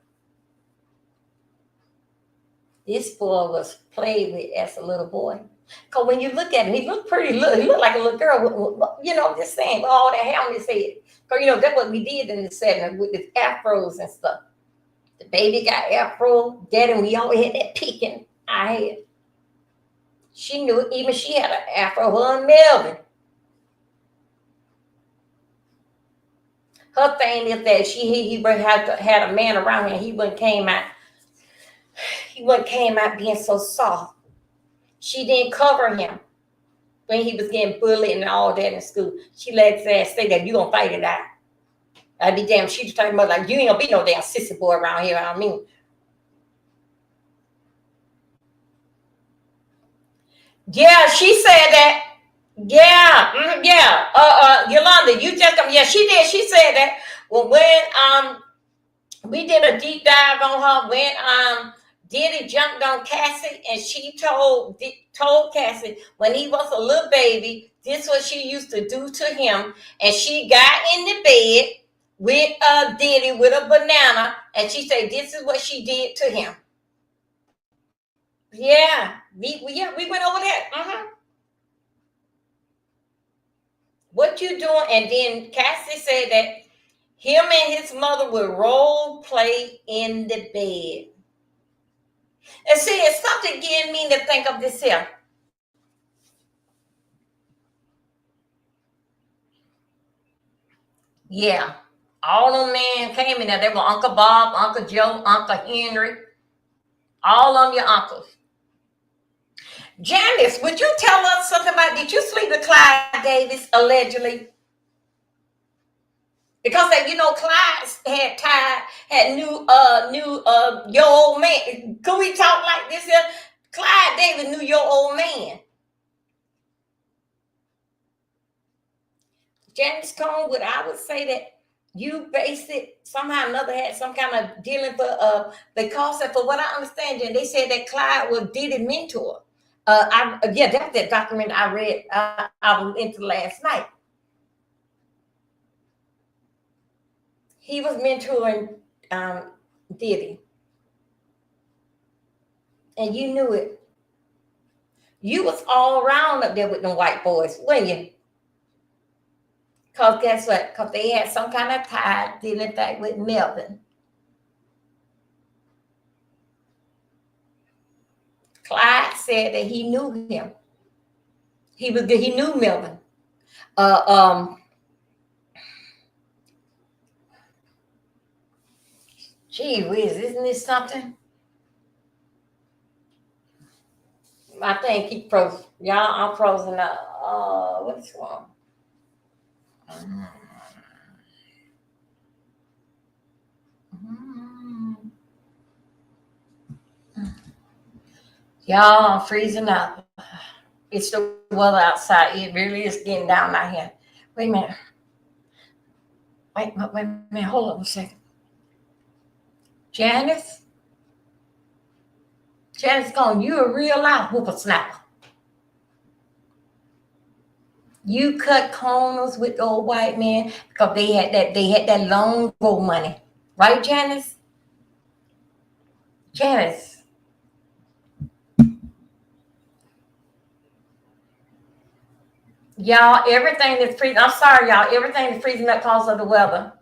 [SPEAKER 1] This boy was played with as a little boy. Because when you look at him, he looked pretty little. He looked like a little girl, you know, just saying, with all that hair on his head. Because, you know, that's what we did in the 70s with the afros and stuff. The baby got afro, daddy, and we always had that peeking our head. She knew it, even she had an afro, her and Melvin. Her thing is that he had a man around here, he wouldn't came out being so soft. She didn't cover him when he was getting bullied and all that in school. She let his ass say that you gonna fight it out. I'd be damn, she was talking about like, you ain't gonna be no damn sissy boy around here. I mean, yeah, she said that. Yeah, Yolanda, you just come. Yeah, she did. She said that. Well, when we did a deep dive on her when Diddy jumped on Cassie, and she told Cassie when he was a little baby, this what she used to do to him, and she got in the bed with Diddy with a banana, and she said this is what she did to him. Yeah, we went over that. What you doing? And then Cassie said that him and his mother would role play in the bed. And see, it's something getting me to think of this here. Yeah, all them men came in there. They were Uncle Bob, Uncle Joe, Uncle Henry, all of them your uncles. Janice, would you tell us something about, did you sleep with Clyde Davis allegedly? Because you know, Clyde had knew your old man. Could we talk like this here? Clyde Davis knew your old man. Janice Colewood, I would say that you based it somehow or another had some kind of dealing for because for what I understand, and they said that Clyde was Diddy's mentor. That was that document I read. I was into last night. He was mentoring Diddy, and you knew it. You was all around up there with them white boys, weren't you? Because guess what? Because they had some kind of tie dealing back with Melvin. Clyde said that he knew him. He knew Melvin. Gee whiz, isn't this something? My thing keep frozen. Y'all, I'm frozen up. What's wrong? Y'all, I'm freezing up. It's the weather outside. It really is getting down out here. Wait a minute. Wait a minute. Hold on a second. Janice? Janice gone, you a real life whippersnapper. You cut corners with the old white man because they had that long ago money. Right, Janice? Janice. Y'all, everything is freezing. I'm sorry, y'all. Everything is freezing up because of the weather.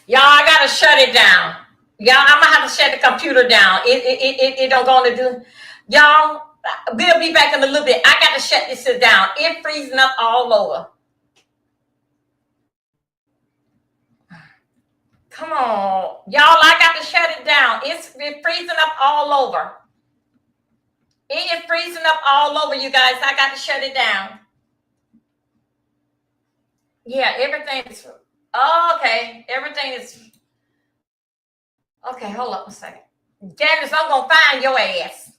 [SPEAKER 1] Y'all, I gotta shut it down. Y'all, I'm gonna have to shut the computer down. It don't go to do. Y'all, we'll be back in a little bit. I gotta shut this shit down. It's freezing up all over. Come on, y'all, I got to shut it down. It's freezing up all over. It is freezing up all over, you guys. I got to shut it down. Yeah, everything is okay. Everything is okay. Hold up a second. Janice, I'm gonna find your ass.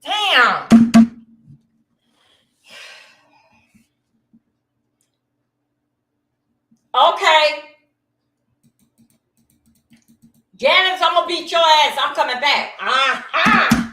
[SPEAKER 1] Damn. Okay. Janice, I'm gonna beat your ass. I'm coming back. Uh-huh.